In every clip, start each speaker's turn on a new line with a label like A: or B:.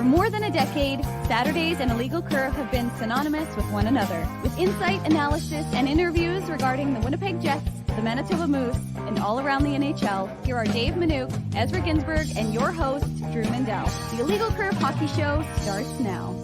A: For more than a decade, Saturdays and Illegal Curve have been synonymous with one another. With insight, analysis, and interviews regarding the Winnipeg Jets, the Manitoba Moose, and all around the NHL, here are Dave Minuk, Ezra Ginsburg, and your host, Drew Mindell. The Illegal Curve Hockey Show starts now.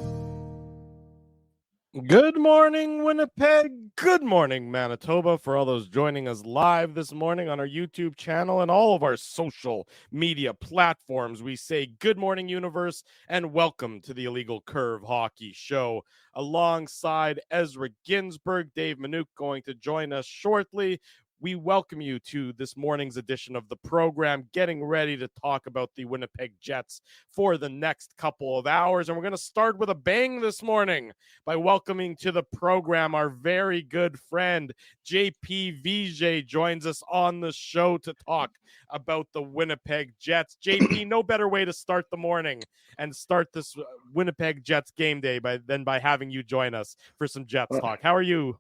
B: Good morning, Winnipeg. Good morning, Manitoba. For all those joining us live this morning on our YouTube channel and all of our social media platforms, we say good morning, universe, and welcome to the Illegal Curve Hockey Show. Alongside Ezra Ginsburg, Dave Minuk going to join us shortly. We welcome you to this morning's edition of the program, getting ready to talk about the Winnipeg Jets for the next couple of hours. And we're going to start with a bang this morning by welcoming to the program our very good friend, JP Vigier, joins us on the show to talk about the Winnipeg Jets. JP, no better way to start the morning and start this Winnipeg Jets game day than by having you join us for some Jets talk. How are you?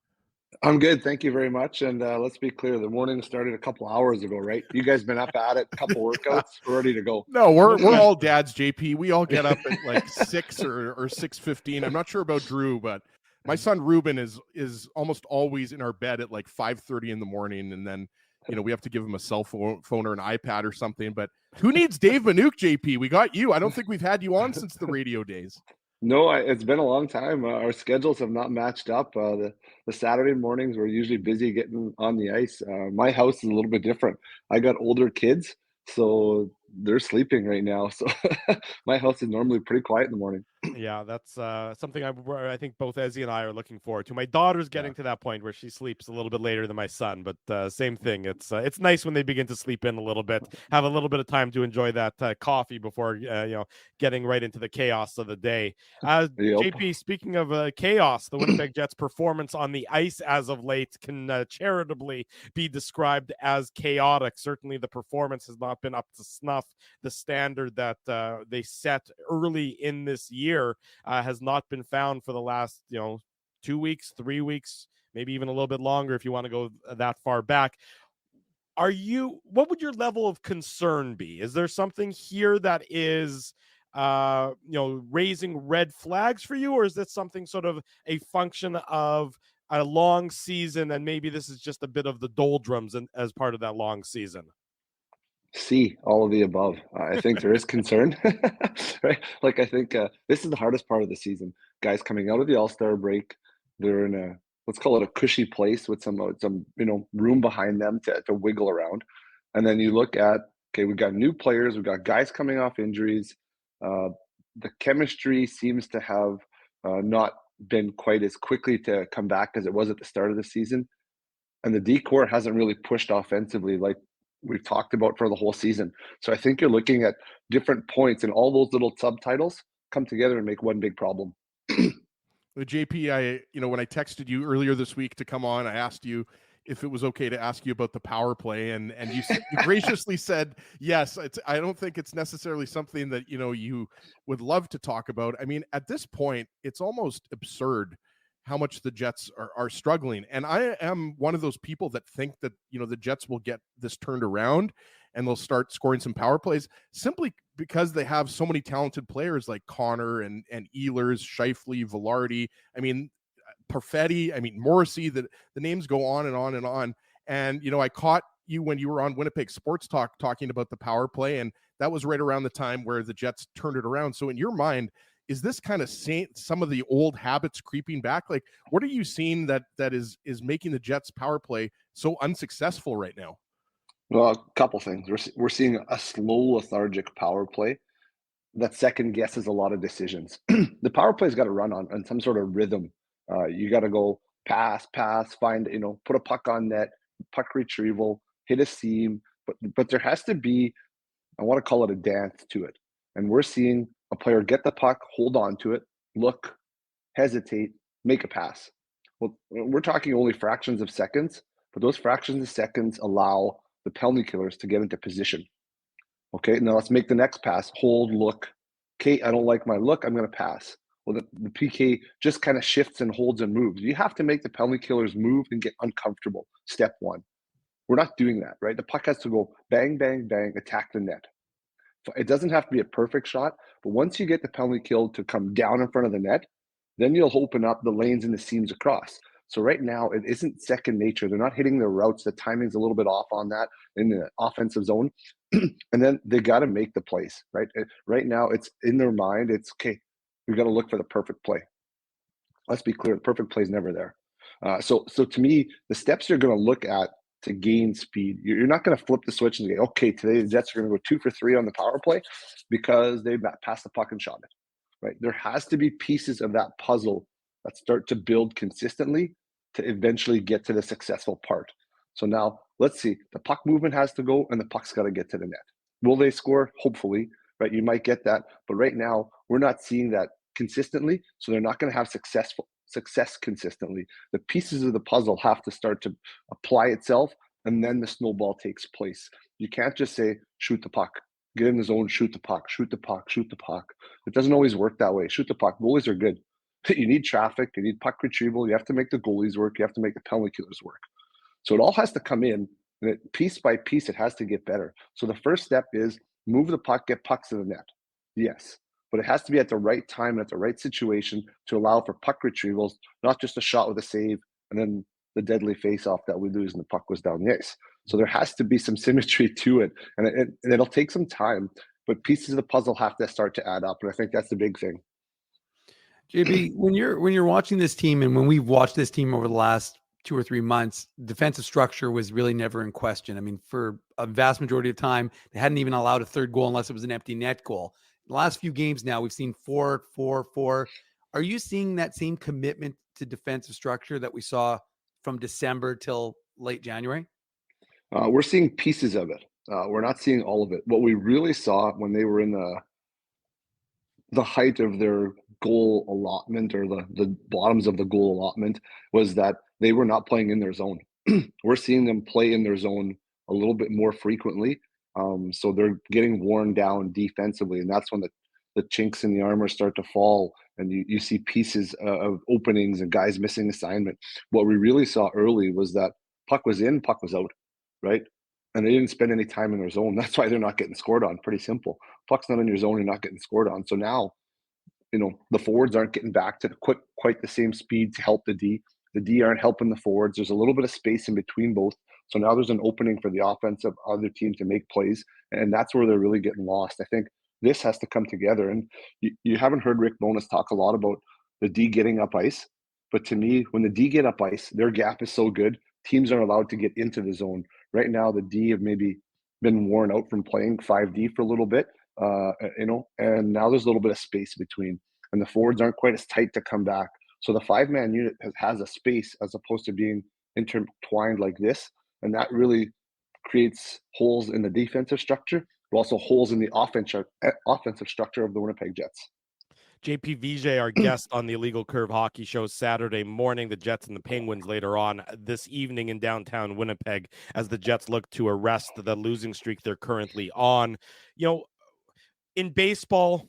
C: I'm good. Thank you very much. And let's be clear, the morning started a couple hours ago, right? You guys been up at it, a couple workouts, we're ready to go.
D: No, we're all dads, JP. We all get up at like 6 or 6:15. I'm not sure about Drew, but my son Ruben is almost always in our bed at like 5:30 in the morning, and then we have to give him a cell phone or an iPad or something. But who needs Dave Minuk, JP? We got you. I don't think we've had you on since the radio days.
C: No, it's been a long time. Our schedules have not matched up. The Saturday mornings we're usually busy getting on the ice. My house is a little bit different. I got older kids, so they're sleeping right now. So my house is normally pretty quiet in the morning.
B: Yeah, that's something I think both Ezzy and I are looking forward to. My daughter's getting to that point where she sleeps a little bit later than my son, but same thing. It's nice when they begin to sleep in a little bit, have a little bit of time to enjoy that coffee before getting right into the chaos of the day.
C: Yep.
B: JP, speaking of chaos, the Winnipeg Jets' performance on the ice as of late can charitably be described as chaotic. Certainly, the performance has not been up to snuff. The standard that they set early in this year has not been found for the last 2 weeks, 3 weeks, maybe even a little bit longer if you want to go that far back. What would your level of concern be? Is there something here that is raising red flags for you, or is that something sort of a function of a long season and maybe this is just a bit of the doldrums as part of that long season?
C: See, all of the above. I think there is concern, right? Like, I think this is the hardest part of the season. Guys coming out of the All-Star break, they're in a, let's call it a cushy place with some room behind them to wiggle around. And then you look at, okay, we've got new players, we've got guys coming off injuries. The chemistry seems to have not been quite as quickly to come back as it was at the start of the season. And the D-core hasn't really pushed offensively like we've talked about for the whole season. So I think you're looking at different points, and all those little subtitles come together and make one big problem.
D: Well, JP, when I texted you earlier this week to come on, I asked you if it was okay to ask you about the power play, and you graciously said yes. I don't think it's necessarily something that you would love to talk about. I mean, at this point, it's almost absurd how much the Jets are struggling. And I am one of those people that think that, the Jets will get this turned around and they'll start scoring some power plays simply because they have so many talented players like Connor and Ehlers, Scheifele, Velarde. I mean, Perfetti, Morrissey, the names go on and on and on. And, I caught you when you were on Winnipeg Sports Talk talking about the power play. And that was right around the time where the Jets turned it around. So in your mind, is this kind of some of the old habits creeping back? Like, what are you seeing that is making the Jets power play so unsuccessful right now?
C: Well, a couple things. We're seeing a slow, lethargic power play that second guesses a lot of decisions. The power play's got to run on some sort of rhythm. You got to go pass, find, put a puck on net, puck retrieval, hit a seam. But there has to be, I want to call it a dance to it. And we're seeing a player get the puck, hold on to it, look, hesitate, make a pass. Well, we're talking only fractions of seconds, but those fractions of seconds allow the penalty killers to get into position. Okay, now let's make the next pass. Hold, look. Okay, I don't like my look, I'm going to pass. Well, the PK just kind of shifts and holds and moves. You have to make the penalty killers move and get uncomfortable. Step one. We're not doing that, right? The puck has to go bang, bang, bang, attack the net. It doesn't have to be a perfect shot, but once you get the penalty kill to come down in front of the net, then you'll open up the lanes and the seams across. So right now, it isn't second nature. They're not hitting their routes. The timing's a little bit off on that in the offensive zone. And then they got to make the plays, right? Right now, it's in their mind. It's, okay, we got to look for the perfect play. Let's be clear, the perfect play is never there. So to me, the steps you're going to look at to gain speed, you're not going to flip the switch and say, okay, today the Jets are going to go 2 for 3 on the power play because they passed the puck and shot it, right? There has to be pieces of that puzzle that start to build consistently to eventually get to the successful part. So now let's see, the puck movement has to go and the puck's got to get to the net. Will they score? Hopefully, right? You might get that, but right now we're not seeing that consistently, so they're not going to have success consistently. The pieces of the puzzle have to start to apply itself, and then the snowball takes place. You can't just say, shoot the puck, get in the zone, shoot the puck, shoot the puck, shoot the puck. It doesn't always work that way. Shoot the puck. Goalies are good. You need traffic, you need puck retrieval, you have to make the goalies work, you have to make the penalty killers work. So it all has to come in, and piece by piece, it has to get better. So the first step is move the puck, get pucks to the net. Yes, but it has to be at the right time and at the right situation to allow for puck retrievals, not just a shot with a save and then the deadly face-off that we lose and the puck goes down the ice. So there has to be some symmetry to it, and it'll take some time, but pieces of the puzzle have to start to add up, and I think that's the big thing.
E: JP, when you're watching this team, and when we've watched this team over the last 2 or 3 months, defensive structure was really never in question. I mean, for a vast majority of time, they hadn't even allowed a third goal unless it was an empty net goal. The last few games now, we've seen 4, 4, 4. Are you seeing that same commitment to defensive structure that we saw from December till late January?
C: We're seeing pieces of it. We're not seeing all of it. What we really saw when they were in the height of their goal allotment, or the bottoms of the goal allotment, was that they were not playing in their zone. We're seeing them play in their zone a little bit more frequently. So they're getting worn down defensively, and that's when the chinks in the armor start to fall, and you see pieces of openings and guys missing assignment. What we really saw early was that puck was in, puck was out, right? And they didn't spend any time in their zone. That's why they're not getting scored on. Pretty simple. Puck's not in your zone, you're not getting scored on. So now, the forwards aren't getting back to quite the same speed to help the D. The D aren't helping the forwards. There's a little bit of space in between both. So now there's an opening for the offensive other team to make plays, and that's where they're really getting lost. I think this has to come together. And you haven't heard Rick Bowness talk a lot about the D getting up ice, but to me, when the D get up ice, their gap is so good, teams are allowed to get into the zone. Right now, the D have maybe been worn out from playing 5D for a little bit, and now there's a little bit of space between, and the forwards aren't quite as tight to come back. So the 5-man unit has a space as opposed to being intertwined like this, and that really creates holes in the defensive structure, but also holes in the offensive structure of the Winnipeg Jets.
B: JP Vijay, our guest on the Illegal Curve Hockey Show Saturday morning. The Jets and the Penguins later on this evening in downtown Winnipeg, as the Jets look to arrest the losing streak they're currently on. In baseball,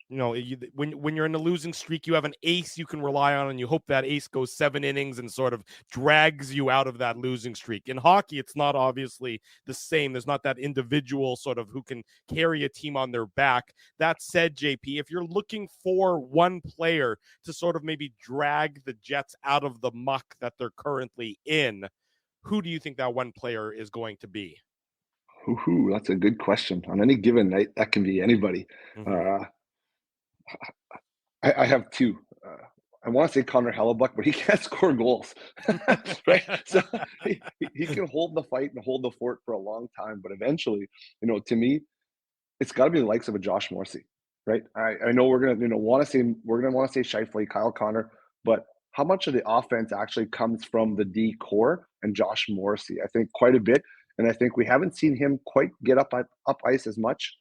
B: when you're in a losing streak, you have an ace you can rely on, and you hope that ace goes 7 innings and sort of drags you out of that losing streak. In hockey, it's not obviously the same. There's not that individual sort of who can carry a team on their back. That said, JP, if you're looking for one player to sort of maybe drag the Jets out of the muck that they're currently in, who do you think that one player is going to be?
C: Ooh, that's a good question. On any given night, that can be anybody.
B: Mm-hmm.
C: I have two. I want to say Connor Hellebuck, but he can't score goals, right? So he can hold the fight and hold the fort for a long time, but eventually, to me, it's got to be the likes of a Josh Morrissey, right? I know we're gonna want to say Scheifele, Kyle Connor, but how much of the offense actually comes from the D core and Josh Morrissey? I think quite a bit, and I think we haven't seen him quite get up ice as much.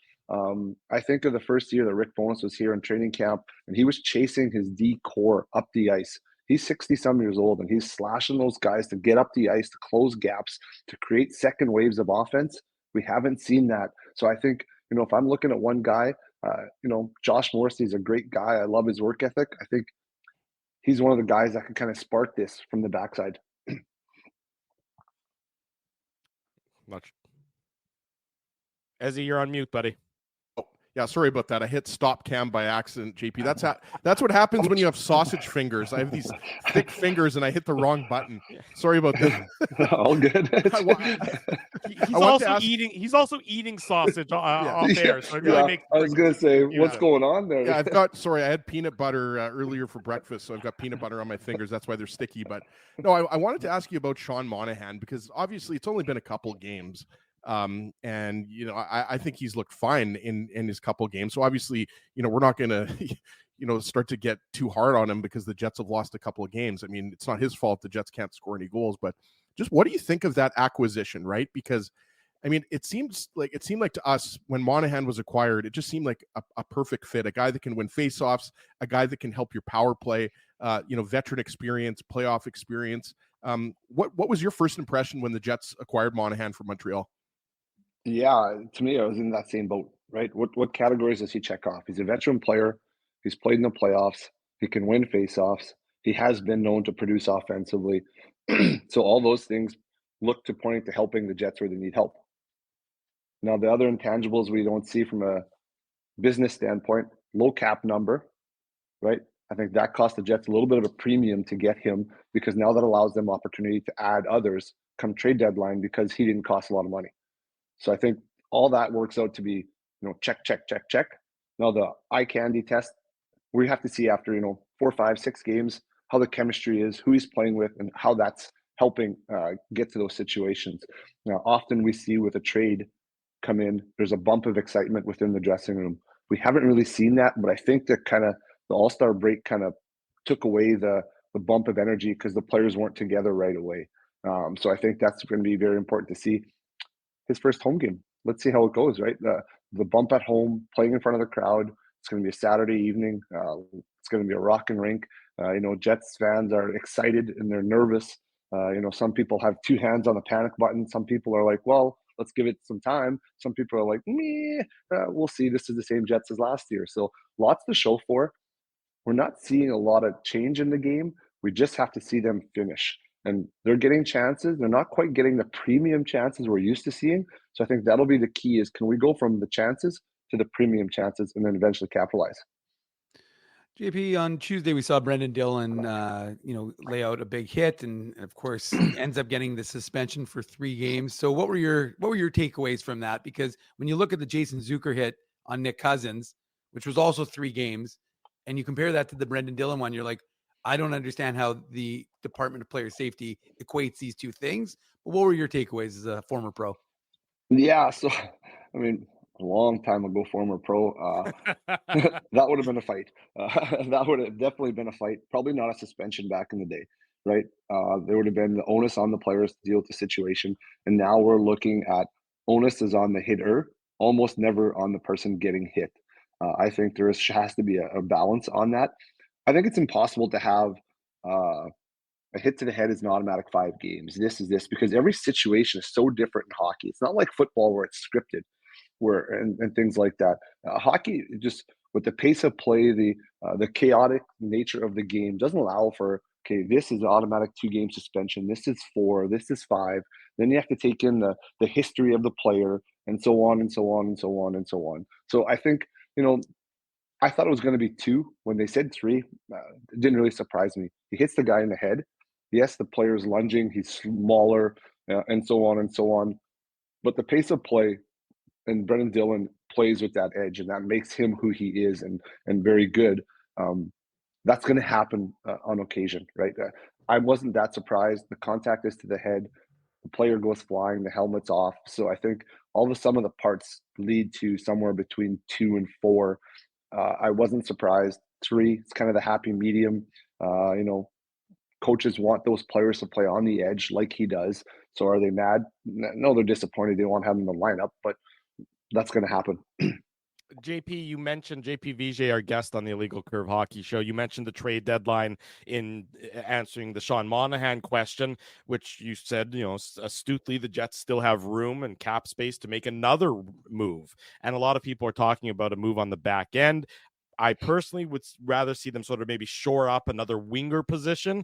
C: I think of the first year that Rick Bowness was here in training camp, and he was chasing his D core up the ice. He's 60-some years old, and he's slashing those guys to get up the ice, to close gaps, to create second waves of offense. We haven't seen that. So I think, if I'm looking at one guy, Josh Morrissey is a great guy. I love his work ethic. I think he's one of the guys that can kind of spark this from the backside.
B: Much. Ezzy, you're on mute, buddy.
D: Oh, Yeah, sorry about that. I hit stop cam by accident, JP. That's what happens when you have sausage fingers. I have these thick fingers and I hit the wrong button. Sorry about that.
C: All good.
B: He's also eating sausage off air. So it really makes
C: I was gonna say, what's going on there?
D: Yeah, I had peanut butter earlier for breakfast, so I've got peanut butter on my fingers. That's why they're sticky. But no, I wanted to ask you about Sean Monahan, because obviously it's only been a couple games. And I think he's looked fine in his couple games. So obviously, we're not going to, start to get too hard on him because the Jets have lost a couple of games. I mean, it's not his fault the Jets can't score any goals, but just what do you think of that acquisition, right? Because I mean, it seemed like to us when Monahan was acquired, it just seemed like a perfect fit, a guy that can win faceoffs, a guy that can help your power play, veteran experience, playoff experience. What was your first impression when the Jets acquired Monahan from Montreal?
C: Yeah, to me, I was in that same boat, right? What categories does he check off? He's a veteran player. He's played in the playoffs. He can win faceoffs. He has been known to produce offensively. So all those things look to pointing to helping the Jets where they need help. Now, the other intangibles we don't see from a business standpoint, low cap number, right? I think that cost the Jets a little bit of a premium to get him, because now that allows them opportunity to add others come trade deadline because he didn't cost a lot of money. So I think all that works out to be, check. Now the eye candy test, we have to see after, 4, 5, 6 games, how the chemistry is, who he's playing with, and how that's helping get to those situations. Now, often we see with a trade come in, there's a bump of excitement within the dressing room. We haven't really seen that, but I think that the All-Star break kind of took away the bump of energy because the players weren't together right away. So I think that's going to be very important to see. His first home game. Let's see how it goes, right? The bump at home, playing in front of the crowd. It's going to be a Saturday evening. It's going to be a rocking rink. Jets fans are excited and they're nervous. Some people have 2 hands on the panic button. Some people are like, well, let's give it some time. Some people are like, we'll see. This is the same Jets as last year. So lots to show for. We're not seeing a lot of change in the game. We just have to see them finish. And they're getting chances. They're not quite getting the premium chances we're used to seeing. So I think that'll be the key is, can we go from the chances to the premium chances and then eventually capitalize?
E: JP, on Tuesday, we saw Brendan Dillon, lay out a big hit, and of course, ends up getting the suspension for 3 games. So, what were your takeaways from that? Because when you look at the Jason Zucker hit on Nick Cousins, which was also 3 games, and you compare that to the Brendan Dillon one, you're like, I don't understand how the Department of Player Safety equates these 2 things. But what were your takeaways as a former pro?
C: Yeah, so I mean, a long time ago, former pro. That would have been a fight. That would have definitely been a fight. Probably not a suspension back in the day, right? There would have been the onus on the players to deal with the situation, and now we're looking at onus is on the hitter, almost never on the person getting hit. I think there has to be a balance on that. I think it's impossible to have a hit to the head is an automatic 5 games. This is this because every situation is so different in hockey. It's not like football where it's scripted, and things like that. Hockey, just with the pace of play, the chaotic nature of the game doesn't allow for, okay, this is an automatic 2-game suspension. This is 4. This is 5. Then you have to take in the history of the player and so on and so on and so on and so on. So I think, I thought it was going to be 2. When they said 3, it didn't really surprise me. He hits the guy in the head. Yes, the player's lunging. He's smaller, and so on and so on. But the pace of play, and Brendan Dillon plays with that edge, and that makes him who he is, and very good. That's going to happen on occasion, right? I wasn't that surprised. The contact is to the head. The player goes flying. The helmet's off. So I think all the sum of the parts lead to somewhere between 2 and 4. I wasn't surprised. 3, it's kind of the happy medium. Coaches want those players to play on the edge like he does. So are they mad? No, they're disappointed. They won't have him in the lineup, but that's going to happen.
B: JP, you mentioned JP Vijay, our guest on the Illegal Curve Hockey Show. You mentioned the trade deadline in answering the Sean Monahan question, which you said, astutely, the Jets still have room and cap space to make another move. And a lot of people are talking about a move on the back end. I personally would rather see them sort of maybe shore up another winger position.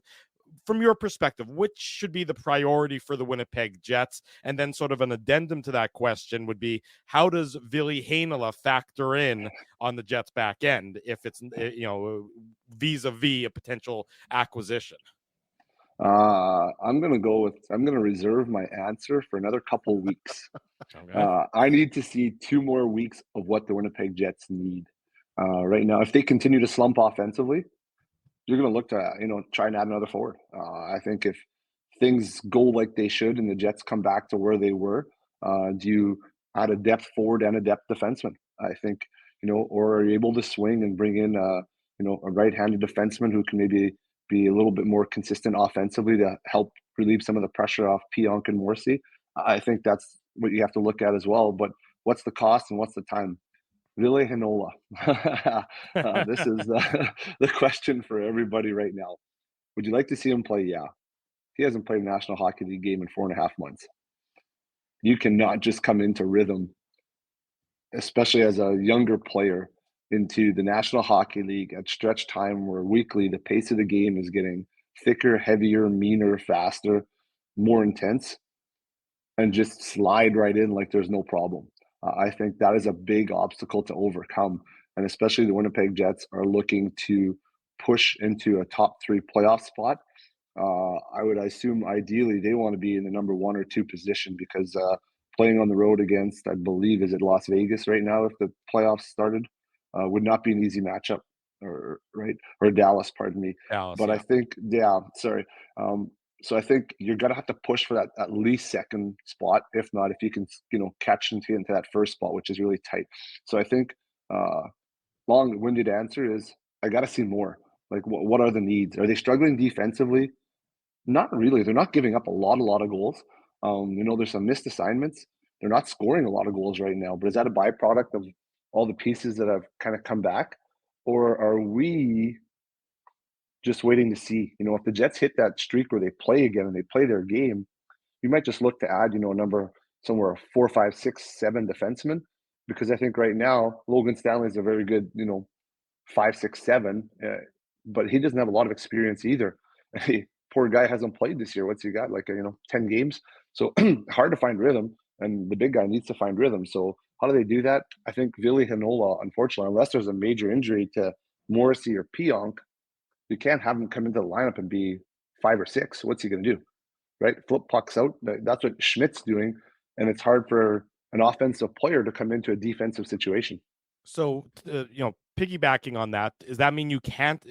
B: from your perspective, which should be the priority for the Winnipeg Jets? And then sort of an addendum to that question would be, how does Ville Heinola factor in on the Jets back end if it's, vis-a-vis a potential acquisition?
C: I'm going to reserve my answer for another couple weeks.
B: Okay.
C: I need to see 2 more weeks of what the Winnipeg Jets need. Right now, if they continue to slump offensively, you're going to look to, try and add another forward. I think if things go like they should and the Jets come back to where they were, do you add a depth forward and a depth defenseman? I think, or are you able to swing and bring in, a right-handed defenseman who can maybe be a little bit more consistent offensively to help relieve some of the pressure off Pionk and Morrissey? I think that's what you have to look at as well. But what's the cost and what's the time? Ville Heinola. This is the question for everybody right now. Would you like to see him play? Yeah. He hasn't played a National Hockey League game in 4.5 months. You cannot just come into rhythm, especially as a younger player, into the National Hockey League at stretch time where weekly the pace of the game is getting thicker, heavier, meaner, faster, more intense, and just slide right in like there's no problem. I think that is a big obstacle to overcome. And especially the Winnipeg Jets are looking to push into a top 3 playoff spot. I would assume ideally they want to be in the number 1 or 2 position because playing on the road against, I believe, is it Las Vegas right now if the playoffs started, would not be an easy matchup, or Dallas, pardon me.
B: Dallas,
C: but
B: yeah.
C: I think, sorry. So I think you're gonna have to push for that at least second spot. If not, if you can, catch into that first spot, which is really tight. So I think long-winded answer is I got to see more. Like, what are the needs? Are they struggling defensively? Not really. They're not giving up a lot of goals. There's some missed assignments. They're not scoring a lot of goals right now. But is that a byproduct of all the pieces that have kind of come back, or are we just waiting to see? If the Jets hit that streak where they play again and they play their game, you might just look to add, a number somewhere 4, 5, 6, 7 defensemen, because I think right now Logan Stanley is a very good, 5, 6, 7, but he doesn't have a lot of experience either. Poor guy hasn't played this year. What's he got? Like 10 games. So hard to find rhythm, and the big guy needs to find rhythm. So how do they do that? I think Ville Heinola, unfortunately, unless there's a major injury to Morrissey or Pionk, you can't have him come into the lineup and be 5 or 6. What's he going to do? Right? Flip pucks out. That's what Schmidt's doing. And it's hard for an offensive player to come into a defensive situation.
B: So, piggybacking on that, does that mean you can't,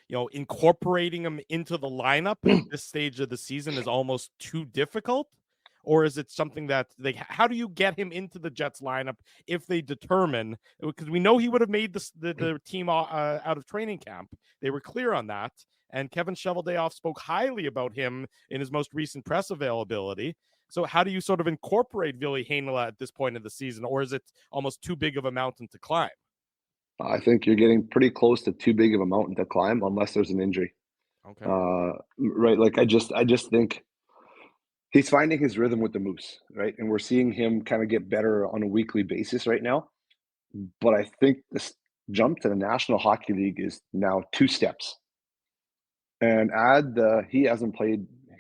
B: incorporating him into the lineup at this stage of the season is almost too difficult? Or is it something that how do you get him into the Jets lineup if they determine, because we know he would have made the team out of training camp. They were clear on that. And Kevin Cheveldayoff spoke highly about him in his most recent press availability. So how do you sort of incorporate Ville Heinola at this point of the season, or is it almost too big of a mountain to climb?
C: I think you're getting pretty close to too big of a mountain to climb unless there's an injury.
B: Okay.
C: Right. Like I just think he's finding his rhythm with the Moose, right? And we're seeing him kind of get better on a weekly basis right now. But I think this jump to the National Hockey League is now 2 steps. And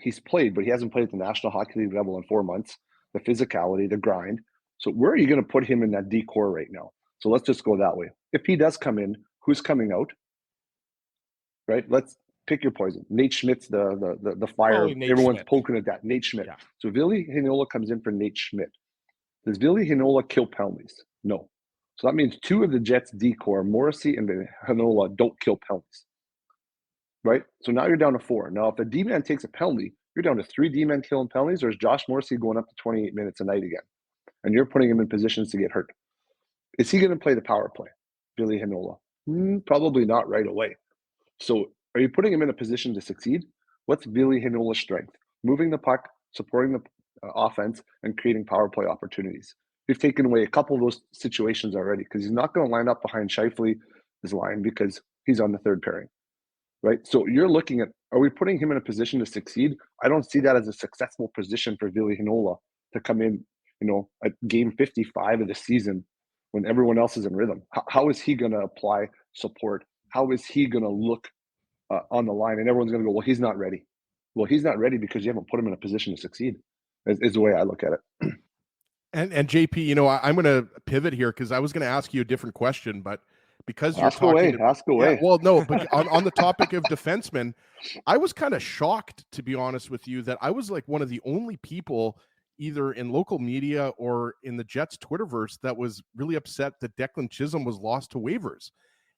C: he's played, but he hasn't played at the National Hockey League level in 4 months. The physicality, the grind. So where are you going to put him in that D core right now? So let's just go that way. If he does come in, who's coming out? Right? Let's pick your poison. Nate Schmidt's the fire. Everyone's Schmidt. Poking at that. Nate Schmidt. Yeah. So Ville Heinola comes in for Nate Schmidt. Does Ville Heinola kill penalties? No. So that means 2 of the Jets' D core, Morrissey and Heinola, don't kill penalties. Right? So now you're down to 4. Now, if the D-man takes a penalty, you're down to 3 D-men killing penalties, or is Josh Morrissey going up to 28 minutes a night again? And you're putting him in positions to get hurt. Is he going to play the power play, Ville Heinola? Probably not right away. So are you putting him in a position to succeed? What's Ville Heinola's strength? Moving the puck, supporting the offense, and creating power play opportunities. We've taken away a couple of those situations already because he's not going to line up behind Scheifele's line because he's on the 3rd pairing. Right? So you're looking at, are we putting him in a position to succeed? I don't see that as a successful position for Ville Heinola to come in, at game 55 of the season when everyone else is in rhythm. How is he going to apply support? How is he going to look on the line, and everyone's going to go, well, he's not ready. Well, he's not ready because you haven't put him in a position to succeed. Is the way I look at it.
D: And JP, you know, I'm going to pivot here because I was going to ask you a different question, but because you're
C: Ask away.
D: Yeah, well, no, but on the topic of defensemen, I was kind of shocked, to be honest with you, that I was like one of the only people either in local media or in the Jets Twitterverse that was really upset that Declan Chisholm was lost to waivers.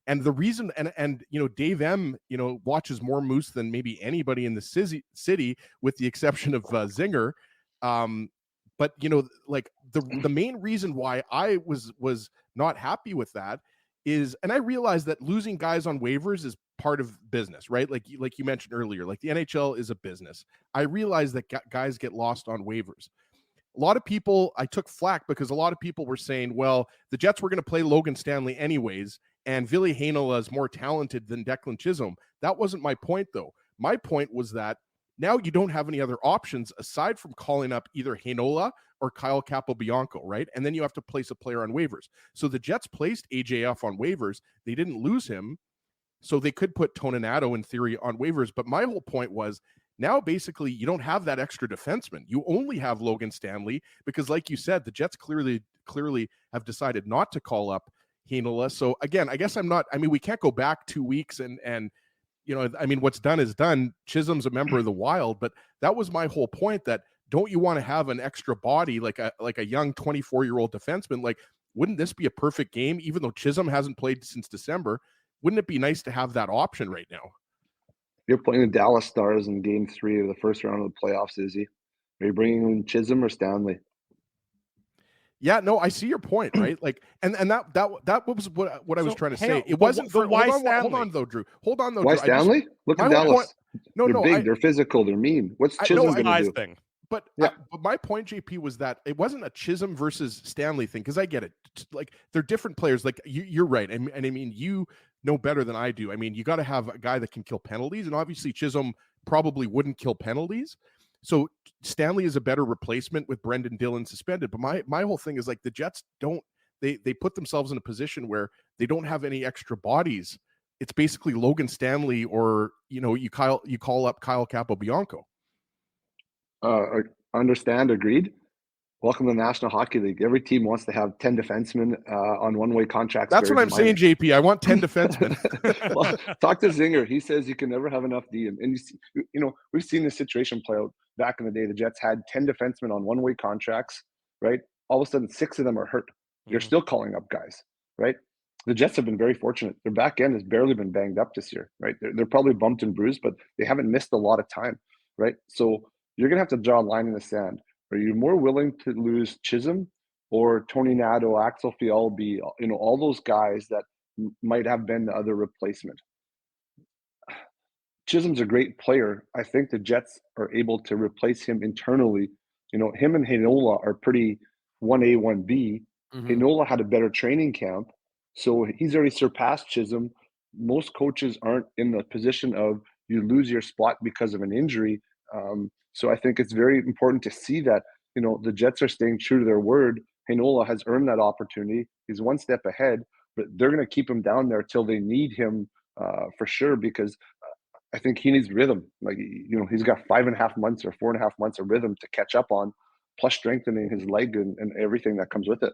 D: And the reason, and you know, Dave M, you know, watches more Moose than maybe anybody in the city, with the exception of Zinger. But you know, like the main reason why I was not happy with that is, and I realize that losing guys on waivers is part of business, right? Like you mentioned earlier, like the NHL is a business. I realize that guys get lost on waivers. A lot of people, I took flack because a lot of people were saying, well, the Jets were going to play Logan Stanley anyways, and Ville Heinola is more talented than Declan Chisholm. That wasn't my point, though. My point was that now you don't have any other options aside from calling up either Heinola or Kyle Capobianco, right? And then you have to place a player on waivers. So the Jets placed AJF on waivers. They didn't lose him, so they could put Toninato in theory on waivers. But my whole point was, now basically you don't have that extra defenseman. You only have Logan Stanley because, like you said, the Jets clearly have decided not to call up Heinola. So again, I guess we can't go back 2 weeks and you know, I mean, what's done is done. Chisholm's a member of the Wild, but that was my whole point, that don't you want to have an extra body like a young 24-year-old defenseman? Like, wouldn't this be a perfect game, even though Chisholm hasn't played since December? Wouldn't it be nice to have that option right now?
C: You're playing the Dallas Stars in Game 3 of the first round of the playoffs, Izzy. Are you bringing in Chisholm or Stanley?
D: Yeah, no, I see your point, right? Like, and that was what I was trying to say. It wasn't for
B: why Stanley?
D: Hold on though, Drew. Hold on though.
C: Why
D: Drew.
C: Stanley? Look at Dallas. They're big. They're physical. They're mean. What's Chisholm going to do?
B: Thing.
D: But, but my point, JP, was that it wasn't a Chisholm versus Stanley thing, because I get it. Like, they're different players. Like, you're right. And I mean, you know better than I do. I mean, you got to have a guy that can kill penalties, and obviously Chisholm probably wouldn't kill penalties. So Stanley is a better replacement with Brendan Dillon suspended. But my whole thing is, like, the Jets they put themselves in a position where they don't have any extra bodies. It's basically Logan Stanley, or, you know, you call up Kyle Capobianco.
C: Understand, agreed. Welcome to the National Hockey League. Every team wants to have 10 defensemen on one-way contracts.
D: That's what I'm saying, JP. I want 10 defensemen.
C: Well, talk to Zinger. He says you can never have enough D. And you know, we've seen this situation play out back in the day. The Jets had 10 defensemen on one-way contracts, right? All of a sudden, 6 of them are hurt. You're still calling up guys, right? The Jets have been very fortunate. Their back end has barely been banged up this year, right? They're probably bumped and bruised, but they haven't missed a lot of time, right? So you're going to have to draw a line in the sand. Are you more willing to lose Chisholm or Toninato, Axel Fialbi, you know, all those guys that might have been the other replacement? Chisholm's a great player. I think the Jets are able to replace him internally. You know, him and Heinola are pretty 1A, 1B. Heinola had a better training camp, so he's already surpassed Chisholm. Most coaches aren't in the position of you lose your spot because of an injury. So I think it's very important to see that, you know, the Jets are staying true to their word. Heinola has earned that opportunity. He's one step ahead, but they're going to keep him down there till they need him for sure, because I think he needs rhythm. Like, you know, he's got 5.5 months or 4.5 months of rhythm to catch up on, plus strengthening his leg and everything that comes with it.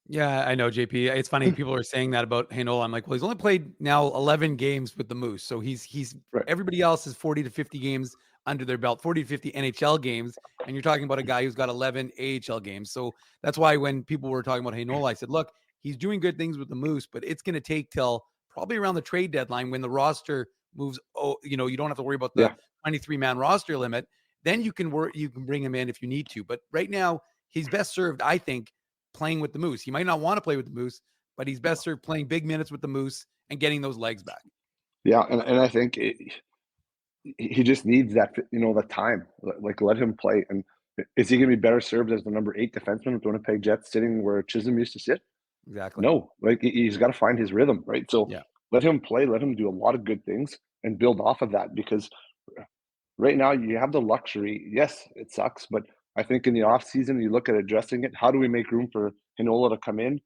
E: Yeah, I know, JP. It's funny people are saying that about Heinola. I'm like, well, he's only played now 11 games with the Moose, so he's
C: right.
E: Everybody else is 40 to 50 games under their belt, 40 to 50 NHL games, and you're talking about a guy who's got 11 AHL games. So that's why when people were talking about Heinola, I said, look, he's doing good things with the Moose, but it's going to take till probably around the trade deadline when the roster moves. Oh, you know, you don't have to worry about the 23-man roster limit. Then you can bring him in if you need to. But right now, he's best served, I think, playing with the Moose. He might not want to play with the Moose, but he's best served playing big minutes with the Moose and getting those legs back.
C: Yeah, and I think he just needs that, you know, the time. Like, let him play. And is he going to be better served as the number 8 defenseman with the Winnipeg Jets sitting where Chisholm used to sit?
E: Exactly.
C: No, like, he's got to find his rhythm, right? So let him play, let him do a lot of good things and build off of that, because right now you have the luxury. Yes, it sucks, but I think in the off season, you look at addressing it. How do we make room for Heinola to come in?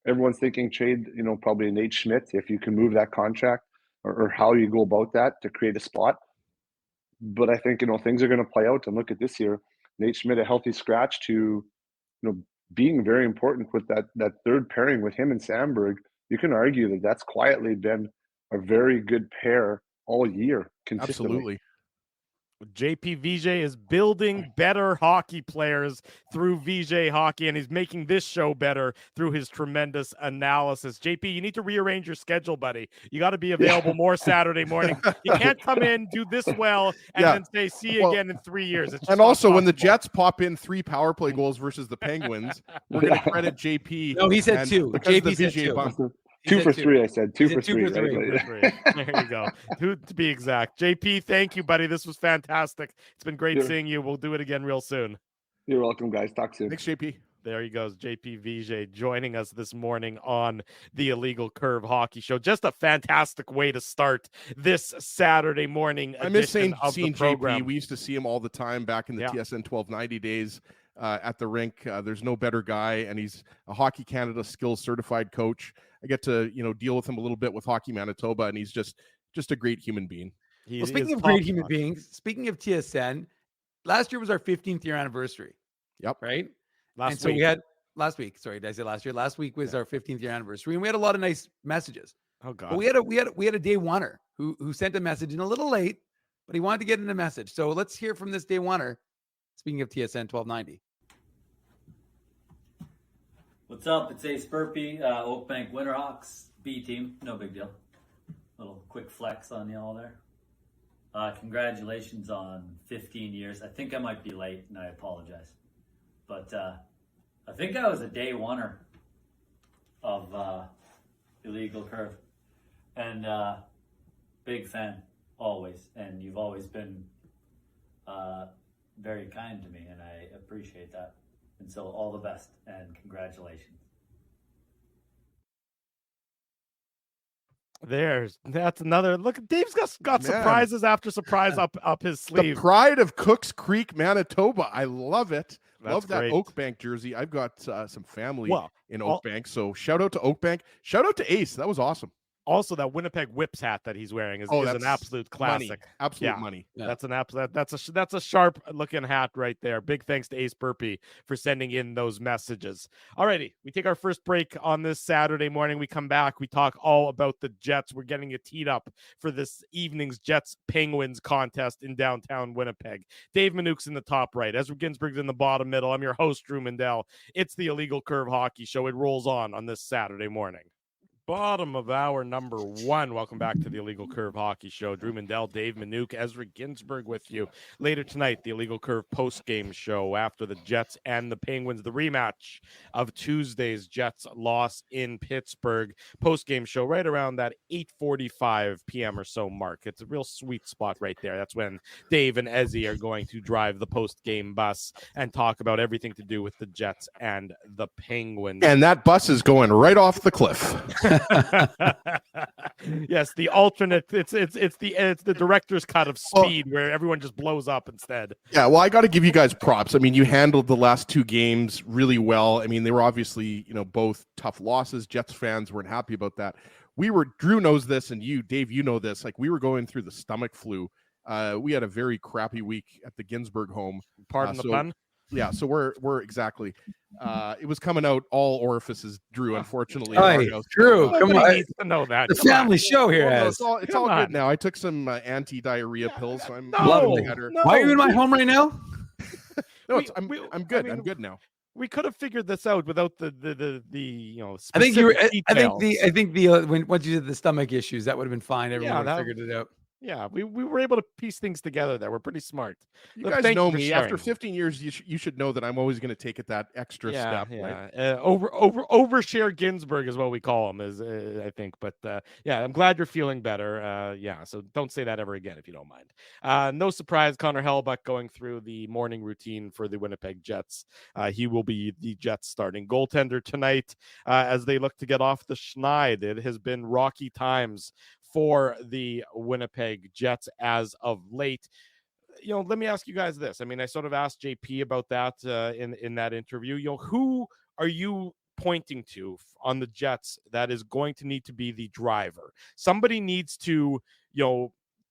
C: Everyone's thinking trade, you know, probably Nate Schmidt, if you can move that contract, or how you go about that to create a spot. But I think, things are going to play out. And look at this year, Nate Schmidt, a healthy scratch to, being very important with that third pairing with him and Sandberg. You can argue that that's quietly been a very good pair all year consistently.
D: Absolutely.
B: JP Vigier is building better hockey players through Vigier Hockey, and he's making this show better through his tremendous analysis. JP, you need to rearrange your schedule, buddy. You got to be available more Saturday morning. You can't come in, do this well, and then say, see you again in 3 years. It's just
D: and
B: not
D: also, when the
B: possible.
D: Jets pop in 3 power play goals versus the Penguins, we're going to credit JP.
E: No, he said
D: and
E: 2.
D: because of
E: JP said
D: the VGA
E: 2.
D: bump.
E: He
C: 2
E: said
C: for
E: 2.
C: 3, I said. 2
E: He
C: for
E: said
C: 3.
E: 2 for 3.
C: Right?
B: There you go. To be exact. JP, thank you, buddy. This was fantastic. It's been great seeing you. We'll do it again real soon.
C: You're welcome, guys. Talk soon.
D: Thanks, JP.
B: There he goes, JP Vigier, joining us this morning on the Illegal Curve Hockey Show. Just a fantastic way to start this Saturday morning
D: I miss
B: edition of
D: seeing
B: the program.
D: JP. We used to see him all the time back in the TSN 1290 days at the rink. There's no better guy, and he's a Hockey Canada skills certified coach. I get to deal with him a little bit with Hockey Manitoba, and he's just a great human being.
E: Well, speaking of great human beings, speaking of TSN, last year was our 15th year anniversary.
D: Yep.
E: Right?
B: Last
E: week.
B: week.
E: We had last week. Sorry, did I say last year? Last week was our 15th year anniversary, and we had a lot of nice messages.
B: Oh God.
E: But we had a day oneer who sent a message in a little late, but he wanted to get in a message. So let's hear from this day oneer. Speaking of TSN 1290.
F: What's up? It's Ace Burpee, Oakbank Winterhawks, B team. No big deal. Little quick flex on y'all there. Congratulations on 15 years. I think I might be late, and I apologize. But I think I was a day oneer of Illegal Curve. And big fan, always. And you've always been very kind to me, and I appreciate that. And so all the best and congratulations.
B: That's another look. Dave's got surprises after surprise up his sleeve.
D: The pride of Cooks Creek, Manitoba. I love it.
B: That's
D: love that
B: great.
D: Oakbank jersey. I've got some family in
B: all-
D: Oakbank, so shout out to Oakbank. Shout out to Ace. That was awesome.
B: Also, that Winnipeg Whips hat that he's wearing is
D: that's
B: an absolute classic.
D: Money. Absolute money.
E: Yeah.
B: That's an absolute. That's a sharp looking hat right there. Big thanks to Ace Burpee for sending in those messages. Alrighty, we take our first break on this Saturday morning. We come back. We talk all about the Jets. We're getting it teed up for this evening's Jets Penguins contest in downtown Winnipeg. Dave Manuke's in the top right. Ezra Ginsburg's in the bottom middle. I'm your host, Drew Mandel. It's the Illegal Curve Hockey Show. It rolls on this Saturday morning. Bottom of hour number 1. Welcome back to the Illegal Curve Hockey Show. Drew Mandel, Dave Manuke, Ezra Ginsburg with you. Later tonight, the Illegal Curve post-game show after the Jets and the Penguins, the rematch of Tuesday's Jets loss in Pittsburgh. Post-game show right around that 8:45 p.m. or so mark. It's a real sweet spot right there. That's when Dave and Ezzy are going to drive the post-game bus and talk about everything to do with the Jets and the Penguins.
D: And that bus is going right off the cliff.
B: Yes, the alternate. It's the director's cut of Speed, where everyone just blows up instead.
D: Yeah, well, I got to give you guys props. I mean, you handled the last 2 games really well. I mean, they were obviously, both tough losses. Jets fans weren't happy about that. Drew knows this, and you, Dave, you know this. Like, we were going through the stomach flu. We had a very crappy week at the Ginsburg home.
B: Pardon the pun.
D: Yeah, so we're exactly. It was coming out all orifices, Drew. Unfortunately,
E: Hey, Drew, come
B: Nobody
E: on.
B: needs to know that.
E: The
B: Come on.
E: family show here,
D: Well, no,
E: Ez.
D: it's
B: Come
D: all
B: on.
D: good now. I took some anti-diarrhea pills, so I'm
E: Lovely.
D: better.
B: No.
E: Why are you in my home right now?
D: No, I'm good.
B: I mean,
D: I'm good now.
B: We could have figured this out without the
E: I think you were.
B: specific
E: I think
B: details.
E: when once you did the stomach issues, that would have been fine. Everyone would have figured it out.
B: Yeah, we were able to piece things together there. We're pretty smart.
D: You
B: Look,
D: guys
B: thank
D: know
B: you for
D: me. After
B: sharing.
D: 15 years, you should know that I'm always going to take it that extra step.
B: Yeah.
D: Right?
B: Overshare Ginsburg is what we call him, is I think. But yeah, I'm glad you're feeling better. Yeah, so don't say that ever again if you don't mind. No surprise, Connor Hellebuyck going through the morning routine for the Winnipeg Jets. He will be the Jets starting goaltender tonight as they look to get off the schneid. It has been rocky times for the Winnipeg Jets as of late. Let me ask you guys this. I mean, I sort of asked JP about that in that interview. Who are you pointing to on the Jets that is going to need to be the driver? Somebody needs to,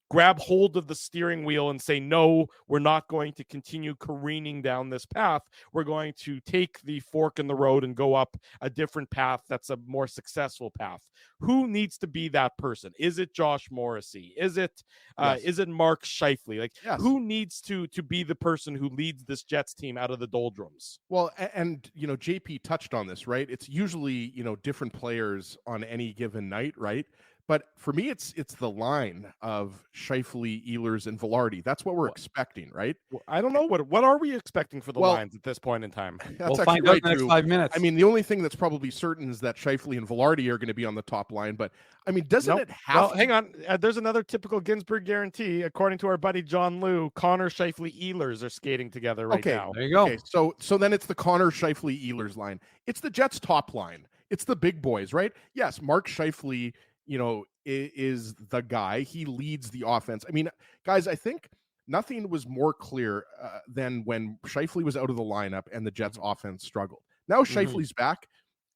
B: grab hold of the steering wheel and say, no, we're not going to continue careening down this path. We're going to take the fork in the road and go up a different path that's a more successful path. Who needs to be that person? Is it Josh Morrissey? Is it Mark Scheifele? Like, who needs to be the person who leads this Jets team out of the doldrums?
D: Well, and JP touched on this, right? It's usually, different players on any given night, right? But for me, it's the line of Scheifele, Ehlers, and Velarde. That's what we're expecting, right?
B: Well, I don't know. What are we expecting for the lines at this point in time?
E: We'll find out in the next 5 minutes.
D: I mean, the only thing that's probably certain is that Scheifele and Velarde are going to be on the top line. But, I mean, doesn't it have
B: Well, hang on. There's another typical Ginsburg guarantee. According to our buddy John Liu, Connor, Scheifele, Ehlers are skating together right now.
E: There you go.
D: Okay, so then it's the Connor, Scheifele, Ehlers line. It's the Jets' top line. It's the big boys, right? Yes, Mark Scheifele, is the guy. He leads the offense. I mean, guys, I think nothing was more clear than when Scheifele was out of the lineup and the Jets offense struggled. Now Scheifele's back,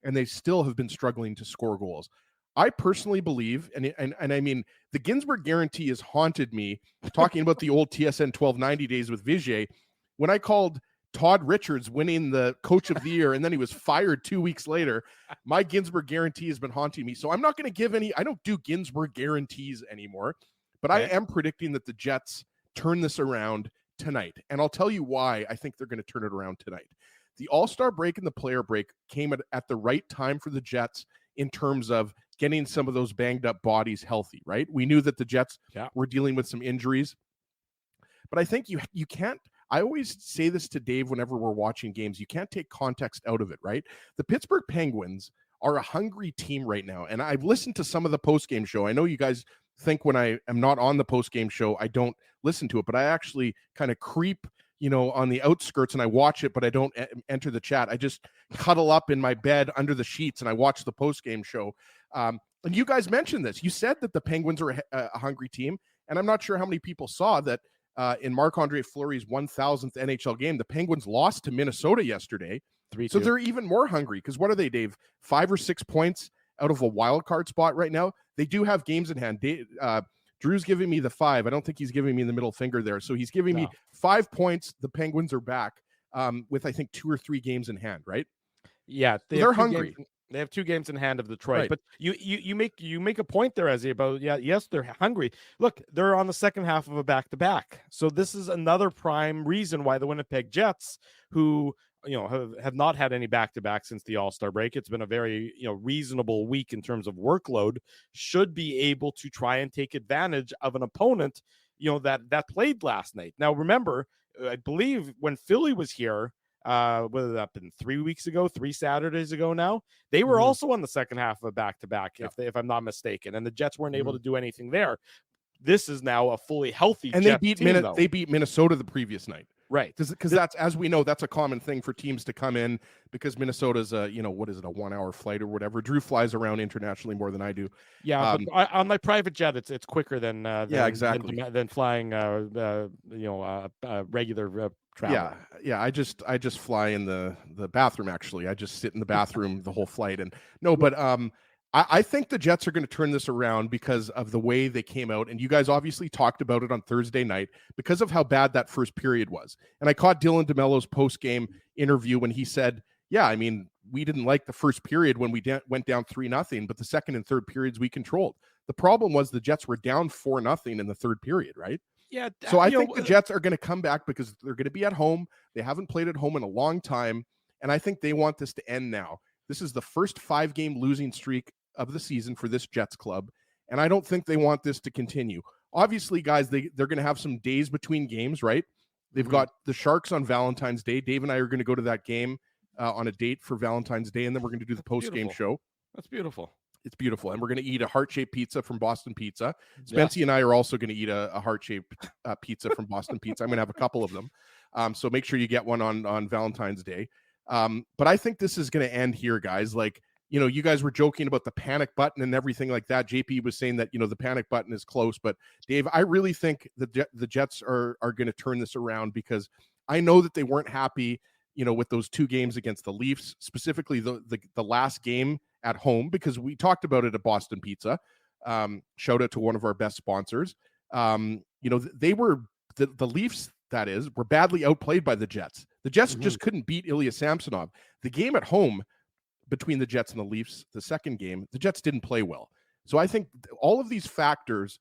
D: and they still have been struggling to score goals. I personally believe, and I mean, the Ginsburg guarantee has haunted me, talking about the old TSN 1290 days with Vigier, when I called Todd Richards winning the coach of the year, and then he was fired 2 weeks later. My Ginsburg guarantee has been haunting me. So I'm not going to give I don't do Ginsburg guarantees anymore, but I am predicting that the Jets turn this around tonight. And I'll tell you why I think they're going to turn it around tonight. The All-Star break and the player break came at the right time for the Jets in terms of getting some of those banged up bodies healthy, right? We knew that the Jets were dealing with some injuries, but I think you can't, I always say this to Dave whenever we're watching games. You can't take context out of it, right? The Pittsburgh Penguins are a hungry team right now. And I've listened to some of the post-game show. I know you guys think when I am not on the post-game show, I don't listen to it, but I actually kind of creep, on the outskirts and I watch it, but I don't enter the chat. I just cuddle up in my bed under the sheets and I watch the post-game show. And you guys mentioned this. You said that the Penguins are a hungry team. And I'm not sure how many people saw that in Marc-Andre Fleury's 1,000th NHL game, the Penguins lost to Minnesota yesterday.
B: 3-2.
D: So they're even more hungry because what are they, Dave? 5 or 6 points out of a wild card spot right now. They do have games in hand. Drew's giving me the 5. I don't think he's giving me the middle finger there. So he's giving me 5 points. The Penguins are back with, I think, 2 or 3 games in hand, right?
B: Yeah.
D: They're hungry.
B: They have 2 games in hand of Detroit,
D: right.
B: But you make a point there, Ezzy, about yes, they're hungry. Look, they're on the second half of a back-to-back, so this is another prime reason why the Winnipeg Jets, who have not had any back-to-back since the All-Star break, it's been a very reasonable week in terms of workload, should be able to try and take advantage of an opponent that played last night. Now, remember, I believe when Philly was here. Whether that been 3 weeks ago, 3 Saturdays ago now, they were also on the second half of a back-to-back, if I'm not mistaken, and the Jets weren't able to do anything there. This is now a fully healthy
D: and
B: Jets
D: they beat Minnesota the previous night.
B: Right.
D: Because that's, as we know, that's a common thing for teams to come in because Minnesota's a 1-hour flight or whatever. Drew flies around internationally more than I do.
B: Yeah, but on my private jet, it's quicker than
D: exactly
B: than flying regular travel.
D: Yeah. I just fly in the bathroom. Actually, I just sit in the bathroom the whole flight. And no, but I think the Jets are going to turn this around because of the way they came out. And you guys obviously talked about it on Thursday night because of how bad that first period was. And I caught Dylan DeMello's post-game interview when he said, yeah, I mean, we didn't like the first period when we went down 3-0, but the second and third periods we controlled. The problem was the Jets were down 4-0 in the third period, right?
B: Yeah.
D: So I think the Jets are going to come back because they're going to be at home. They haven't played at home in a long time. And I think they want this to end now. This is the first 5-game losing streak of the season for this Jets club. And I don't think they want this to continue. Obviously, guys, they're going to have some days between games, right? They've got the Sharks on Valentine's Day. Dave and I are going to go to that game on a date for Valentine's Day. And then we're going to do the post-game show.
B: That's beautiful.
D: It's beautiful. And we're going to eat a heart-shaped pizza from Boston Pizza. Spency and I are also going to eat a heart-shaped pizza from Boston Pizza. I'm going to have a couple of them. So make sure you get one on Valentine's Day. But I think this is going to end here, guys. Like, you guys were joking about the panic button and everything like that. JP was saying that, the panic button is close. But Dave, I really think the Jets are going to turn this around because I know that they weren't happy with those 2 games against the Leafs, specifically the last game at home, because we talked about it at Boston Pizza. Shout out to one of our best sponsors. They were the Leafs, that is, were badly outplayed by the Jets. The Jets just couldn't beat Ilya Samsonov. The game at home between the Jets and the Leafs, the second game, the Jets didn't play well. So I think all of these factors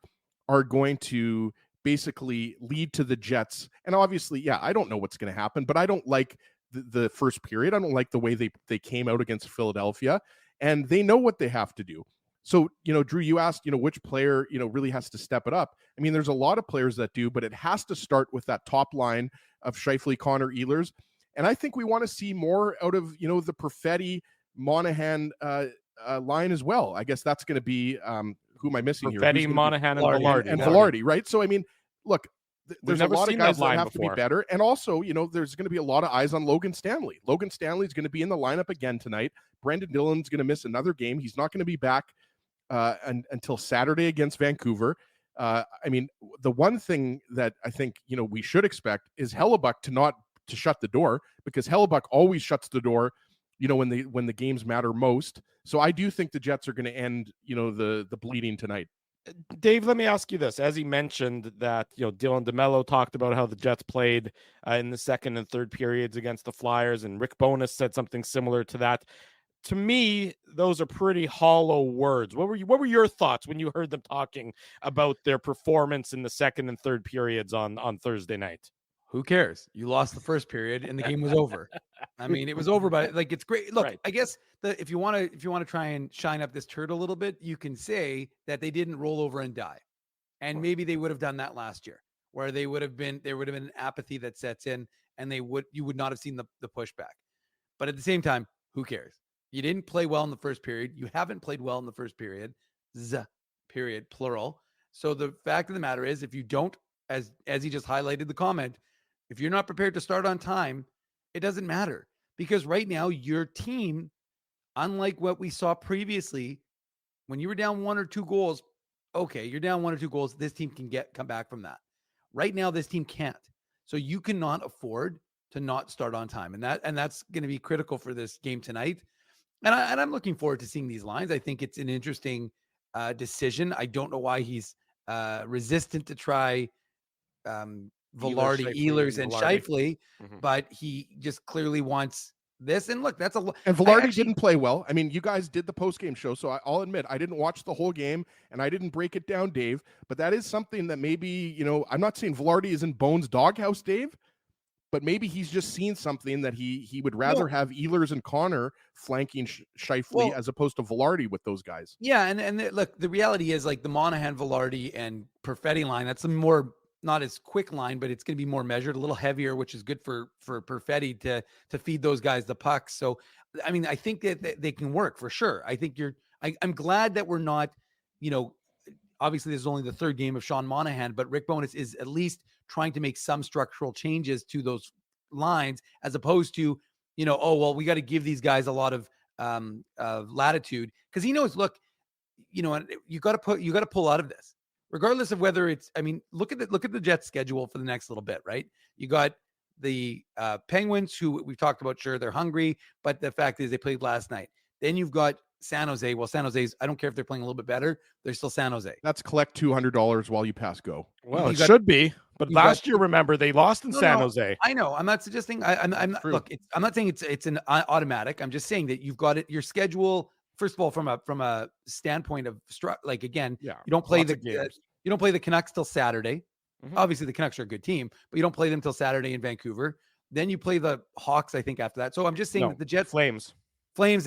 D: are going to basically lead to the Jets. And obviously, I don't know what's going to happen, but I don't like the first period. I don't like the way they came out against Philadelphia, and they know what they have to do. So, Drew, you asked, which player, really has to step it up. I mean, there's a lot of players that do, but it has to start with that top line of Scheifele, Connor, Ehlers. And I think we want to see more out of, the Perfetti, Monahan line as well. I guess that's going to be, who am I missing here?
B: Perfetti, Monahan, and Velarde.
D: And Velarde, right? So, I mean, look, there's a
B: never
D: lot
B: seen
D: of guys
B: that line
D: that have
B: before.
D: to be better. And also, there's going to be a lot of eyes on Logan Stanley. Logan Stanley is going to be in the lineup again tonight. Brendan Dillon's going to miss another game. He's not going to be back until Saturday against Vancouver. I mean, the one thing that I think, we should expect is Hellebuck to shut the door, because Hellebuck always shuts the door, when the games matter most. So I do think the Jets are going to end, the bleeding tonight.
B: Dave, let me ask you this. As he mentioned that, Dylan DeMello talked about how the Jets played in the second and third periods against the Flyers, and Rick Bowness said something similar to that. To me, those are pretty hollow words. What were your thoughts when you heard them talking about their performance in the second and third periods on Thursday night?
E: Who cares? You lost the first period and the game was over. I mean, it was over, but it's great. Look, right. I guess if you want to try and shine up this turd a little bit, you can say that they didn't roll over and die. And maybe they would have done that last year, where there would have been an apathy that sets in, and you would not have seen the pushback. But at the same time, who cares? You didn't play well in the first period. You haven't played well in the first period. Period, plural. So the fact of the matter is, if you don't, as he just highlighted the comment, if you're not prepared to start on time, it doesn't matter. Because right now, your team, unlike what we saw previously, when you were down 1 or 2 goals, okay, you're down 1 or 2 goals, this team can come back from that. Right now, this team can't. So you cannot afford to not start on time. And that's going to be critical for this game tonight. And I'm looking forward to seeing these lines. I think it's an interesting decision. I don't know why he's resistant to try Velarde, Ehlers, and Scheifele, but he just clearly wants this. And look, that's
D: and Velarde didn't play well. I mean, you guys did the post-game show, so I'll admit I didn't watch the whole game and I didn't break it down, Dave. But that is something that maybe, I'm not saying Velarde is in Bones' doghouse, Dave, but maybe he's just seen something that he would rather have Ehlers and Connor flanking Scheifele as opposed to Velarde with those guys.
E: Yeah, and look, the reality is, like, the Monahan, Velarde, and Perfetti line, that's a more, not as quick line, but it's going to be more measured, a little heavier, which is good for Perfetti to feed those guys the pucks. So, I mean, I think that they can work for sure. I think I'm glad that we're not, obviously this is only the third game of Sean Monahan, but Rick Bowness is at least trying to make some structural changes to those lines, as opposed to, we got to give these guys a lot of latitude, because he knows, look, you got to pull out of this, regardless of whether it's, I mean, look at the Jets schedule for the next little bit, right? You got the Penguins, who we've talked about. Sure, they're hungry, but the fact is they played last night. Then you've got San Jose. Well, San Jose's, I don't care if they're playing a little bit better, they're still San Jose.
D: That's collect $200 while you pass go.
B: Well, it should be. But last year, remember, they lost in San Jose.
E: I know. I'm not suggesting. I'm not. Look, I'm not saying it's an automatic. I'm just saying that you've got it. Your schedule, first of all, from a standpoint of like, again, you don't play you don't play the Canucks till Saturday. Obviously, the Canucks are a good team, but you don't play them till Saturday in Vancouver. Then you play the Hawks, I think, after that. So I'm just saying that the Jets, Flames,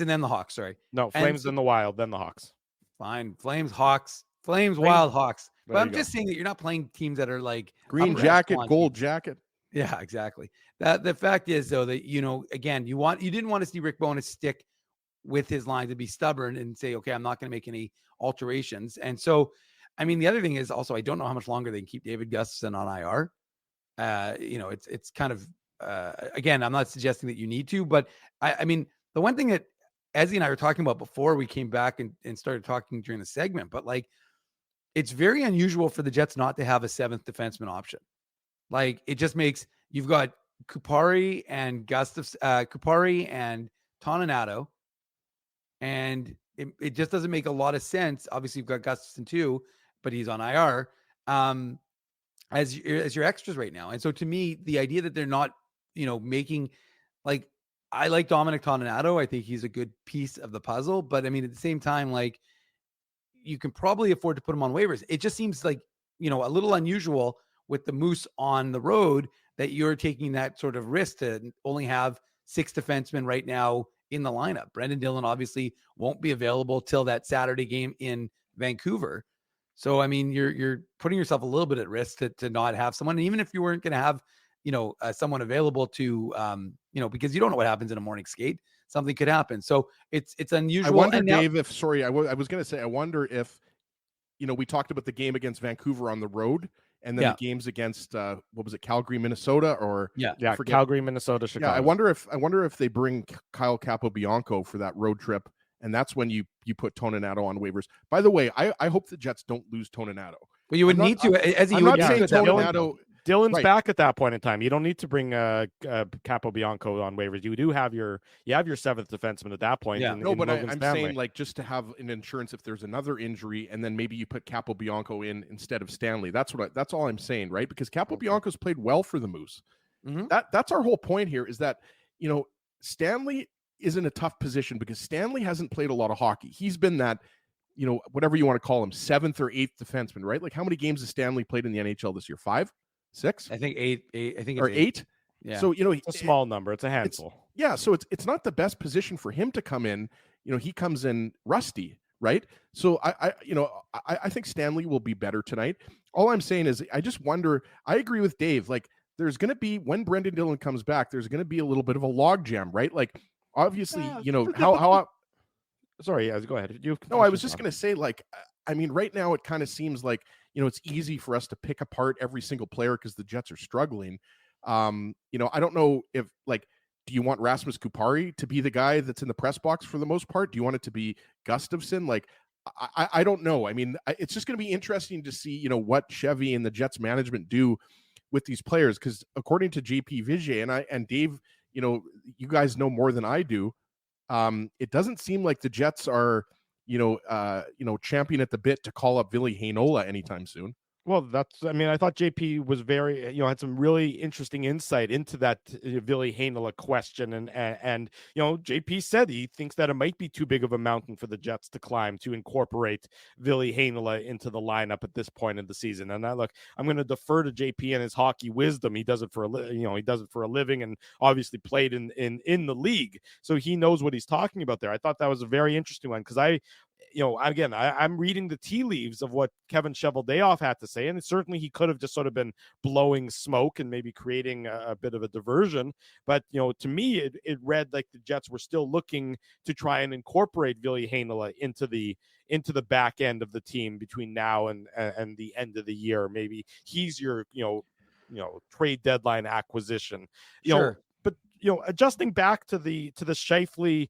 E: and then the Hawks. Sorry,
B: no, Flames, then the Wild, then the Hawks.
E: Fine, Flames, Hawks, Wild, Hawks. But I'm just saying that you're not playing teams that are like
D: green jacket, gold jacket.
E: Yeah, exactly. The fact is, though, that, again, you didn't want to see Rick Bowness stick with his line, to be stubborn and say, okay, I'm not going to make any alterations. And so, I mean, the other thing is also, I don't know how much longer they can keep David Gustafsson on IR. It's kind of, again, I'm not suggesting that you need to, but I mean, the one thing that Ezzy and I were talking about before we came back and started talking during the segment, but like, it's very unusual for the Jets not to have a seventh defenseman option. Like, it just makes, you've got Kupari and Kupari and Toninato, and it just doesn't make a lot of sense. Obviously, you've got Gustafson too, but he's on IR as your extras right now. And so to me, the idea that they're not, making like I like Dominic Toninato. I think he's a good piece of the puzzle, but I mean, at the same time, like you can probably afford to put him on waivers. It just seems like, a little unusual with the Moose on the road that you're taking that sort of risk to only have 6 defensemen right now in the lineup. Brendan Dillon obviously won't be available till that Saturday game in Vancouver. So, I mean, you're putting yourself a little bit at risk to not have someone. And even if you weren't going to have, someone available to, because you don't know what happens in a morning skate, something could happen. So it's unusual.
D: I wonder, Dave, I was going to say, I wonder if, we talked about the game against Vancouver on the road, and then the games against what was it, Calgary, Minnesota, or
B: Calgary, Minnesota, Chicago.
D: Yeah, I wonder if they bring Kyle Capobianco for that road trip, and that's when you put Toninato on waivers. By the way, I hope the Jets don't lose Toninato.
E: Well, you would need to, as you would
D: saying
B: Toninato. Dylan's back at that point in time. You don't need to bring Capobianco on waivers. You do have your 7th defenseman at that point.
E: Yeah.
D: But I'm saying, like, just to have an insurance if there's another injury, and then maybe you put Capobianco in instead of Stanley. That's all I'm saying, right? Because Capobianco's played well for the Moose.
E: Mm-hmm.
D: That's our whole point here, is that Stanley is in a tough position because Stanley hasn't played a lot of hockey. He's been that, whatever you want to call him, 7th or 8th defenseman, right? Like, how many games has Stanley played in the NHL this year? 5? 6?
E: I think 8. I think
D: or
E: it's
D: 8.
E: Yeah.
D: So
B: it's a small number. It's a handful.
D: So it's not the best position for him to come in. He comes in rusty, right? So I think Stanley will be better tonight. All I'm saying is I just wonder. I agree with Dave. Like, there's going to be, when Brendan Dillon comes back, there's going to be a little bit of a logjam, right? Like, obviously, how.
B: Sorry, go ahead.
D: I was just going to say, like, I mean, right now it kind of seems like, it's easy for us to pick apart every single player because the Jets are struggling. I don't know if, like, do you want Rasmus Kupari to be the guy that's in the press box for the most part? Do you want it to be Gustafson? Like, I don't know. I mean, it's just going to be interesting to see, what Chevy and the Jets management do with these players. Because according to JP Vigier and Dave, you guys know more than I do. It doesn't seem like the Jets are, champion at the bit to call up Ville Heinola anytime soon.
B: Well, I thought JP was very, had some really interesting insight into that Ville Heinola question. And JP said he thinks that it might be too big of a mountain for the Jets to climb to incorporate Ville Heinola into the lineup at this point in the season. And I'm going to defer to JP and his hockey wisdom. He does it for a living, and obviously played in the league. So he knows what he's talking about there. I thought that was a very interesting one because I'm reading the tea leaves of what Kevin Cheveldayoff had to say, and certainly he could have just sort of been blowing smoke and maybe creating a bit of a diversion. But, to me, it read like the Jets were still looking to try and incorporate Ville Heinola into the back end of the team between now and the end of the year. Maybe he's your, trade deadline acquisition.
E: Sure.
B: But adjusting back to the Scheifele,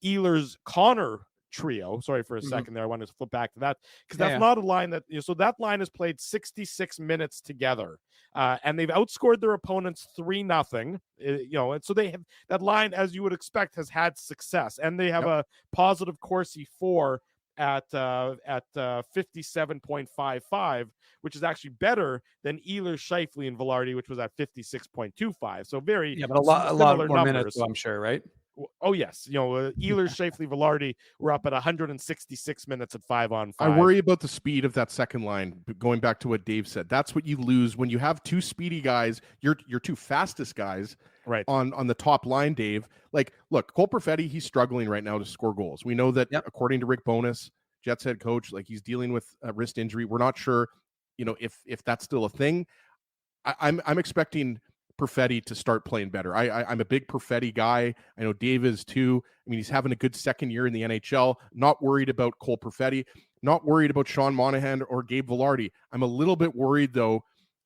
B: Ehlers, Connor trio. Sorry for a second there. I wanted to flip back to that because that's not a line that, so that line has played 66 minutes together and they've outscored their opponents 3-0. And so they have, that line, as you would expect, has had success, and they have a positive Corsi 4 at 57.55, which is actually better than Ehlers, Scheifele, and Velarde, which was at 56.25. So very
E: but a lot more numbers. Minutes, I'm sure, right?
B: Oh yes, Ehlers, Scheifele, Velarde were up at 166 minutes at 5-on-5.
D: I worry about the speed of that second line. Going back to what Dave said, that's what you lose when you have two speedy guys. Your two fastest guys,
B: right,
D: on the top line. Dave, like, look, Cole Perfetti, he's struggling right now to score goals. We know that according to Rick Bowness, Jets head coach, like, he's dealing with a wrist injury. We're not sure, if that's still a thing. I'm expecting Perfetti to start playing better. I'm a big Perfetti guy. I know Dave is too. I mean, he's having a good second year in the NHL. Not worried about Cole Perfetti. Not worried about Sean Monahan or Gabe Velarde. I'm a little bit worried, though,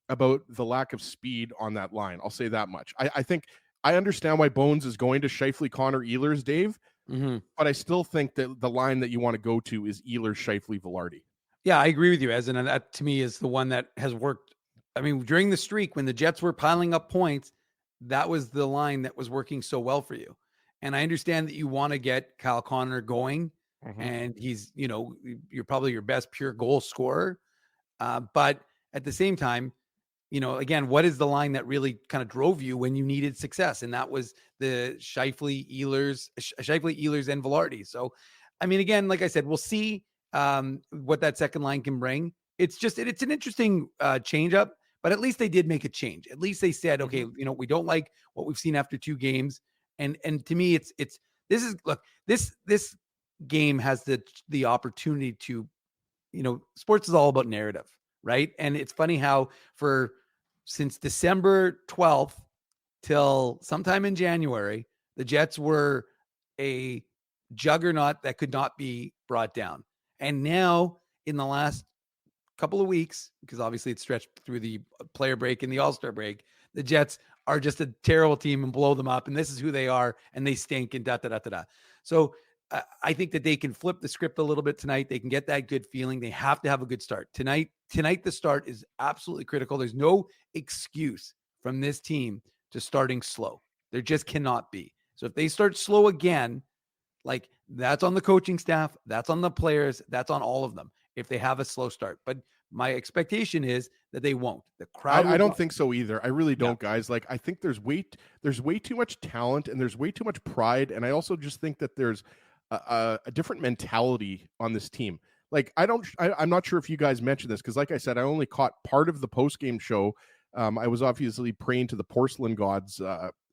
D: about the lack of speed on that line. I'll say that much. I think I understand why Bones is going to Scheifele, Connor, Ehlers, Dave, but I still think that the line that you want to go to is Ehlers, Scheifele, Velarde.
E: Yeah, I agree with you, Ezen, and that to me is the one that has worked. I mean, during the streak when the Jets were piling up points, that was the line that was working so well for you. And I understand that you want to get Kyle Connor going, and he's, you're probably your best pure goal scorer. But at the same time, again, what is the line that really kind of drove you when you needed success? And that was the Scheifele, Ehlers, and Velarde. So, I mean, again, like I said, we'll see what that second line can bring. It's an interesting change up, but at least they did make a change. At least they said, okay, we don't like what we've seen after 2 games. And to me, this game has the opportunity to, sports is all about narrative, right? And it's funny how since December 12th till sometime in January, the Jets were a juggernaut that could not be brought down. And now in the last couple of weeks, because obviously it's stretched through the player break and the All-Star break, the Jets are just a terrible team and blow them up. And this is who they are. And they stink and da-da-da-da-da. So I think that they can flip the script a little bit tonight. They can get that good feeling. They have to have a good start. Tonight, the start is absolutely critical. There's no excuse from this team to starting slow. There just cannot be. So if they start slow again, like, that's on the coaching staff, that's on the players, that's on all of them if they have a slow start. But my expectation is that they won't. The crowd.
D: I don't think so either. I really don't, guys. Like, I think there's way too much talent and there's way too much pride. And I also just think that there's a different mentality on this team. Like, I'm not sure if you guys mentioned this, because like I said, I only caught part of the post-game show. I was obviously praying to the porcelain gods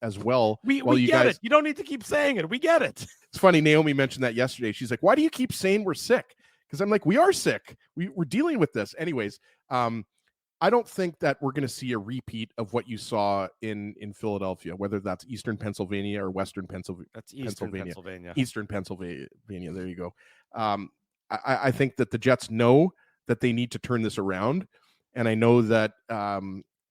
D: as well.
B: We get it. You don't need to keep saying it. We get it.
D: It's funny. Naomi mentioned that yesterday. She's like, why do you keep saying we're sick? Because I'm like, we are sick. We're dealing with this. Anyways, I don't think that we're going to see a repeat of what you saw in Philadelphia, whether that's Eastern Pennsylvania or Western Pennsylvania.
B: That's Eastern Pennsylvania.
D: Eastern Pennsylvania. There you go. I think that the Jets know that they need to turn this around. And I know that,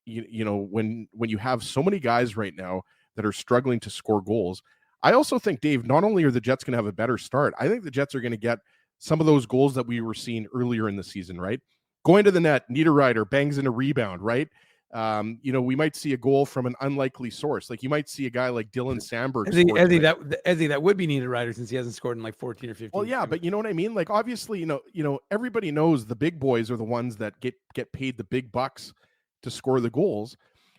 D: when you have so many guys right now that are struggling to score goals, I also think, Dave, not only are the Jets going to have a better start, I think the Jets are going to get some of those goals that we were seeing earlier in the season, right? Going to the net, Niederreiter bangs in a rebound, right? We might see a goal from an unlikely source. Like, you might see a guy like Dylan Sandberg.
E: That would be Niederreiter, since he hasn't scored in like 14 or 15.
D: Well, yeah, but you know what I mean? Like, obviously, everybody knows the big boys are the ones that get paid the big bucks to score the goals.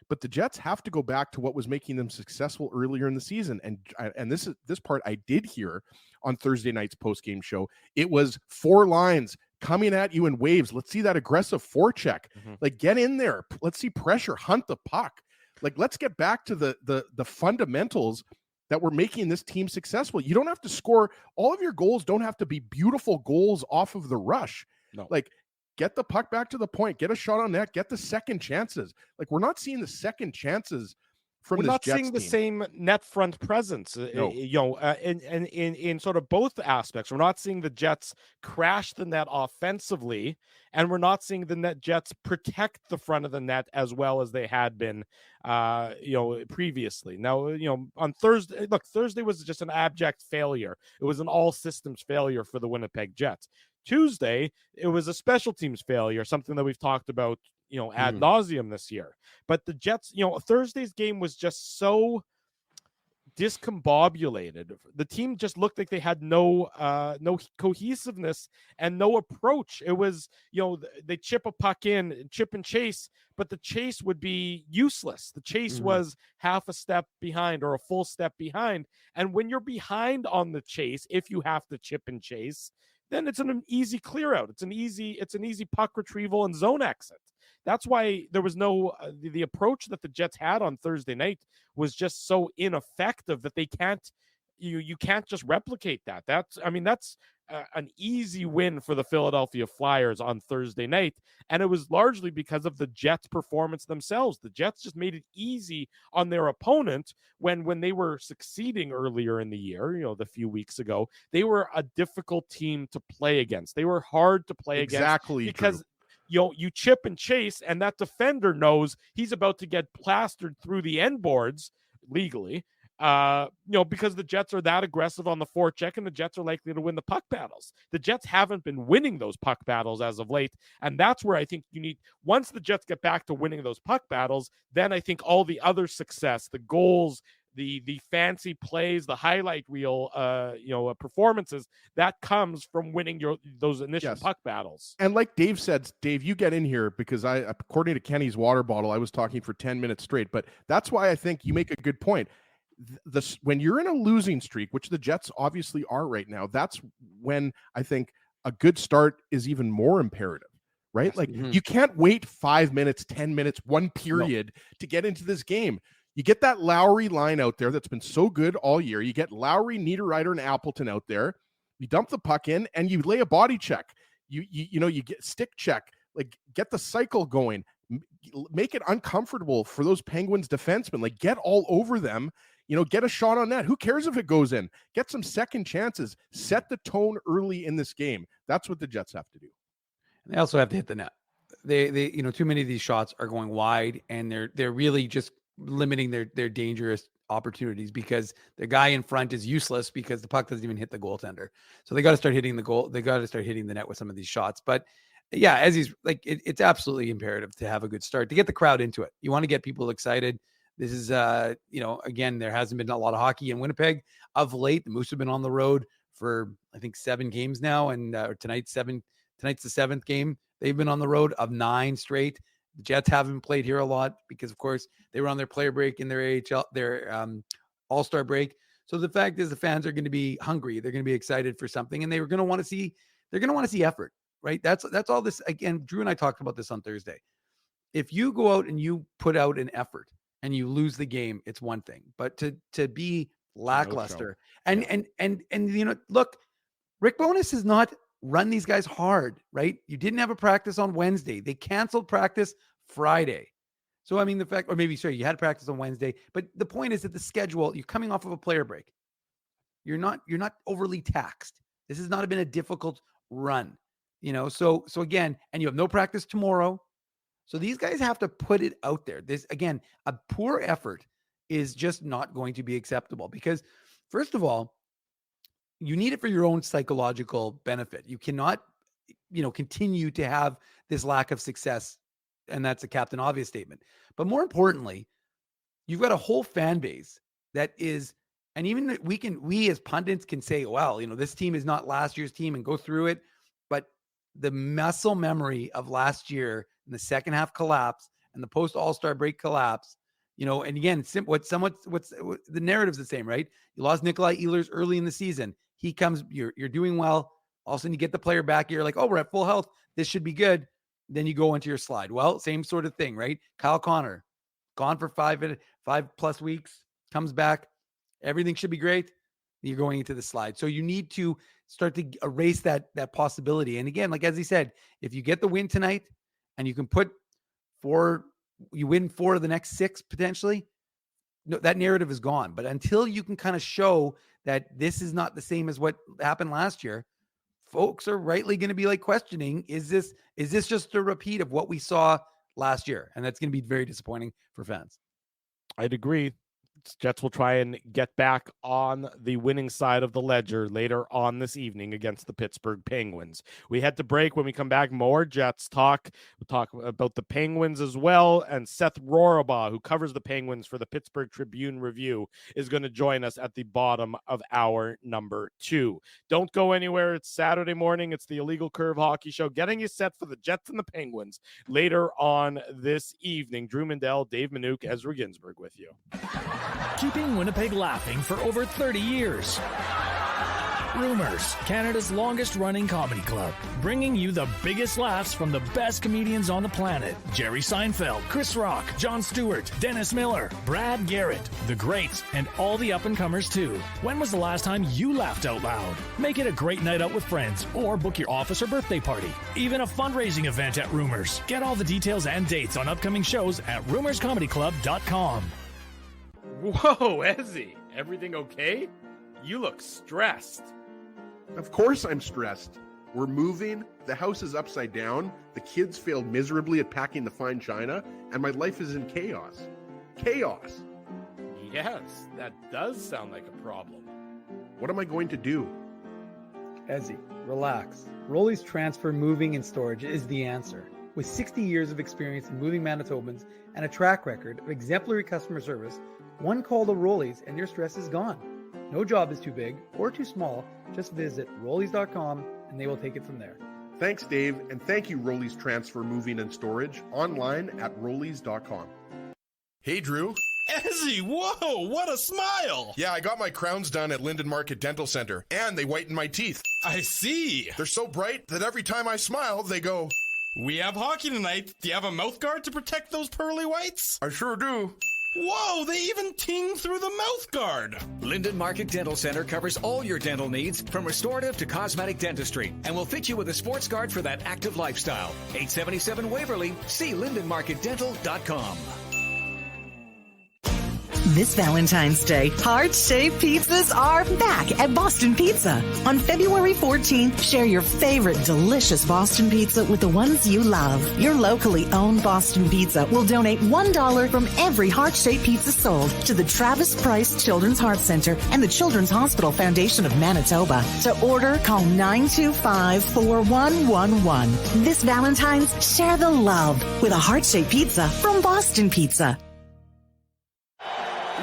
D: But the Jets have to go back to what was making them successful earlier in the season. And this part I did hear on Thursday night's post-game show. It was 4 lines coming at you in waves. Let's see that aggressive forecheck. Like, get in there. Let's see pressure, hunt the puck. Like, let's get back to the fundamentals that were making this team successful. You don't have to score. All of your goals don't have to be beautiful goals off of the rush.
B: No.
D: Like, get the puck back to the point, get a shot on net, get the second chances. Like, we're not seeing the second chances from
B: we're
D: this
B: not
D: Jets
B: seeing the
D: team.
B: same net front presence, in sort of both aspects. We're not seeing the Jets crash the net offensively, and we're not seeing the Jets protect the front of the net as well as they had been, previously. Now, on Thursday, Thursday was just an abject failure. It was an all systems failure for the Winnipeg Jets. Tuesday, it was a special teams failure, something that we've talked about, ad nauseum this year. But the Jets, Thursday's game was just so discombobulated. The team just looked like they had no cohesiveness and no approach. It was, they chip a puck in, chip and chase, but the chase would be useless. The chase was half a step behind or a full step behind. And when you're behind on the chase, if you have to chip and chase, then it's an easy clear out. It's an easy puck retrieval and zone exit. That's why there was no the approach that the Jets had on Thursday night was just so ineffective that they can't you can't just replicate that. That's an easy win for the Philadelphia Flyers on Thursday night, and it was largely because of the Jets' performance themselves. The Jets just made it easy on their opponent when they were succeeding earlier in the year, the few weeks ago. They were a difficult team to play against. They were hard to play against because you chip and chase, and that defender knows he's about to get plastered through the end boards legally. because the Jets are that aggressive on the forecheck, and the Jets are likely to win the puck battles. The Jets haven't been winning those puck battles as of late, and that's where I think you need, once the Jets get back to winning those puck battles, then I think all the other success, the goals, the fancy plays, the highlight reel, performances, that comes from winning those initial puck battles.
D: And like Dave said, Dave, you get in here because according to Kenny's water bottle, I was talking for 10 minutes straight. But that's why I think you make a good point. When you're in a losing streak, which the Jets obviously are right now, that's when I think a good start is even more imperative, right?
C: Yes.
D: Like you can't wait 5 minutes, 10 minutes, one period to get into this game. You get that Lowry line out there that's been so good all year. You get Lowry, Niederreiter, and Appleton out there. You dump the puck in and you lay a body check. You get stick check, like get the cycle going. Make it uncomfortable for those Penguins defensemen. Like get all over them. Get a shot on net. Who cares if it goes in? Get some second chances. Set the tone early in this game. That's what the Jets have to do.
E: They also have to hit the net. They too many of these shots are going wide, and they're really just limiting their dangerous opportunities because the guy in front is useless because the puck doesn't even hit the goaltender. So they got to start hitting the goal. They got to start hitting the net with some of these shots. But yeah, as he's like, it's absolutely imperative to have a good start to get the crowd into it. You want to get people excited. This is, again, there hasn't been a lot of hockey in Winnipeg of late. The Moose have been on the road for, I think, 7 games now. And tonight's the 7th game. They've been on the road of 9 straight. The Jets haven't played here a lot because, of course, they were on their player break in their AHL, their All-Star break. So the fact is, the fans are going to be hungry. They're going to be excited for something, and they're going to want to see effort, right? That's all this. Again, Drew and I talked about this on Thursday. If you go out and you put out an effort and you lose the game, it's one thing. But to be lackluster and look, Rick Bowness has not run these guys hard, right? You didn't have a practice on Wednesday. They canceled practice Friday. So, I mean, you had practice on Wednesday, but the point is that the schedule, you're coming off of a player break. You're not overly taxed. This has not been a difficult run, so again, and you have no practice tomorrow. So these guys have to put it out there. This, again, a poor effort is just not going to be acceptable because, first of all, you need it for your own psychological benefit. You cannot, continue to have this lack of success. And that's a Captain Obvious statement. But more importantly, you've got a whole fan base that is, and even we as pundits can say, well, this team is not last year's team and go through it. But the muscle memory of last year in the second half collapse and the post All-Star break collapse, and again, what's the narrative's the same, right? You lost Nikolai Ehlers early in the season. He comes, you're doing well. All of a sudden you get the player back. You're like, oh, we're at full health. This should be good. Then you go into your slide. Well, same sort of thing, right? Kyle Connor, gone for 5+ weeks, comes back. Everything should be great. You're going into the slide. So you need to start to erase that possibility. And again, like as he said, if you get the win tonight and you can you win 4 of the next 6 potentially, no, that narrative is gone. But until you can kind of show that this is not the same as what happened last year, folks are rightly going to be like questioning, is this just a repeat of what we saw last year? And that's going to be very disappointing for fans.
B: I'd agree. Jets will try and get back on the winning side of the ledger later on this evening against the Pittsburgh Penguins. We head to break. When we come back, more Jets talk. We'll talk about the Penguins as well. And Seth Rorabaugh, who covers the Penguins for the Pittsburgh Tribune Review, is going to join us at the bottom of hour number 2. Don't go anywhere. It's Saturday morning. It's the Illegal Curve Hockey Show, getting you set for the Jets and the Penguins later on this evening. Drew Mindell, Dave Minuk, Ezra Ginsburg with you.
G: Keeping Winnipeg laughing for over 30 years. Rumors, Canada's longest-running comedy club, bringing you the biggest laughs from the best comedians on the planet. Jerry Seinfeld, Chris Rock, Jon Stewart, Dennis Miller, Brad Garrett, the greats, and all the up-and-comers too. When was the last time you laughed out loud? Make it a great night out with friends, or book your office or birthday party. Even a fundraising event at Rumors. Get all the details and dates on upcoming shows at rumorscomedyclub.com.
B: Whoa, Ezzy, everything okay? You look stressed.
D: Of course I'm stressed. We're moving, the house is upside down, the kids failed miserably at packing the fine china, and my life is in chaos. Chaos.
B: Yes, that does sound like a problem.
D: What am I going to do?
E: Ezzy, relax. Rolly's Transfer Moving and Storage is the answer. With 60 years of experience in moving Manitobans and a track record of exemplary customer service, one call to Rolly's and your stress is gone. No job is too big or too small. Just visit Rollies.com and they will take it from there.
D: Thanks, Dave, and thank you, Rollies Transfer Moving and Storage, online at Rollies.com.
H: Hey, Drew.
I: Ezzy, whoa, what a smile!
H: Yeah, I got my crowns done at Linden Market Dental Center, and they whiten my teeth.
I: I see.
H: They're so bright that every time I smile, they go...
I: We have hockey tonight. Do you have a mouth guard to protect those pearly whites?
H: I sure do.
I: Whoa, they even ting through the mouth guard.
J: Linden Market Dental Center covers all your dental needs from restorative to cosmetic dentistry and will fit you with a sports guard for that active lifestyle. 877 Waverly. See lindenmarketdental.com.
K: This Valentine's Day, heart-shaped pizzas are back at Boston Pizza. On February 14th, share your favorite delicious Boston pizza with the ones you love. Your locally owned Boston Pizza will donate $1 from every heart-shaped pizza sold to the Travis Price Children's Heart Center and the Children's Hospital Foundation of Manitoba. To order, call 925-4111. This Valentine's, share the love with a heart-shaped pizza from Boston Pizza.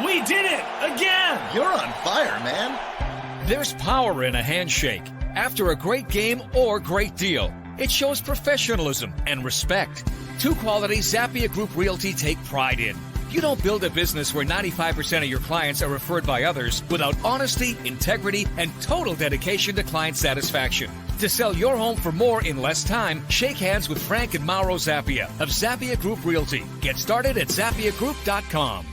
G: We did it again!
L: You're on fire, man.
J: There's power in a handshake after a great game or great deal. It shows professionalism and respect. Two qualities Zappia Group Realty take pride in. You don't build a business where 95% of your clients are referred by others without honesty, integrity, and total dedication to client satisfaction. To sell your home for more in less time, shake hands with Frank and Mauro Zappia of Zappia Group Realty. Get started at ZappiaGroup.com.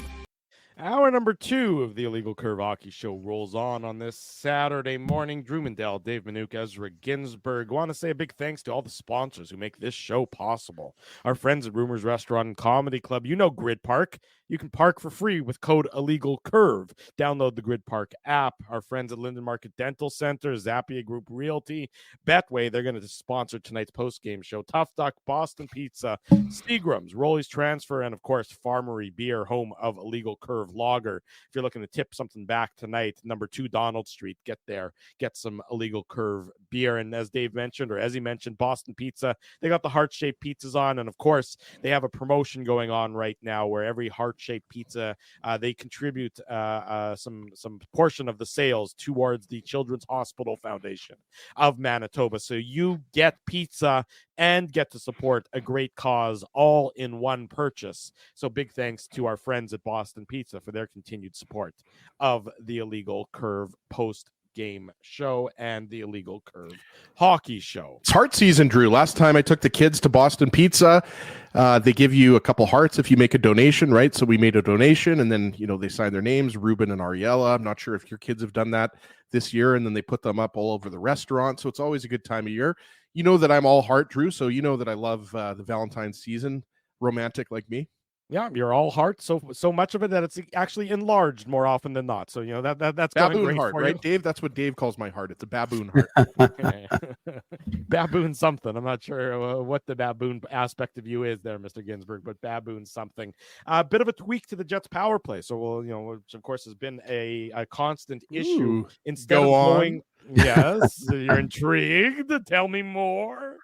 B: Hour number 2 of the Illegal Curve Hockey Show rolls on this Saturday morning. Drew Mandel, Dave Minuk, Ezra Ginsburg. Want to say a big thanks to all the sponsors who make this show possible. Our friends at Rumors Restaurant and Comedy Club. You know Grid Park. You can park for free with code Illegal Curve. Download the Grid Park app. Our friends at Linden Market Dental Center, Zappia Group Realty, Betway. They're going to sponsor tonight's post-game show. Tough Duck, Boston Pizza, Seagram's, Rollies Transfer, and of course, Farmery Beer, home of Illegal Curve Lager. If you're looking to tip something back tonight, number 2 Donald Street, get there, get some Illegal Curve beer. And as Dave mentioned, or as he mentioned, Boston Pizza, they got the heart-shaped pizzas on, and of course they have a promotion going on right now where every heart-shaped pizza, they contribute some portion of the sales towards the Children's Hospital Foundation of Manitoba. So you get pizza and get to support a great cause all in one purchase. So big thanks to our friends at Boston Pizza for their continued support of the Illegal Curve post-game show and the Illegal Curve hockey show.
D: It's heart season, Drew. Last time I took the kids to Boston Pizza, they give you a couple hearts if you make a donation, right? So we made a donation, and then, they sign their names, Ruben and Ariella. I'm not sure if your kids have done that this year, and then they put them up all over the restaurant. So it's always a good time of year. You know that I'm all heart, Drew, so you know that I love the Valentine's season, romantic like me.
B: Yeah, you're all heart, so much of it that it's actually enlarged more often than not. So that's
D: baboon
B: great
D: heart,
B: for
D: right,
B: you.
D: Dave? That's what Dave calls my heart. It's a baboon heart.
B: Okay. Baboon something. I'm not sure what the baboon aspect of you is there, Mr. Ginsburg, but baboon something. A bit of a tweak to the Jets power play. So which of course has been a constant issue. Instead of going, yes, you're intrigued. Tell me more.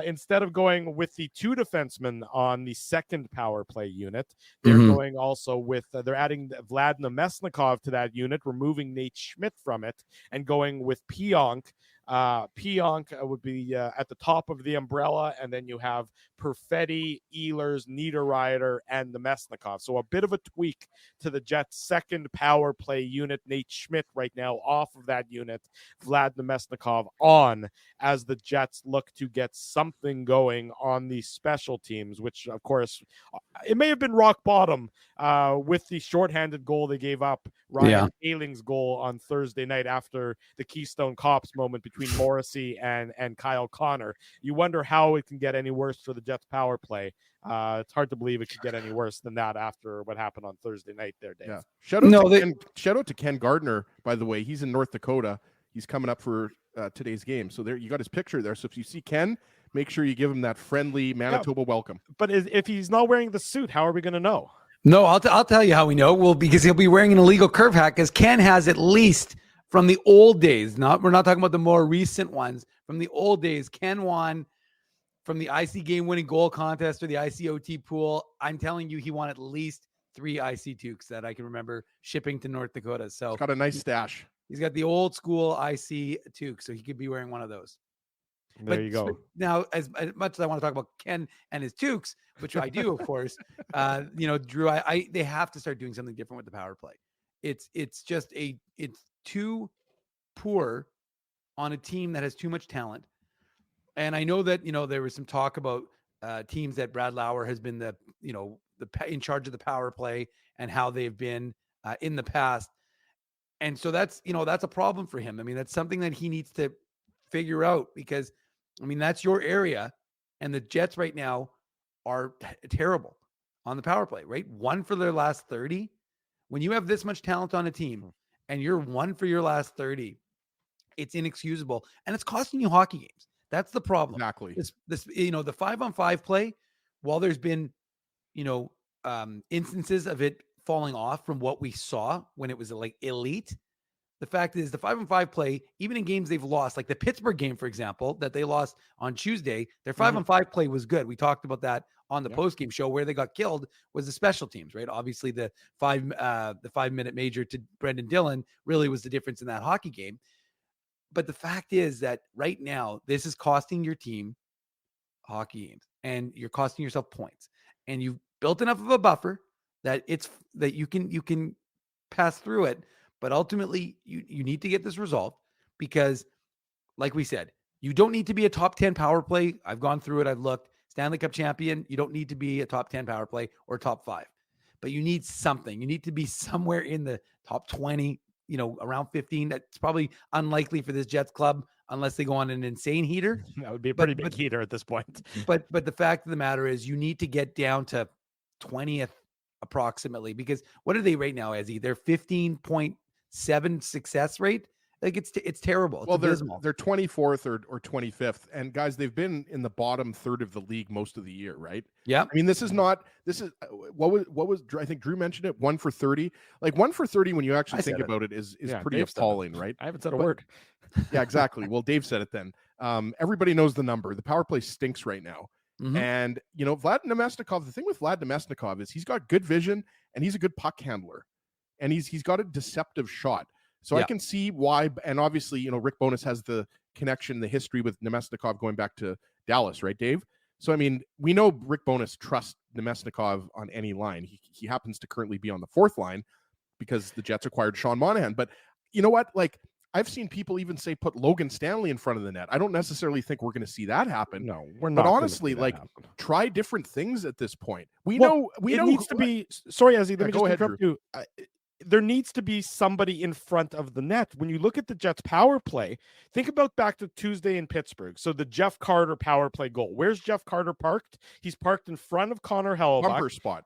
B: Instead of going with the 2 defensemen on the second power play unit, they're going also with they're adding Vlad Namestnikov to that unit, removing Nate Schmidt from it, and going with Pionk. Pionk would be at the top of the umbrella, and then you have Perfetti, Ehlers, Niederreiter, and Namestnikov. So a bit of a tweak to the Jets' second power play unit. Nate Schmidt right now off of that unit, Vlad Namestnikov on, as the Jets look to get something going on the special teams, which of course it may have been rock bottom with the shorthanded goal they gave up, Ryan Ahling's goal on Thursday night after the Keystone Cops moment between Morrissey and Kyle Connor. You wonder how it can get any worse for the Jets power play. It's hard to believe it could get any worse than that after what happened on Thursday night there, Dave.
D: Yeah. Shout out to Ken Gardner, by the way. He's in North Dakota. He's coming up for today's game. So there, you got his picture there. So if you see Ken, make sure you give him that friendly Manitoba welcome.
B: But if he's not wearing the suit, how are we going to know?
E: No, I'll tell you how we know. Well, because he'll be wearing an illegal curve hat, because Ken has at least from the old days. We're not talking about the more recent ones. From the old days, Ken won from the IC game-winning goal contest or the ICOT pool. I'm telling you, he won at least 3 IC Tukes that I can remember shipping to North Dakota. So
D: He's got a nice stash.
E: He's got the old school IC Tuke, so he could be wearing one of those.
B: There you go.
E: Now, as much as I want to talk about Ken and his Tukes, which I do, of course, Drew, they have to start doing something different with the power play. It's too poor on a team that has too much talent. And I know that, there was some talk about teams that Brad Lauer has been in charge of the power play and how they've been in the past. And so that's a problem for him. I mean, that's something that he needs to figure out, because that's your area, and the Jets right now are terrible on the power play, right? 1 for their last 30. When you have this much talent on a team and you're 1 for your last 30, it's inexcusable, and it's costing you hockey games. That's the problem.
D: Exactly.
E: This the 5-on-5 play, while there's been, instances of it falling off from what we saw when it was like elite, the fact is the 5-on-5 play, even in games they've lost, like the Pittsburgh game, for example, that they lost on Tuesday, their 5-on-5 play was good. We talked about that on the post-game show. Where they got killed was the special teams, right? Obviously the 5-minute major to Brendan Dillon really was the difference in that hockey game. But the fact is that right now, this is costing your team hockey games, and you're costing yourself points, and you've built enough of a buffer that you can pass through it. But ultimately, you need to get this resolved, because, like we said, you don't need to be a top 10 power play. I've gone through it. I've looked. Stanley Cup champion, you don't need to be a top 10 power play or top 5. But you need something. You need to be somewhere in the top 20, around 15. That's probably unlikely for this Jets club unless they go on an insane heater.
B: That would be a pretty big heater at this point.
E: But the fact of the matter is, you need to get down to 20th approximately, because what are they right now, Ezzy? They're 15.7 success rate. Like it's terrible. It's abysmal.
D: They're 24th or 25th, and guys, they've been in the bottom third of the league most of the year, right?
E: Yeah.
D: This is what was I think Drew mentioned it, 1 for 30. Like 1 for 30 when you actually think about it is pretty appalling, right?
B: I haven't said a word.
D: Yeah, exactly. Well, Dave said it then. Everybody knows the number. The power play stinks right now. And Vlad Namestnikov, the thing with Vlad Namestnikov is he's got good vision and he's a good puck handler, and he's got a deceptive shot. So I can see why. And obviously, Rick Bowness has the connection, the history with Namestnikov going back to Dallas, right, Dave? So, we know Rick Bowness trusts Namestnikov on any line. He happens to currently be on the 4th line because the Jets acquired Sean Monahan. But you know what? Like, I've seen people even say put Logan Stanley in front of the net. I don't necessarily think we're going to see that happen.
B: No, we're not.
D: But honestly, try different things at this point. We know
B: it needs to be. Sorry, Ezzy, let me
D: go
B: just
D: ahead,
B: interrupt you. There needs to be somebody in front of the net. When you look at the Jets power play, think about back to Tuesday in Pittsburgh. So the Jeff Carter power play goal. Where's Jeff Carter parked? He's parked in front of Connor Hellebuyck.
D: Bumper spot.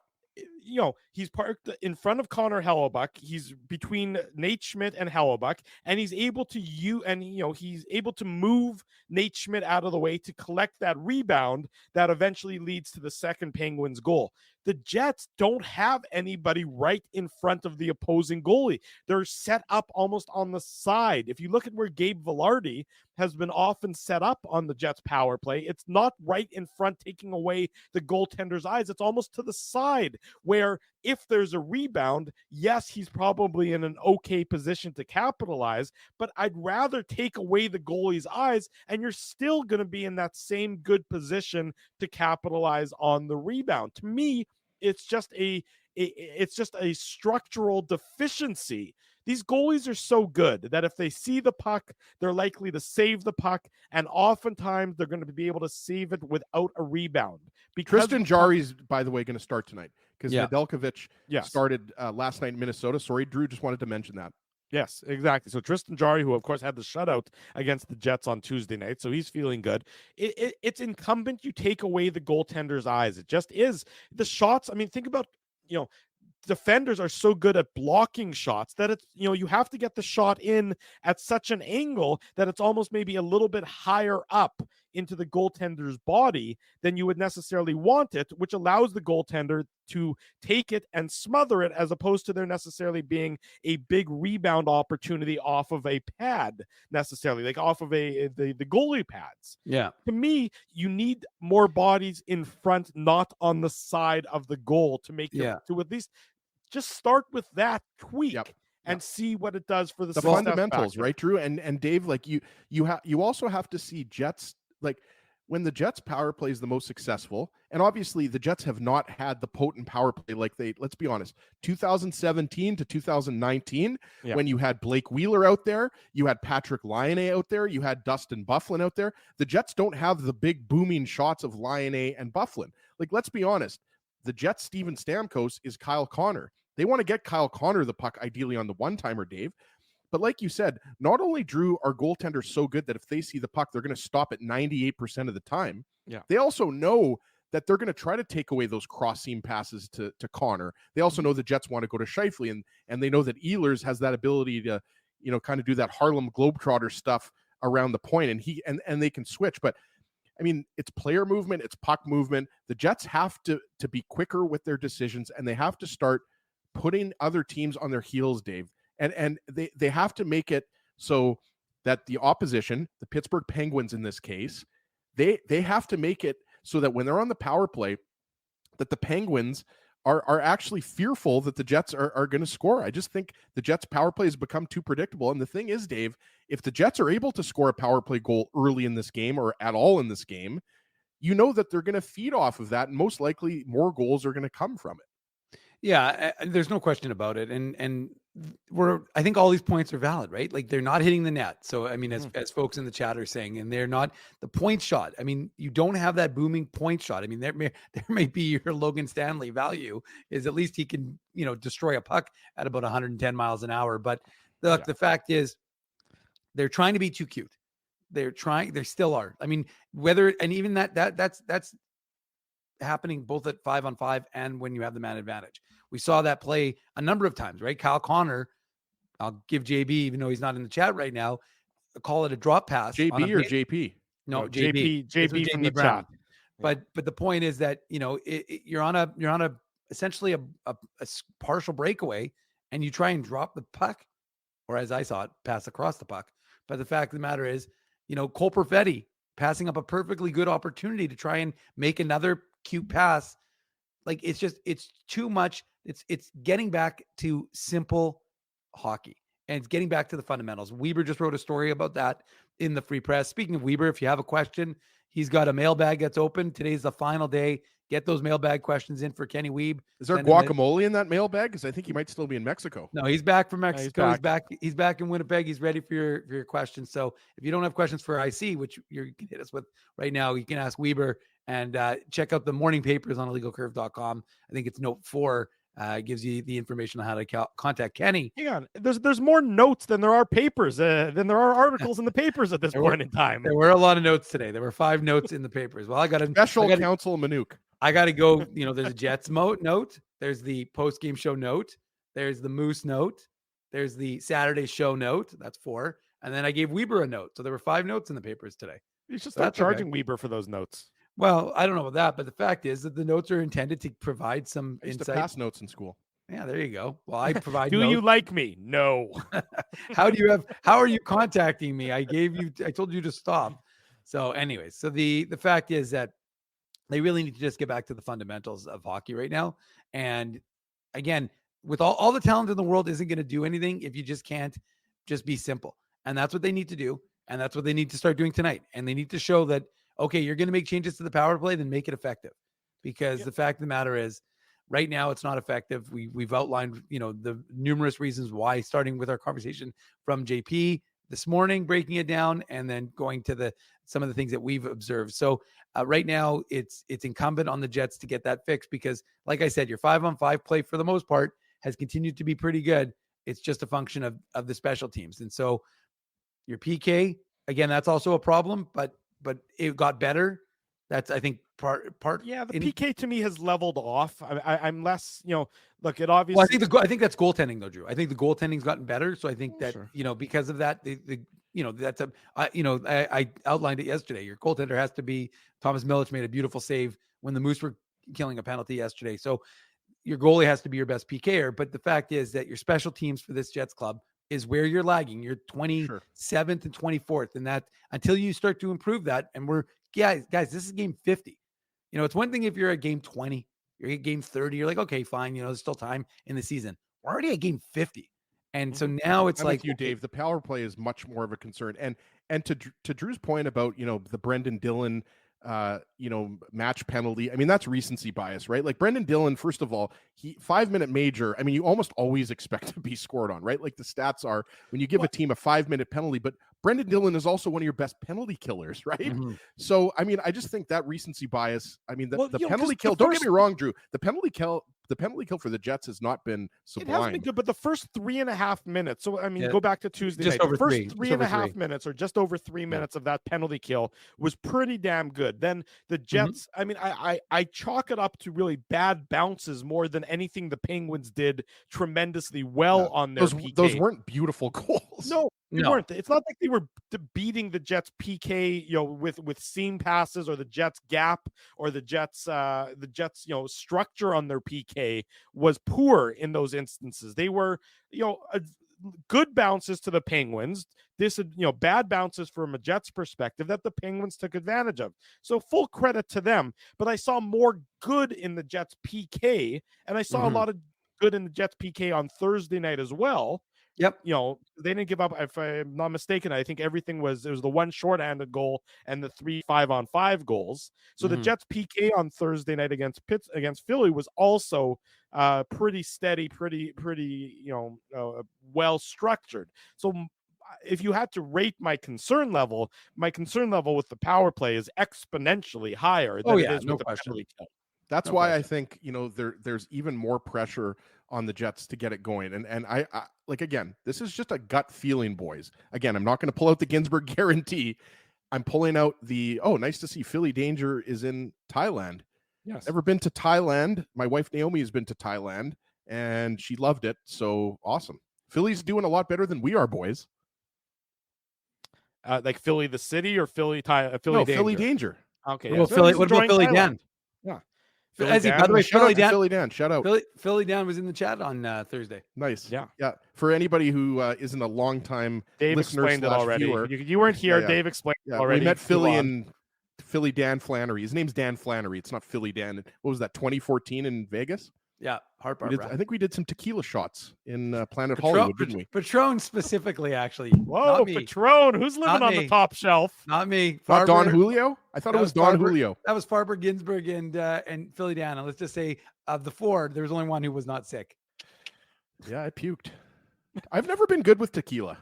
B: He's parked in front of Connor Hellebuyck. He's between Nate Schmidt and Hellebuyck, and he's able to move Nate Schmidt out of the way to collect that rebound that eventually leads to the second Penguins goal. The Jets don't have anybody right in front of the opposing goalie. They're set up almost on the side. If you look at where Gabe Vilardi has been often set up on the Jets power play, it's not right in front taking away the goaltender's eyes. It's almost to the side, where if there's a rebound, yes, he's probably in an okay position to capitalize, but I'd rather take away the goalie's eyes and you're still going to be in that same good position to capitalize on the rebound. To me, it's just a structural deficiency. These goalies are so good that if they see the puck, they're likely to save the puck, and oftentimes they're going to be able to save it without a rebound. Because
D: Tristan Jarry's, by the way, going to start tonight because Nedeljkovic
B: Yes.
D: started last night in Minnesota. Sorry, Drew, just wanted to mention that.
B: Yes, exactly. So Tristan Jarry, who of course had the shutout against the Jets on Tuesday night, so he's feeling good. It's incumbent you take away the goaltender's eyes. It just is. The shots, think about, defenders are so good at blocking shots that it's, you have to get the shot in at such an angle that it's almost maybe a little bit higher up into the goaltender's body than you would necessarily want it, which allows the goaltender to take it and smother it, as opposed to there necessarily being a big rebound opportunity off of a pad, necessarily, like off of the goalie pads.
E: Yeah.
B: To me, you need more bodies in front, not on the side of the goal, to make it, to at least just start with that tweak. And see what it does for the
D: fundamentals, right, Drew? And Dave, like you also have to see Jets, like when the Jets power play is the most successful, and obviously the Jets have not had the potent power play like let's be honest, 2017 to 2019, when you had Blake Wheeler out there, you had Patrick Laine out there, you had Dustin Byfuglien out there. The Jets don't have the big booming shots of Laine and Byfuglien. Like, let's be honest, the Jets' Steven Stamkos is Kyle Connor. They want to get Kyle Connor the puck, ideally on the one-timer, Dave. But like you said, not only Drew are goaltenders so good that if they see the puck, they're going to stop at 98% of the time. They also know that they're going to try to take away those cross-seam passes to Connor. They also know the Jets want to go to Scheifele, and they know that Ehlers has that ability to, kind of do that Harlem Globetrotter stuff around the point, and they can switch. But I mean, it's player movement, it's puck movement. The Jets have to be quicker with their decisions, and they have to start putting other teams on their heels, Dave. And they have to make it so that the opposition, the Pittsburgh Penguins in this case, they have to make it so that when they're on the power play, that the Penguins are actually fearful that the Jets are going to score. I just think the Jets' power play has become too predictable. And the thing is, Dave, if the Jets are able to score a power play goal early in this game or at all in this game, you know that they're going to feed off of that, and most likely more goals are going to come from it.
E: Yeah, there's no question about it. And I think all these points are valid, right? Like, they're not hitting the net. So, I mean, as folks in the chat are saying, and they're not the point shot. I mean, you don't have that booming point shot. I mean, there may be your Logan Stanley value is at least he can, destroy a puck at about 110 miles an hour. But look, the fact is they're trying to be too cute. They still are. I mean, even that's happening both at 5-on-5 and when you have the man advantage. We saw that play a number of times, right? Kyle Connor, I'll give JB, even though he's not in the chat right now, call it a drop pass.
D: JB or JP?
E: No, JB
B: from the chat.
E: But the point is that, you're on a essentially a partial breakaway, and you try and drop the puck, or as I saw it, pass across the puck. But the fact of the matter is, Cole Perfetti passing up a perfectly good opportunity to try and make another cute pass. Like, it's too much. It's getting back to simple hockey, and it's getting back to the fundamentals. Weber just wrote a story about that in the Free Press. Speaking of Weber, if you have a question, he's got a mailbag that's open. Today's the final day. Get those mailbag questions in for Kenny Weeb.
D: Is there guacamole in that mailbag? Because I think he might still be in Mexico.
E: No, he's back from Mexico. He's back in Winnipeg. He's ready for your questions. So if you don't have questions for IC, which you can hit us with right now, you can ask Weber, and check out the morning papers on illegalcurve.com. I think it's note 4. Gives you the information on how to contact Kenny.
B: Hang on, there's more notes than there are papers, than there are articles in the papers at this point in time.
E: There were a lot of notes today. There were 5 notes in the papers. Well, I got a
D: special counsel Manuk.
E: I got to go. There's a Jets note. There's the post game show note. There's the Moose note. There's the Saturday show note. That's 4. And then I gave Weber a note. So there were 5 notes in the papers today.
B: You should start charging Weber for those notes.
E: Well, I don't know about that, but the fact is that the notes are intended to provide some insight.
D: To pass notes in school.
E: Yeah, there you go. Well, I provide.
B: Do
E: notes.
B: You like me? No.
E: How are you contacting me? I told you to stop. So anyways, so the fact is that they really need to just get back to the fundamentals of hockey right now. And again, with all the talent in the world isn't going to do anything if you just can't just be simple. And that's what they need to do. And that's what they need to start doing tonight. And they need to show that, okay, you're going to make changes to the power play, then make it effective. Because the fact of the matter is, right now it's not effective. We've outlined, the numerous reasons why, starting with our conversation from JP this morning, breaking it down, and then going to some of the things that we've observed. So right now it's incumbent on the Jets to get that fixed, because like I said, your 5-on-5 play for the most part has continued to be pretty good. It's just a function of the special teams. And so your PK, again, that's also a problem, but it got better. That's, I think, part.
B: Yeah, the PK to me has leveled off. I'm less, look, it obviously.
E: Well, I think that's goaltending though, Drew. I think the goaltending's gotten better. So I think that, because of that, the that's I outlined it yesterday. Your goaltender has to be Thomas Milic. Made a beautiful save when the Moose were killing a penalty yesterday. So your goalie has to be your best PKer. But the fact is that your special teams for this Jets club is where you're lagging. You're 27th and 24th, and that until you start to improve that. And guys, this is game 50. It's one thing if you're at game 20, you're at game 30, you're like, okay, fine. There's still time in the season. We're already at game 50. And so now it's
D: I'm
E: like
D: with you, Dave, the power play is much more of a concern. And to Drew's point about, the Brendan Dillon, match penalty. I mean, that's recency bias, right? Like Brendan Dillon, first of all, 5-minute major. I mean, you almost always expect to be scored on, right? Like the stats are when you give a team a 5-minute penalty, but Brendan Dillon is also one of your best penalty killers, right?
E: Mm-hmm.
D: So, I mean, I just think that recency bias, I mean, the penalty kill,
B: the
D: don't get me wrong, Drew, the penalty kill for the Jets has not been sublime.
B: It hasn't been good, but the first 3.5 minutes. So I mean,
E: Yeah.
B: go back to Tuesday
E: Just
B: night.
E: over
B: The first
E: three.
B: three
E: Just
B: and a
E: over
B: half
E: three.
B: minutes, or just over 3 minutes of that penalty kill, was pretty damn good. Then the Jets. I mean, I chalk it up to really bad bounces more than anything the Penguins did tremendously well on their PK.
D: Those weren't beautiful goals.
B: No, they
E: No.
B: weren't. It's not like they were beating the Jets PK, with seam passes, or the Jets gap, or the Jets structure on their PK was poor in those instances. They were, good bounces to the Penguins. This, bad bounces from a Jets perspective that the Penguins took advantage of. So full credit to them. But I saw more good in the Jets PK, and I saw a lot of good in the Jets PK on Thursday night as well.
E: Yep.
B: They didn't give up. If I'm not mistaken, I think it was the one shorthanded goal and the 3 5-on-5 goals. So the Jets PK on Thursday night against Philly was also pretty steady, pretty well structured. So if you had to rate my concern level with the power play is exponentially higher than it is
E: no
B: with the
E: question.
B: penalty kill.
D: That's why I think, there's even more pressure on the Jets to get it going. And I like, again, this is just a gut feeling, boys. Again, I'm not going to pull out the Ginsburg guarantee. I'm pulling out nice to see Philly Danger is in Thailand.
B: Yes.
D: Ever been to Thailand? My wife Naomi has been to Thailand and she loved it. So awesome. Philly's doing a lot better than we are, boys.
B: Like Philly the city or Philly Danger?
D: Philly Danger.
B: Okay.
E: What about Philly Dan?
B: Yeah.
E: By the way,
D: Shout out
E: Philly
D: to
E: Dan.
D: Philly Dan. Shout out.
E: Philly Dan was in the chat on Thursday.
D: Nice.
B: Yeah.
D: Yeah. For anybody who isn't a longtime
B: Dave
D: listener
B: explained it already.
D: viewer,
B: You weren't here.
D: Yeah.
B: Dave explained it
D: yeah,
B: already.
D: we met Philly
B: Move on.
D: and Philly Dan Flannery. His name's Dan Flannery. It's not Philly Dan. What was that, 2014 in Vegas?
E: Yeah, Hart
D: I
E: Barbara.
D: think we did some tequila shots in Planet Hollywood, didn't we?
E: Patron specifically, actually.
B: Whoa,
E: Not me.
B: Patron. Who's living
E: Not
B: on
E: me.
B: the top shelf?
E: Not me.
D: Not Don
E: Farber-
D: Julio? I thought it
E: That
D: was Don
E: Farber-
D: Julio.
E: That was Farber, Ginsburg, and Philly Dan. And let's just say of the four, there was only one who was not sick.
D: Yeah, I puked. I've never been good with tequila.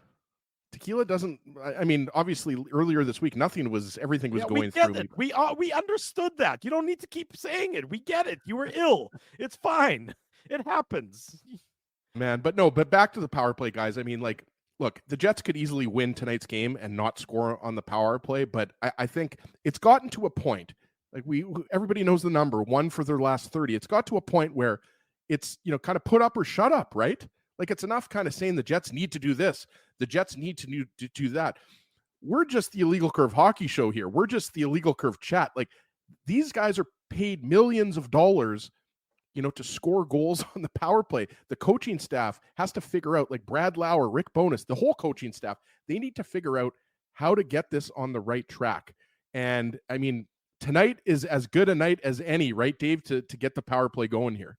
D: Tequila doesn't. I mean, obviously, earlier this week, everything was going
B: we
D: through
B: get
D: me.
B: it. We understood that. You don't need to keep saying it. We get it. You were ill. It's fine. It happens.
D: Man, but back to the power play, guys. I mean, like, look, the Jets could easily win tonight's game and not score on the power play, but I think it's gotten to a point. Like everybody knows the number 1 for their last 30. It's got to a point where it's kind of put up or shut up, right? Like it's enough kind of saying the Jets need to do this. The Jets need to do that. We're just the Illegal Curve hockey show here. We're just the Illegal Curve chat. Like these guys are paid millions of dollars, to score goals on the power play. The coaching staff has to figure out, like Brad Lauer, Rick Bowness, the whole coaching staff, they need to figure out how to get this on the right track. And I mean, tonight is as good a night as any, right, Dave, to get the power play going here.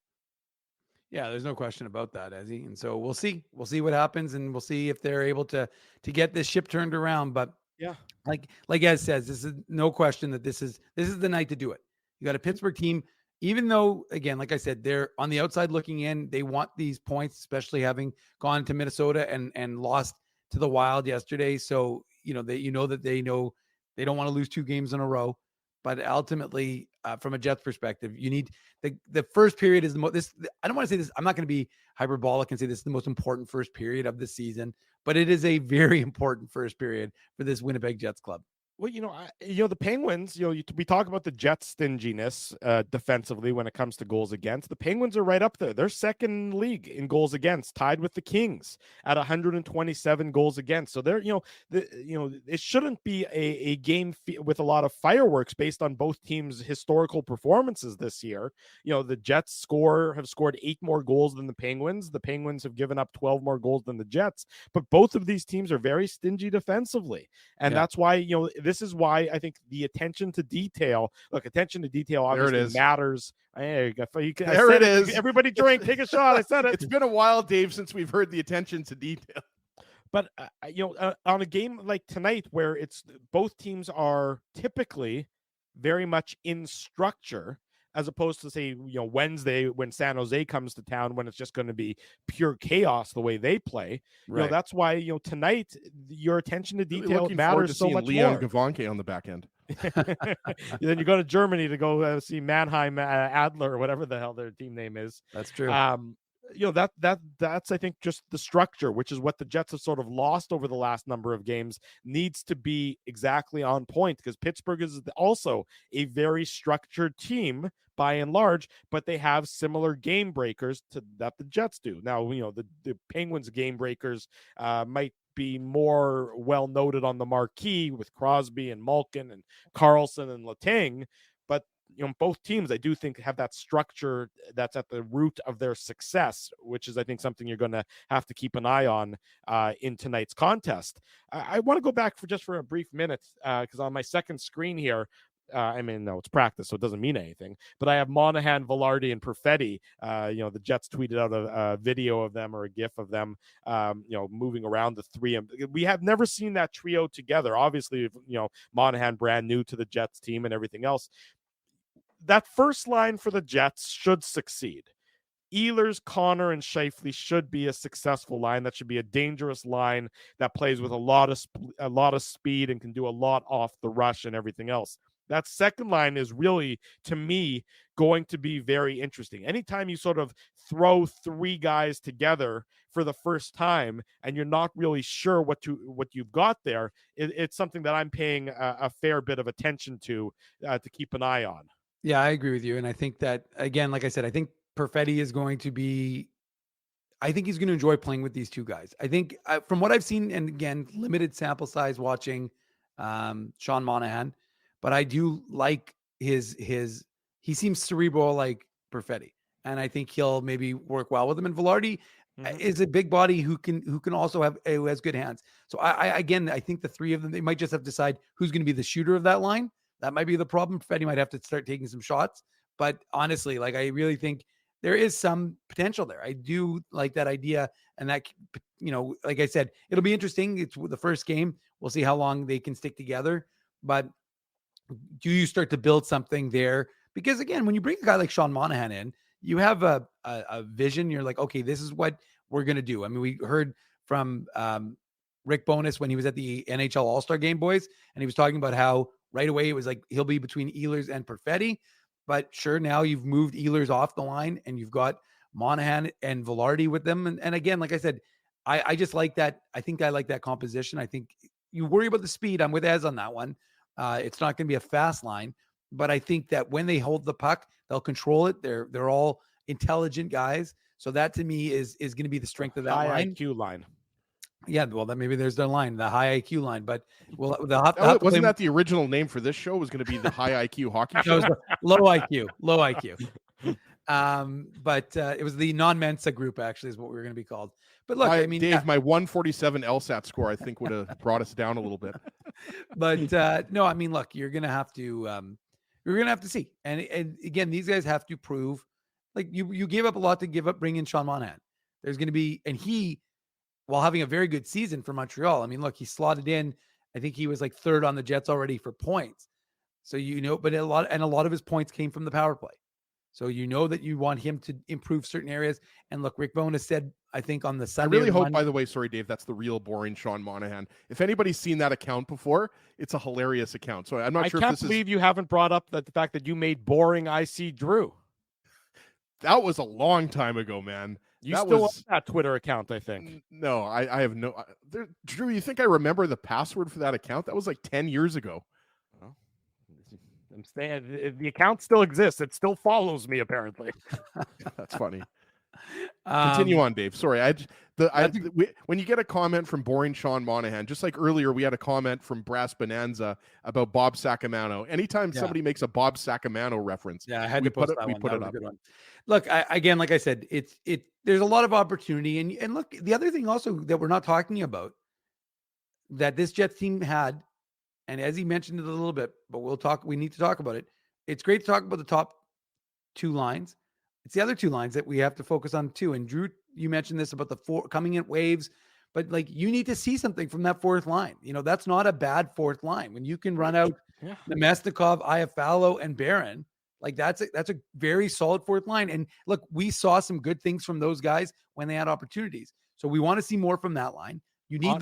E: Yeah, there's no question about that, Ezzy. And so we'll see what happens, and we'll see if they're able to get this ship turned around. But
B: yeah,
E: like Ez says, this is no question that this is the night to do it. You got a Pittsburgh team, even though, again, like I said, they're on the outside looking in. They want these points, especially having gone to Minnesota and lost to the Wild yesterday. So they know they don't want to lose 2 games in a row. But ultimately, from a Jets perspective, you need the first period is the most. I don't want to say this. I'm not going to be hyperbolic and say this is the most important first period of the season, but it is a very important first period for this Winnipeg Jets club.
B: Well, the Penguins, we talk about the Jets' stinginess defensively when it comes to goals against. The Penguins are right up there. They're second league in goals against, tied with the Kings at 127 goals against. So they're, it shouldn't be a game with a lot of fireworks based on both teams' historical performances this year. The Jets have scored 8 more goals than the Penguins. The Penguins have given up 12 more goals than the Jets. But both of these teams are very stingy defensively. And that's why, this is why I think the attention to detail obviously matters. There
D: it is.
B: Everybody drink, take a shot. I said it.
D: It's been a while, Dave, since we've heard the attention to detail.
B: But, on a game like tonight where it's both teams are typically very much in structure, as opposed to, say, Wednesday when San Jose comes to town, when it's just going to be pure chaos the way they play.
E: Right.
B: That's why, tonight, your attention to detail
D: really
B: matters so much
D: Leon
B: more.
D: Gavanke on the back end.
B: Then you go to Germany to go see Mannheim Adler or whatever the hell their team name is.
E: That's true.
B: That's I think just the structure, which is what the Jets have sort of lost over the last number of games, needs to be exactly on point, because Pittsburgh is also a very structured team by and large, but they have similar game breakers that the Jets do. Now, the Penguins game breakers might be more well noted on the marquee with Crosby and Malkin and Carlson and Letang, but both teams, I do think, have that structure that's at the root of their success, which is, I think, something you're going to have to keep an eye on in tonight's contest. I want to go back for a brief minute, because on my second screen here, it's practice, so it doesn't mean anything, but I have Monahan, Velarde, and Perfetti. The Jets tweeted out a video of them, or a GIF of them, moving around the three. We have never seen that trio together. Obviously, Monahan brand new to the Jets team and everything else. That first line for the Jets should succeed. Ehlers, Connor, and Scheifele should be a successful line. That should be a dangerous line that plays with a lot of speed and can do a lot off the rush and everything else. That second line is really, to me, going to be very interesting. Anytime you sort of throw 3 guys together for the first time and you're not really sure what you've got there, it's something that I'm paying a fair bit of attention to keep an eye on.
E: Yeah, I agree with you. And I think that, again, like I said, I think Perfetti is going to be, I think he's going to enjoy playing with these two guys. I think from what I've seen, and again, limited sample size watching Sean Monahan, but I do like he seems cerebral like Perfetti. And I think he'll maybe work well with him. And Velarde is a big body who has good hands. So I think the three of them, they might just have to decide who's going to be the shooter of that line. That might be the problem. Perfetti might have to start taking some shots. But honestly, I really think there is some potential there. I do like that idea. And that, like I said, it'll be interesting. It's the first game. We'll see how long they can stick together. But do you start to build something there? Because again, when you bring a guy like Sean Monahan in, you have a vision. You're like, okay, this is what we're going to do. I mean, we heard from Rick Bowness when he was at the NHL All-Star Game, boys, and he was talking about how right away it was like he'll be between Ehlers and Perfetti. But sure, now you've moved Ehlers off the line and you've got Monahan and Velarde with them. And again, like I said, I just like that. I think I like that composition. I think you worry about the speed. I'm with Ez on that one. It's not going to be a fast line, but I think that when they hold the puck, they'll control it. They're all intelligent guys. So that to me is going to be the strength of that
B: high IQ line.
E: Yeah, well, that maybe there's the line, the high IQ line, but they'll
D: wasn't that the original name for this show? Was going to be the High IQ Hockey Show?
E: Low IQ. But it was the non-Mensa group, actually, is what we were going to be called. But look, I mean,
D: Dave, my 147 LSAT score, I think, would have brought us down a little bit.
E: But no, I mean, look, you're going to have to see. And again, these guys have to prove, like you gave up a lot to give up, bring in Sean Monahan. There's going to be, and he, while having a very good season for Montreal, I mean, look, he slotted in. I think he was like 3rd on the Jets already for points. So, but a lot of his points came from the power play. So, that you want him to improve certain areas. And look, Rick Bowness said, I think on the Sunday.
D: I really hope, by the way, sorry, Dave, that's the real boring Sean Monahan. If anybody's seen that account before, it's a hilarious account. So I'm not sure. I
B: can't believe you haven't brought up the fact that you made boring IC Drew.
D: That was a long time ago, man.
B: You
D: That
B: still
D: was-
B: on that Twitter account, I think.
D: No, I have no. Drew, you think I remember the password for that account? That was like 10 years ago.
B: I'm saying the account still exists. It still follows me, apparently.
D: That's funny. Continue on, Dave. Sorry, when you get a comment from boring Sean Monahan, just like earlier, we had a comment from Brass Bonanza about Bob Sacamano. Anytime somebody makes a Bob Sacamano reference,
E: I had to post that one.
D: put
E: That
D: it
E: was a
D: up.
E: good one. Look, again, like I said, there's a lot of opportunity, and look, the other thing also that we're not talking about that this Jets team had, and as he mentioned it a little bit, but we need to talk about it. It's great to talk about the top two lines. It's the other two lines that we have to focus on too. And Drew, you mentioned this about the four coming in waves, but like you need to see something from that fourth line. That's not a bad fourth line. When you can run out Nemestikov, Iafallo, and Barron, like that's a very solid fourth line. And look, we saw some good things from those guys when they had opportunities. So we want to see more from that line. You need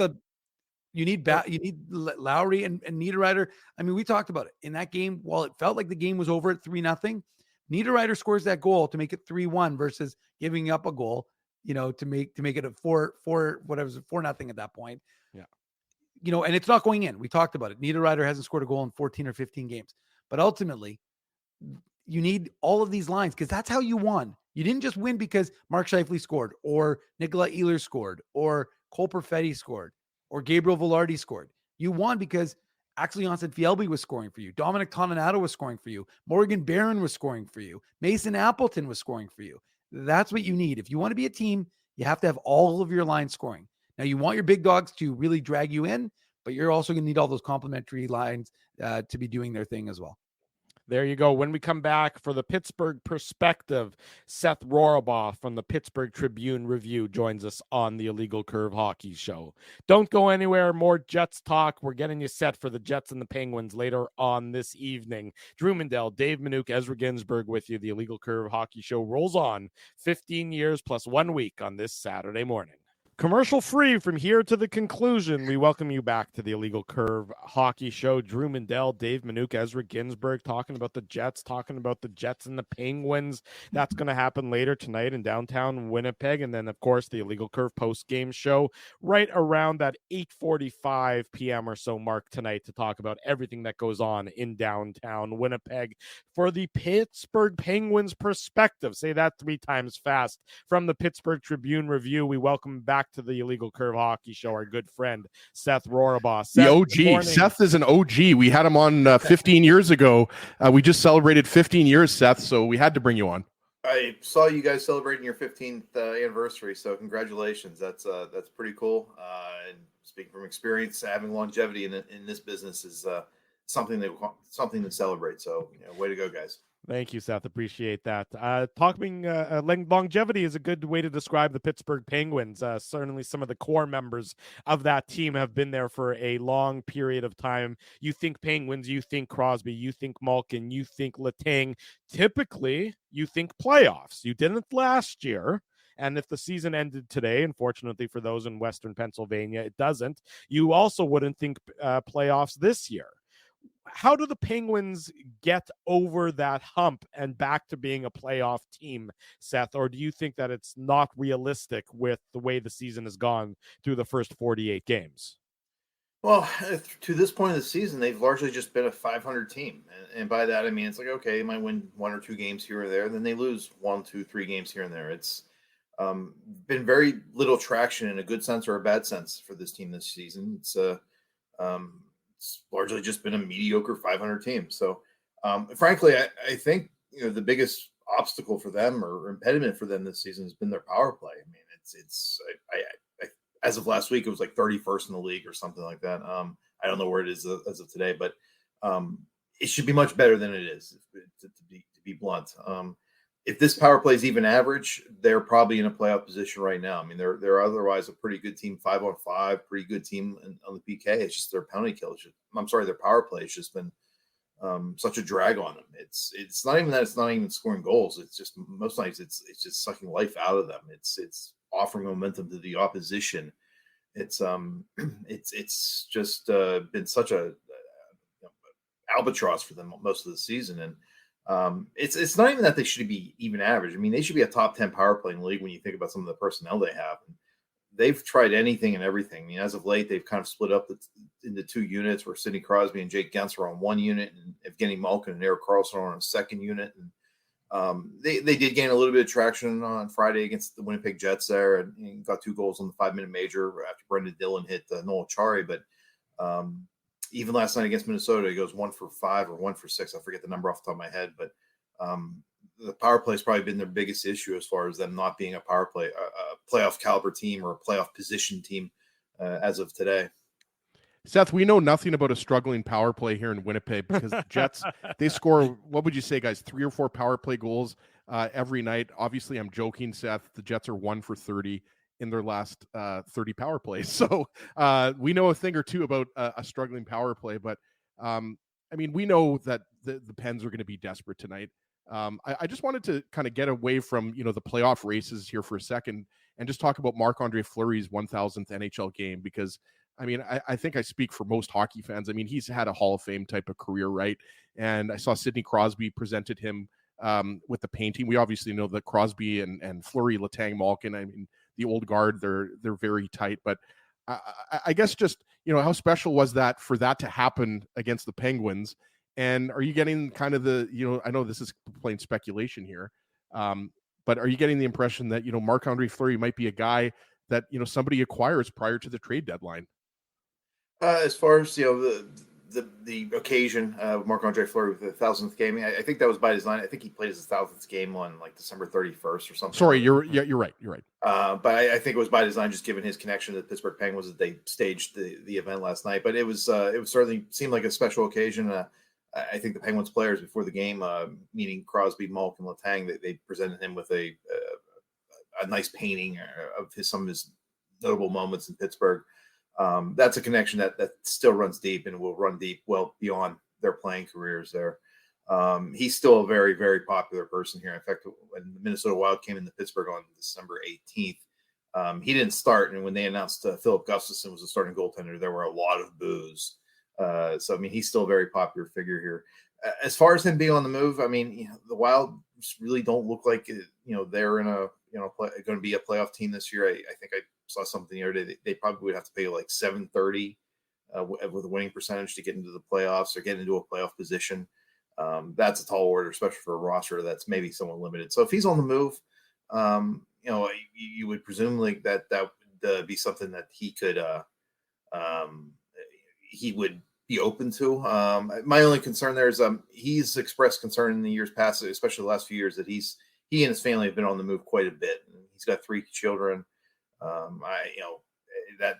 E: Lowry and Niederreiter. I mean, we talked about it in that game. While it felt like the game was over at 3-0, Niederreiter scores that goal to make it 3-1 versus giving up a goal, to make it a 4-0 at that point.
B: Yeah.
E: And it's not going in. We talked about it. Niederreiter hasn't scored a goal in 14 or 15 games. But ultimately, you need all of these lines because that's how you won. You didn't just win because Mark Scheifele scored or Nicola Ehlers scored or Cole Perfetti scored or Gabriel Velarde scored. You won because Axel Janssen-Fjällby was scoring for you. Dominic Toninato was scoring for you. Morgan Barron was scoring for you. Mason Appleton was scoring for you. That's what you need. If you want to be a team, you have to have all of your lines scoring. Now, you want your big dogs to really drag you in, but you're also going to need all those complementary lines to be doing their thing as well.
B: There you go. When we come back for the Pittsburgh perspective, Seth Rorabaugh from the Pittsburgh Tribune Review joins us on the Illegal Curve Hockey Show. Don't go anywhere. More Jets talk. We're getting you set for the Jets and the Penguins later on this evening. Drew Mandel, Dave Minuk, Ezra Ginsburg with you. The Illegal Curve Hockey Show rolls on 15 years plus 1 week on this Saturday morning. Commercial free from here to the conclusion. We welcome you back to the Illegal Curve Hockey Show. Drew Mandel, Dave Minuk, Ezra Ginsburg talking about the Jets and the Penguins. That's going to happen later tonight in downtown Winnipeg. And then, of course, the Illegal Curve post-game show right around that 8:45 p.m. or so mark tonight to talk about everything that goes on in downtown Winnipeg for the Pittsburgh Penguins perspective. Say that 3 times fast. From the Pittsburgh Tribune Review, we welcome back to the Illegal Curve Hockey Show our good friend Seth Rorabaugh.
D: The OG. Seth is an OG. We had him on 15 years ago. We just celebrated 15 years, Seth, so we had to bring you on.
L: I saw you guys celebrating your 15th anniversary, so congratulations. That's pretty cool. And speaking from experience, having longevity in this business is something to celebrate. So, way to go, guys.
B: Thank you, Seth. Appreciate that. Talking longevity is a good way to describe the Pittsburgh Penguins. Certainly some of the core members of that team have been there for a long period of time. You think Penguins, you think Crosby, you think Malkin, you think Letang. Typically, you think playoffs. You didn't last year. And if the season ended today, unfortunately for those in Western Pennsylvania, it doesn't. You also wouldn't think playoffs this year. How do the Penguins get over that hump and back to being a playoff team, Seth? Or do you think that it's not realistic with the way the season has gone through the first 48 games?
L: Well, to this point of the season, they've largely just been a 500 team. And by that, I mean, it's like, okay, they might win 1 or 2 games here or there. Then they lose 1, 2, 3 games here and there. It's been very little traction in a good sense or a bad sense for this team this season. It's largely just been a mediocre 500 team. So, frankly, I think the biggest obstacle for them or impediment for them this season has been their power play. I mean, it's as of last week, it was like 31st in the league or something like that. I don't know where it is as of today, but it should be much better than it is, to be blunt. If this power play is even average, they're probably in a playoff position right now. I mean, they're otherwise a pretty good team, 5-on-5, pretty good team on the PK. It's just their penalty kill. Their power play has just been such a drag on them. It's not even that it's not even scoring goals. It's just most nights it's just sucking life out of them. It's offering momentum to the opposition. It's just been such a albatross for them most of the season, and It's not even that they should be even average. I mean, they should be a top 10 power play in the league when you think about some of the personnel they have. They've tried anything and everything. I mean, as of late, they've kind of split up into 2 units where Sidney Crosby and Jake Gensler are on 1 unit, and Evgeny Malkin and Erik Karlsson are on a 2nd unit. And they did gain a little bit of traction on Friday against the Winnipeg Jets there, and got 2 goals on the 5-minute major after Brendan Dillon hit Noel Acciari. But even last night against Minnesota, he goes 1 for 5 or 1 for 6. I forget the number off the top of my head, but the power play has probably been their biggest issue as far as them not being a power play, a playoff caliber team or a playoff position team as of today.
D: Seth, we know nothing about a struggling power play here in Winnipeg because the Jets, they score, what would you say, guys, 3 or 4 power play goals every night. Obviously, I'm joking, Seth. The Jets are 1 for 30 in their last 30 power plays. So we know a thing or two about a struggling power play. But, I mean, we know that the Pens are going to be desperate tonight. I just wanted to kind of get away from, the playoff races here for a second and just talk about Marc-Andre Fleury's 1,000th NHL game because, I mean, I think I speak for most hockey fans. I mean, he's had a Hall of Fame type of career, right? And I saw Sidney Crosby presented him with the painting. We obviously know that Crosby and Fleury, Letang, Malkin, I mean, the old guard, they're very tight. But I guess just, how special was that for that to happen against the Penguins? And are you getting kind of I know this is plain speculation here, but are you getting the impression that, Marc-Andre Fleury might be a guy that, somebody acquires prior to the trade deadline?
L: As far as, the occasion of Marc-Andre Fleury with the 1,000th game, I think that was by design. I think he played his 1,000th game on like December 31st or something.
D: Sorry, you're right. You're right.
L: But I think it was by design, just given his connection to the Pittsburgh Penguins, that they staged the event last night. But it was certainly seemed like a special occasion. I think the Penguins players before the game, meaning Crosby, Malkin, Letang, they presented him with a nice painting of some of his notable moments in Pittsburgh. That's a connection that still runs deep and will run deep well beyond their playing careers there. He's still a very, very popular person here. In fact, when the Minnesota Wild came into Pittsburgh on December 18th, he didn't start. And when they announced Philip Gustafson was the starting goaltender, there were a lot of boos. So, I mean, he's still a very popular figure here. As far as him being on the move, I mean, the Wild really don't look like, they're in going to be a playoff team this year. I think I saw something the other day. They probably would have to pay like $730 with a winning percentage to get into the playoffs or get into a playoff position. That's a tall order, especially for a roster that's maybe somewhat limited. So if he's on the move, you would presume like that would be something that he could, he would be open to. My only concern there is he's expressed concern in the years past, especially the last few years, that he and his family have been on the move quite a bit. He's got 3 children. That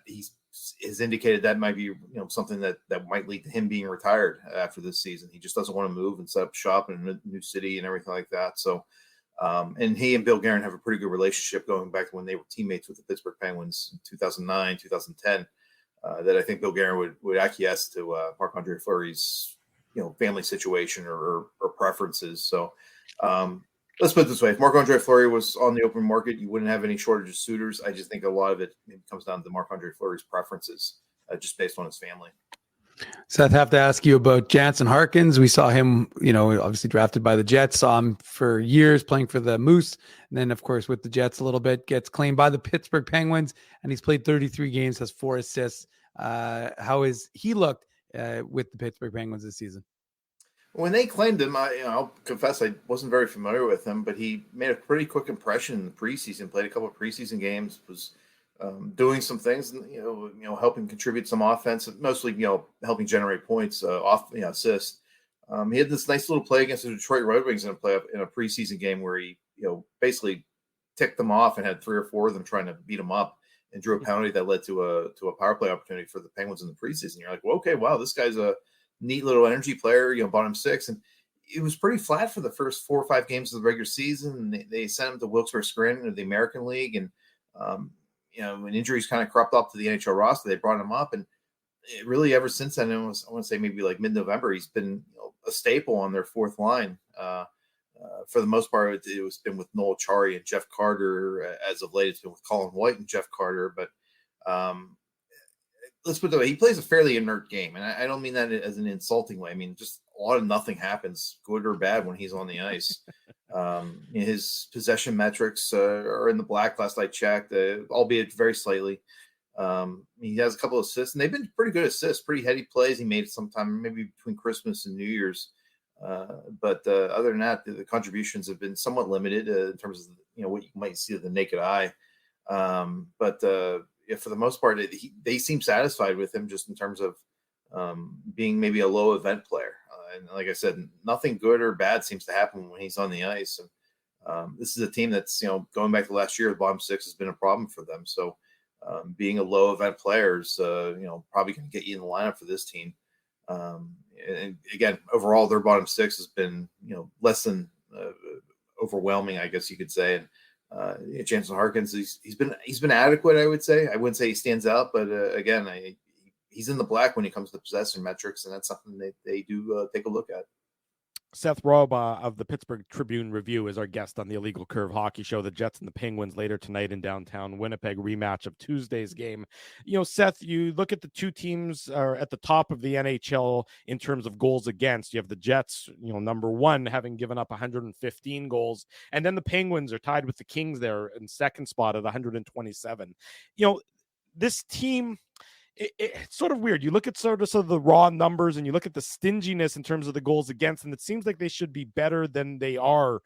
L: has indicated that might be something that might lead to him being retired after this season. He just doesn't want to move and set up shop in a new city and everything like that. So, and he and Bill Guerin have a pretty good relationship going back to when they were teammates with the Pittsburgh Penguins in 2009, 2010. That I think Bill Guerin would acquiesce to Marc-Andre Fleury's family situation or preferences. So let's put it this way: if Marc-Andre Fleury was on the open market, you wouldn't have any shortage of suitors. I just think a lot of it comes down to Marc-Andre Fleury's preferences, just based on his family.
E: Seth, I have to ask you about Jansen Harkins. We saw him, obviously drafted by the Jets, saw him for years playing for the Moose. And then, of course, with the Jets a little bit, gets claimed by the Pittsburgh Penguins, and he's played 33 games, has 4 assists. How has he looked with the Pittsburgh Penguins this season?
L: When they claimed him, I'll confess I wasn't very familiar with him, but he made a pretty quick impression in the preseason, played a couple of preseason games, was doing some things, helping contribute some offense, mostly, helping generate points, assists. He had this nice little play against the Detroit Red Wings in a preseason game where he, basically ticked them off and had 3 or 4 of them trying to beat him up and drew a penalty that led to a power play opportunity for the Penguins in the preseason. You're like, well, okay, wow, this guy's a neat little energy player, bottom 6. And it was pretty flat for the first 4 or 5 games of the regular season. And they sent him to Wilkes-Barre Scranton of the American League. And, when injuries kind of cropped up to the NHL roster, they brought him up. And it really, ever since then, I want to say maybe like mid-November, he's been a staple on their 4th line. For the most part, it's been with Noel Acciari and Jeff Carter. As of late, it's been with Colin White and Jeff Carter. But let's put it that way. He plays a fairly inert game. And I don't mean that as an insulting way. I mean, just a lot of nothing happens, good or bad, when he's on the ice. His possession metrics are in the black last I checked, albeit very slightly. He has a couple of assists, and they've been pretty good assists, pretty heady plays he made sometime maybe between Christmas and New Year's. But other than that, the contributions have been somewhat limited in terms of what you might see with the naked eye. But for the most part, they seem satisfied with him just in terms of being maybe a low event player. And like I said, nothing good or bad seems to happen when he's on the ice. And this is a team that's, going back to last year, the bottom six has been a problem for them. So being a low event player is, probably going to get you in the lineup for this team. And again, overall, their bottom six has been, less than overwhelming, I guess you could say. And Jansen Harkins, he's been adequate, I would say. I wouldn't say he stands out, but again, he's in the black when it comes to possession metrics, and that's something they do take a look at.
B: Seth Roba of the Pittsburgh Tribune Review is our guest on the Illegal Curve Hockey Show. The Jets and the Penguins later tonight in downtown Winnipeg, rematch of Tuesday's game. Seth, you look at the two teams are at the top of the NHL in terms of goals against. You have the Jets, number one, having given up 115 goals, and then the Penguins are tied with the Kings there in second spot at 127. This team, it's sort of weird. You look at sort of the raw numbers and you look at the stinginess in terms of the goals against, and it seems like they should be better than they are.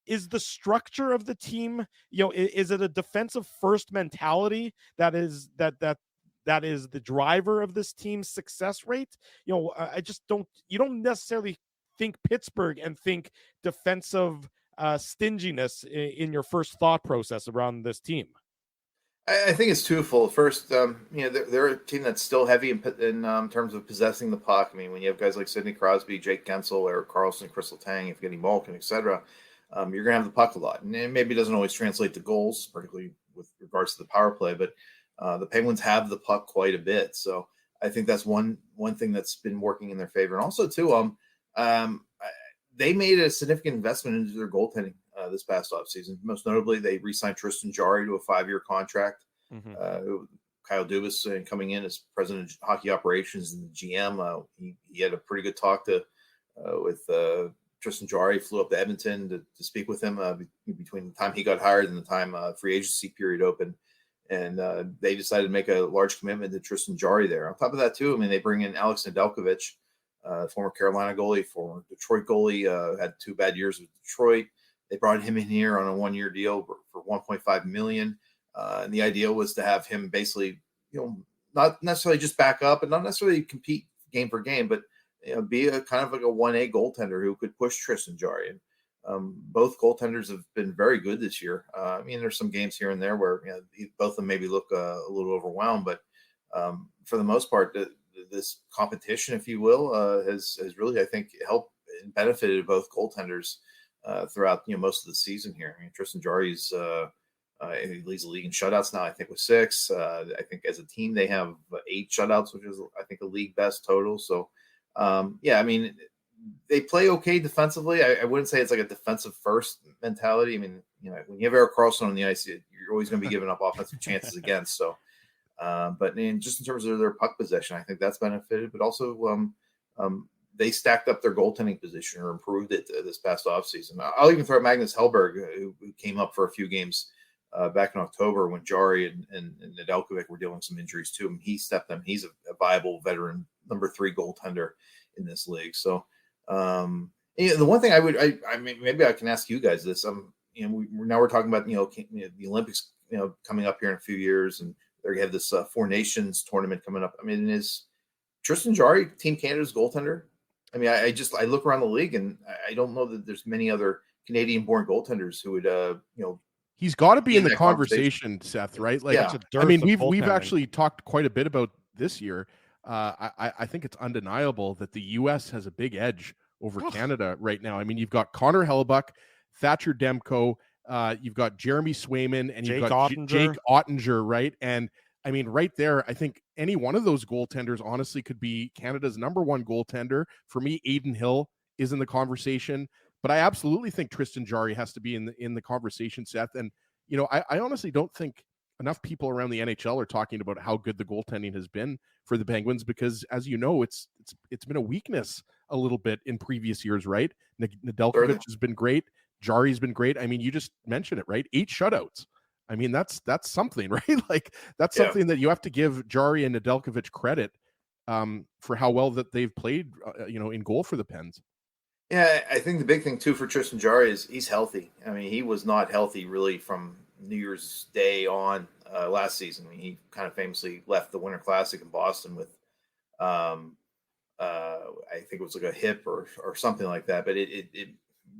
B: Is the structure of the team, is it a defensive first mentality that is the driver of this team's success rate? I just don't, you don't necessarily think Pittsburgh and think defensive stinginess in your first thought process around this team.
L: I think it's twofold. First, they're a team that's still heavy in terms of possessing the puck. I mean, when you have guys like Sidney Crosby, Jake Gensel, Erik Karlsson, Chris Letang, Evgeny Malkin, etc., you're going to have the puck a lot. And it maybe doesn't always translate to goals, particularly with regards to the power play, but the Penguins have the puck quite a bit. So I think that's one thing that's been working in their favor. And also, too, they made a significant investment into their goaltending this past offseason. Most notably, they re-signed Tristan Jarry to a 5-year contract. Kyle Dubas coming in as president of hockey operations and the GM. He had a pretty good talk with Tristan Jarry. Flew up to Edmonton to speak with him between the time he got hired and the time free agency period opened. And they decided to make a large commitment to Tristan Jarry there. On top of that, too, they bring in Alex Nedeljkovic, former Carolina goalie, former Detroit goalie, had 2 bad years with Detroit. They brought him in here on a 1-year deal for $1.5 million. And the idea was to have him basically, not necessarily just back up and not necessarily compete game for game, but be a kind of like a 1A goaltender who could push Tristan Jarry. And both goaltenders have been very good this year. There's some games here and there where both of them maybe look a little overwhelmed, but for the most part, this competition, if you will, has really, I think, helped and benefited both goaltenders throughout most of the season here. Tristan Jarry's he leads the league in shutouts now, I think, with 6. I think as a team they have 8 shutouts, which is, I think, a league best total. So they play okay defensively. I wouldn't say it's like a defensive first mentality. When you have Erik Karlsson on the ice, you're always going to be giving up offensive chances against. So, but just in terms of their puck possession, I think that's benefited. But also, they stacked up their goaltending position or improved it this past offseason. I'll even throw Magnus Hellberg, who came up for a few games back in October when Jarry and Nedeljkovic were dealing with some injuries to him. He stepped them. He's a viable veteran number 3 goaltender in this league. So the one thing maybe I can ask you guys this. We're talking about the Olympics coming up here in a few years, and they have this 4 Nations tournament coming up. Is Tristan Jarry Team Canada's goaltender? I look around the league and I don't know that there's many other Canadian-born goaltenders who would
D: he's got to be in the conversation, Seth, right? Like,
B: yeah.
D: We've actually talked quite a bit about this year. I think it's undeniable that the U.S. has a big edge over Canada right now. You've got Connor Hellebuyck, Thatcher Demko, you've got Jeremy Swayman, and you've got Jake Ottinger, right? And right there, I think any one of those goaltenders honestly could be Canada's number 1 goaltender. For me, Adin Hill is in the conversation, but I absolutely think Tristan Jarry has to be in the conversation, Seth. And I honestly don't think enough people around the NHL are talking about how good the goaltending has been for the Penguins, because, as you know, it's been a weakness a little bit in previous years, right? Nedeljkovic has been great. Jari's been great. I mean, you just mentioned it, right? 8 shutouts. I mean, that's something, right? Like that's something that you have to give Jari and Nedeljkovic credit for how well that they've played, in goal for the Pens.
L: Yeah, I think the big thing too for Tristan Jarry is he's healthy. I mean, he was not healthy really from New Year's Day on last season. I mean, he kind of famously left the Winter Classic in Boston with, I think it was like a hip or something like that. But it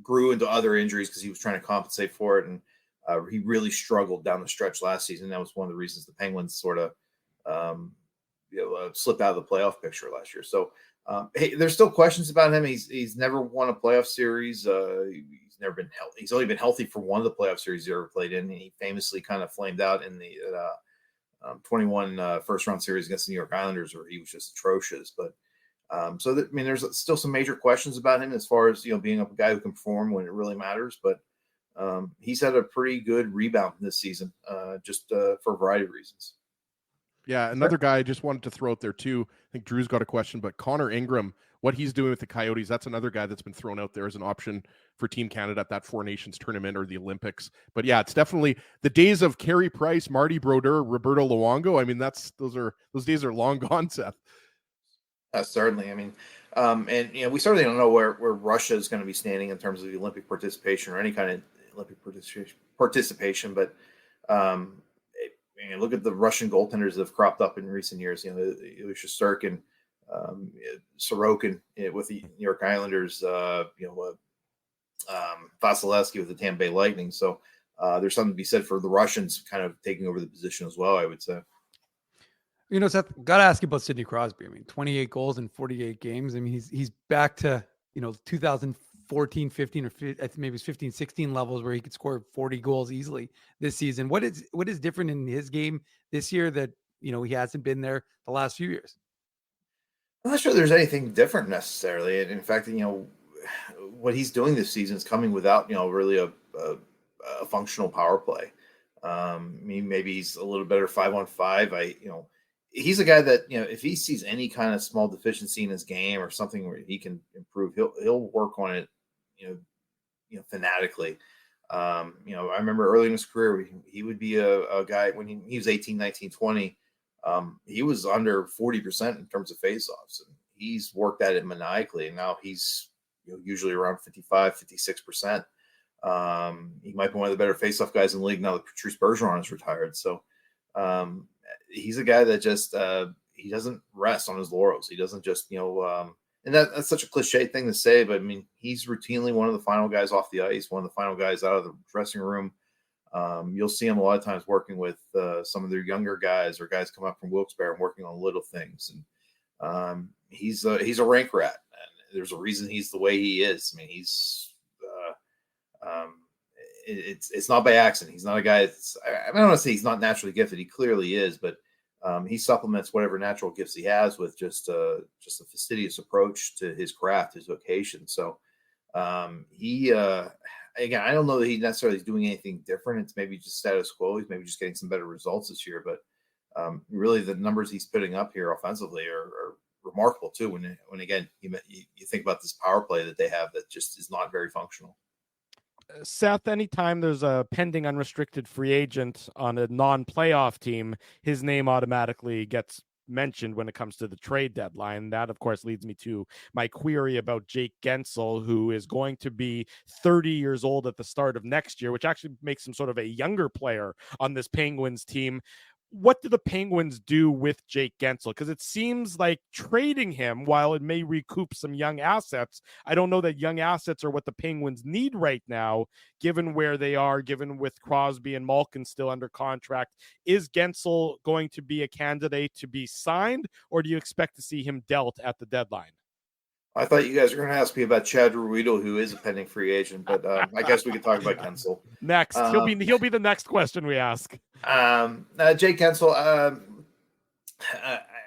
L: grew into other injuries because he was trying to compensate for it, and he really struggled down the stretch last season. That was one of the reasons the Penguins sort of slipped out of the playoff picture last year. So. Hey, there's still questions about him. He's never won a playoff series. He's never been healthy. He's only been healthy for one of the playoff series he ever played in. And he famously kind of flamed out in the 21 first round series against the New York Islanders, where he was just atrocious. But there's still some major questions about him as far as being a guy who can perform when it really matters. But he's had a pretty good rebound this season, just for a variety of reasons.
D: Yeah, another guy I just wanted to throw out there too. I think Drew's got a question, but Connor Ingram, what he's doing with the Coyotes, that's another guy that's been thrown out there as an option for Team Canada at that Four Nations tournament or the Olympics. But yeah, it's definitely the days of Carey Price, Marty Brodeur, Roberto Luongo. I mean, those days are long gone, Seth.
L: Certainly. I mean, we certainly don't know where Russia is going to be standing in terms of the Olympic participation or any kind of Olympic participation. But look at the Russian goaltenders that have cropped up in recent years. Ilya Shesterkin, Sorokin with the New York Islanders, Vasilevsky with the Tampa Bay Lightning. So there's something to be said for the Russians kind of taking over the position as well, I would say.
E: Seth, got to ask you about Sidney Crosby. I mean, 28 goals in 48 games. I mean, he's back to, 2014, 15, or maybe it was 15, 16 levels where he could score 40 goals easily this season. What is different in his game this year that, he hasn't been there the last few years?
L: I'm not sure there's anything different necessarily. And in fact, what he's doing this season is coming without, really a functional power play. Maybe he's a little better 5-on-5. He's a guy that, if he sees any kind of small deficiency in his game or something where he can improve, he'll work on it, fanatically. I remember early in his career, he would be a guy when he was 18, 19, 20. He was under 40% in terms of faceoffs, and he's worked at it maniacally. And now he's usually around 55, 56%. He might be one of the better faceoff guys in the league now that Patrice Bergeron is retired. So he's a guy that just he doesn't rest on his laurels. He doesn't just and that's such a cliche thing to say, but I mean, he's routinely one of the final guys off the ice, one of the final guys out of the dressing room. You'll see him a lot of times working with some of their younger guys or guys come up from Wilkes-Barre and working on little things. And he's a rank rat, and there's a reason he's the way he is. I mean, it's not by accident. He's not a guy I don't want to say he's not naturally gifted. He clearly is, but he supplements whatever natural gifts he has with just a fastidious approach to his craft, his vocation. So again, I don't know that he necessarily is doing anything different. It's maybe just status quo. He's maybe just getting some better results this year, but really the numbers he's putting up here offensively are remarkable too. When again, you think about this power play that they have that just is not very functional.
B: Seth, anytime there's a pending unrestricted free agent on a non-playoff team, his name automatically gets mentioned when it comes to the trade deadline. That, of course, leads me to my query about Jake Guentzel, who is going to be 30 years old at the start of next year, which actually makes him sort of a younger player on this Penguins team. What do the Penguins do with Jake Guentzel? Because it seems like trading him, while it may recoup some young assets, I don't know that young assets are what the Penguins need right now, given where they are, given with Crosby and Malkin still under contract. Is Guentzel going to be a candidate to be signed, or do you expect to see him dealt at the deadline?
L: I thought you guys were going to ask me about Chad Ruhwedel, who is a pending free agent, but I guess we could talk about Guentzel
B: next. He'll be the next question we ask.
L: Jake Guentzel.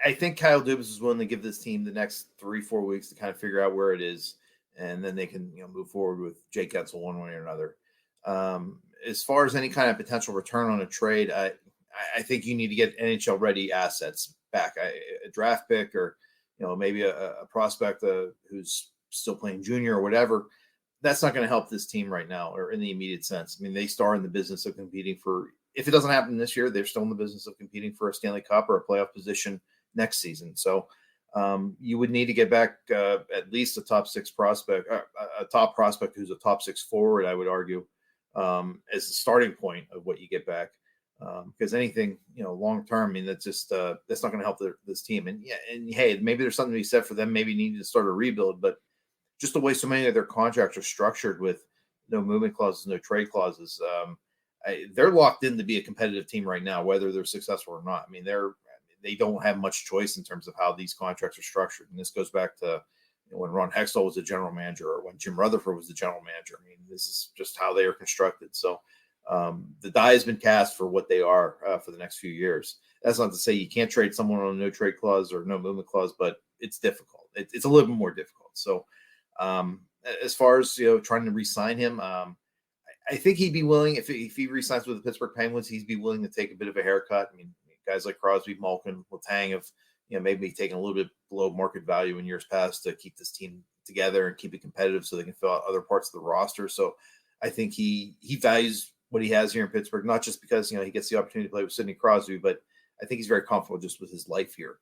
L: I think Kyle Dubas is willing to give this team the next 3-4 weeks to kind of figure out where it is, and then they can move forward with Jake Guentzel one way or another. As far as any kind of potential return on a trade, I think you need to get NHL ready assets back, a draft pick or maybe a prospect who's still playing junior or whatever. That's not going to help this team right now or in the immediate sense. I mean, they are in the business of competing for, if it doesn't happen this year, they're still in the business of competing for a Stanley Cup or a playoff position next season. So you would need to get back at least a top six prospect, a top prospect who's a top six forward, I would argue, as the starting point of what you get back. Because anything, long term, I mean, that's just that's not going to help this team. And hey, maybe there's something to be said for them maybe needing to start a rebuild, but just the way so many of their contracts are structured with no movement clauses, no trade clauses, they're locked in to be a competitive team right now, whether they're successful or not. I mean, they don't have much choice in terms of how these contracts are structured. And this goes back to when Ron Hextall was the general manager or when Jim Rutherford was the general manager. I mean, this is just how they are constructed. So the die has been cast for what they are for the next few years. That's not to say you can't trade someone on a no trade clause or no movement clause, but it's difficult. It's a little bit more difficult. So as far as, trying to re-sign him, I think he'd be willing, if he re-signs with the Pittsburgh Penguins, he'd be willing to take a bit of a haircut. I mean, guys like Crosby, Malkin, Letang have, maybe taken a little bit below market value in years past to keep this team together and keep it competitive so they can fill out other parts of the roster. So I think he values what he has here in Pittsburgh, not just because, he gets the opportunity to play with Sidney Crosby, but I think he's very comfortable just with his life here.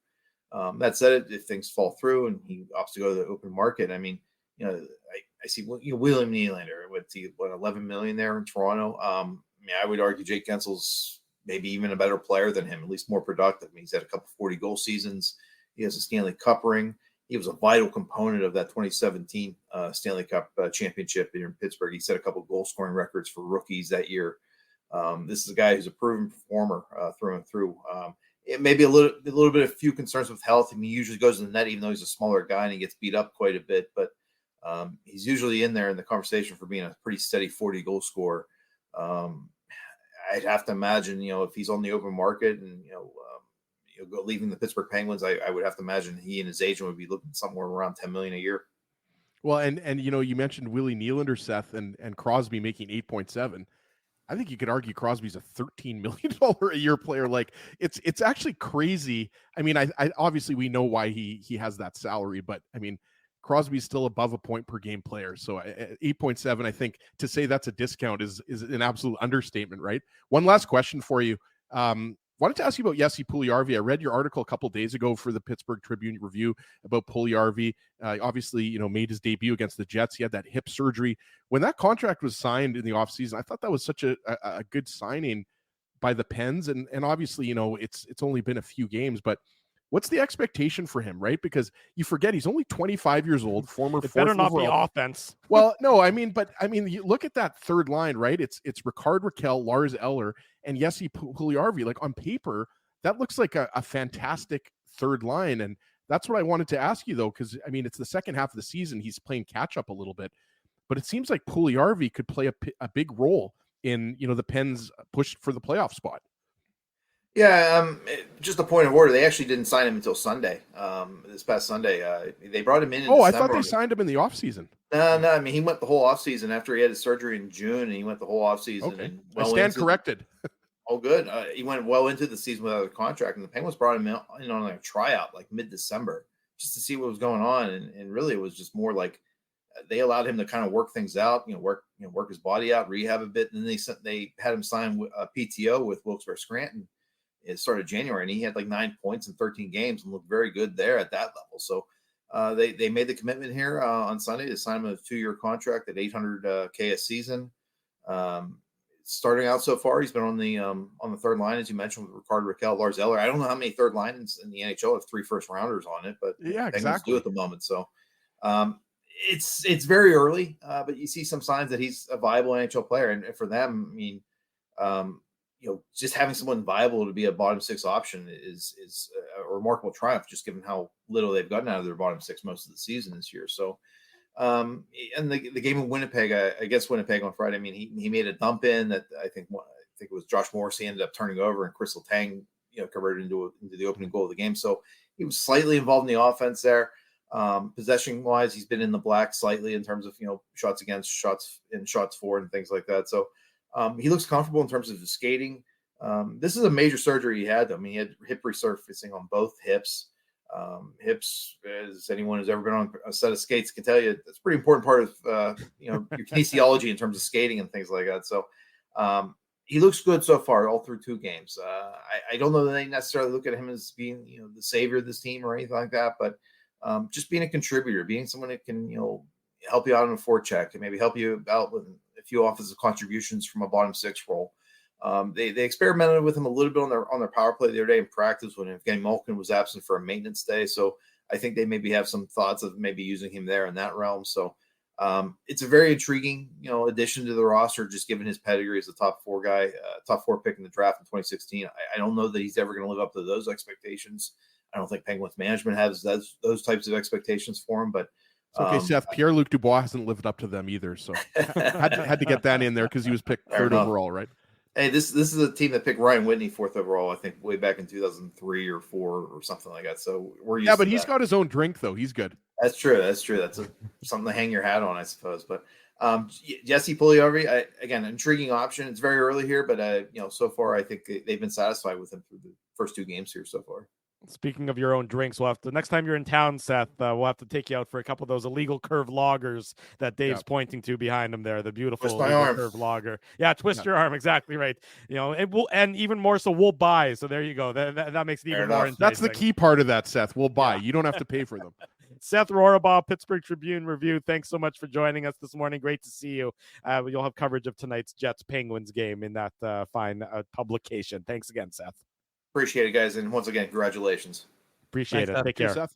L: That said, if things fall through and he opts to go to the open market, I mean, I see William Nylander with $11 million there in Toronto. I mean, I would argue Jake Gensel's maybe even a better player than him, at least more productive. I mean, he's had a couple 40-goal seasons. He has a Stanley Cup ring. He was a vital component of that 2017 Stanley Cup championship here in Pittsburgh. He set a couple goal-scoring records for rookies that year. This is a guy who's a proven performer through and through. It may be a little bit of few concerns with health. I mean, he usually goes to the net, even though he's a smaller guy and he gets beat up quite a bit. But he's usually in there in the conversation for being a pretty steady 40-goal scorer. I'd have to imagine, if he's on the open market and, leaving the Pittsburgh Penguins, I would have to imagine he and his agent would be looking somewhere around $10 million a year.
D: Well, and you mentioned Willie Nylander, Seth, and Crosby making 8.7. I think you could argue Crosby's a $13 million a year player. Like it's actually crazy. I mean, I obviously we know why he has that salary, but I mean, Crosby's still above a point per game player. So 8.7, I think to say that's a discount is an absolute understatement, right? One last question for you. Wanted to ask you about Jesse Puljujarvi. I read your article a couple days ago for the Pittsburgh Tribune Review about Puljujarvi. Obviously, made his debut against the Jets. He had that hip surgery. When that contract was signed in the offseason, I thought that was such a good signing by the Pens. And obviously, it's only been a few games, but what's the expectation for him, right? Because you forget he's only 25 years old, former
B: It
D: fourth
B: better not be
D: overall.
B: offense.
D: Well, no, I mean, you look at that third line, right? It's Rickard Rakell, Lars Eller, and Jesse Puljujarvi. Like on paper, that looks like a fantastic third line. And that's what I wanted to ask you, though, because I mean, it's the second half of the season. He's playing catch up a little bit, but it seems like Puljujarvi could play a big role in the Pens push for the playoff spot.
L: Yeah, just a point of order. They actually didn't sign him until Sunday. This past Sunday, they brought him in.
D: I
L: December.
D: thought they signed him in the offseason.
L: No. I mean, he went the whole offseason after he had his surgery in June, and he went the whole offseason.
D: Okay,
L: and
D: I stand corrected.
L: Oh, good. He went well into the season without a contract, and the Penguins brought him in on a tryout like mid-December just to see what was going on, and really it was just more like they allowed him to kind of work things out, work his body out, rehab a bit, and then they had him sign a PTO with Wilkes-Barre Scranton. It started January, and he had like 9 points in 13 games and looked very good there at that level. So they made the commitment here on Sunday to sign him a 2-year contract at $800K a season. Starting out so far, he's been on the third line, as you mentioned, with Rickard Rakell, Lars Eller. I don't know how many third lines in the NHL have 3 first-rounders on it, but
D: yeah,
L: Penguins
D: exactly.
L: do at the moment. So it's very early, but you see some signs that he's a viable NHL player, and for them, I mean. Just having someone viable to be a bottom 6 option is a remarkable triumph, just given how little they've gotten out of their bottom 6 most of the season this year. So, and the game in Winnipeg, against Winnipeg on Friday, I mean, he made a dump in that I think it was Josh Morrissey ended up turning over, and Chris Letang, converted into the opening goal of the game. So he was slightly involved in the offense there. Possession wise, he's been in the black slightly in terms of shots against, shots in, shots for, and things like that. So. He looks comfortable in terms of his skating. This is a major surgery he had. I mean, he had hip resurfacing on both hips. Hips, as anyone who's ever been on a set of skates can tell you, that's a pretty important part of your kinesiology in terms of skating and things like that. So he looks good so far, all through 2 games. I don't know that they necessarily look at him as being the savior of this team or anything like that, but just being a contributor, being someone that can help you out in a forecheck and maybe help you out with a few offensive contributions from a bottom 6 role. They experimented with him a little bit on their power play the other day in practice when Evgeny Malkin was absent for a maintenance day. So I think they maybe have some thoughts of maybe using him there in that realm. So it's a very intriguing, addition to the roster, just given his pedigree as a top 4 guy, top 4 pick in the draft in 2016. I don't know that he's ever going to live up to those expectations. I don't think Penguins management has those types of expectations for him, but
D: it's okay, Seth. Pierre-Luc Dubois hasn't lived up to them either, so had to get that in there because he was picked 3rd overall, right?
L: Hey, this is a team that picked Ryan Whitney 4th overall, I think, way back in 2003 or 4 or something like that. So we're used to
D: but he's got his own drink though. He's good.
L: That's true. That's something to hang your hat on, I suppose. But Jesse Puljujarvi, again, intriguing option. It's very early here, but so far I think they've been satisfied with him through the first 2 games here so far.
B: Speaking of your own drinks, next time you're in town, Seth, we'll have to take you out for a couple of those illegal curve lagers that Dave's pointing to behind him there. The beautiful curve lager. Yeah, twist your arm. Exactly right. It will, and even more so, we'll buy. So there you go. That makes it even more enticing.
D: That's the key part of that, Seth. We'll buy. You don't have to pay for them.
B: Seth Rorabaugh, Pittsburgh Tribune Review. Thanks so much for joining us this morning. Great to see you. You'll have coverage of tonight's Jets-Penguins game in that fine publication. Thanks again, Seth.
L: Appreciate it, guys. And once again, congratulations.
B: Appreciate it. Take care.
D: Seth.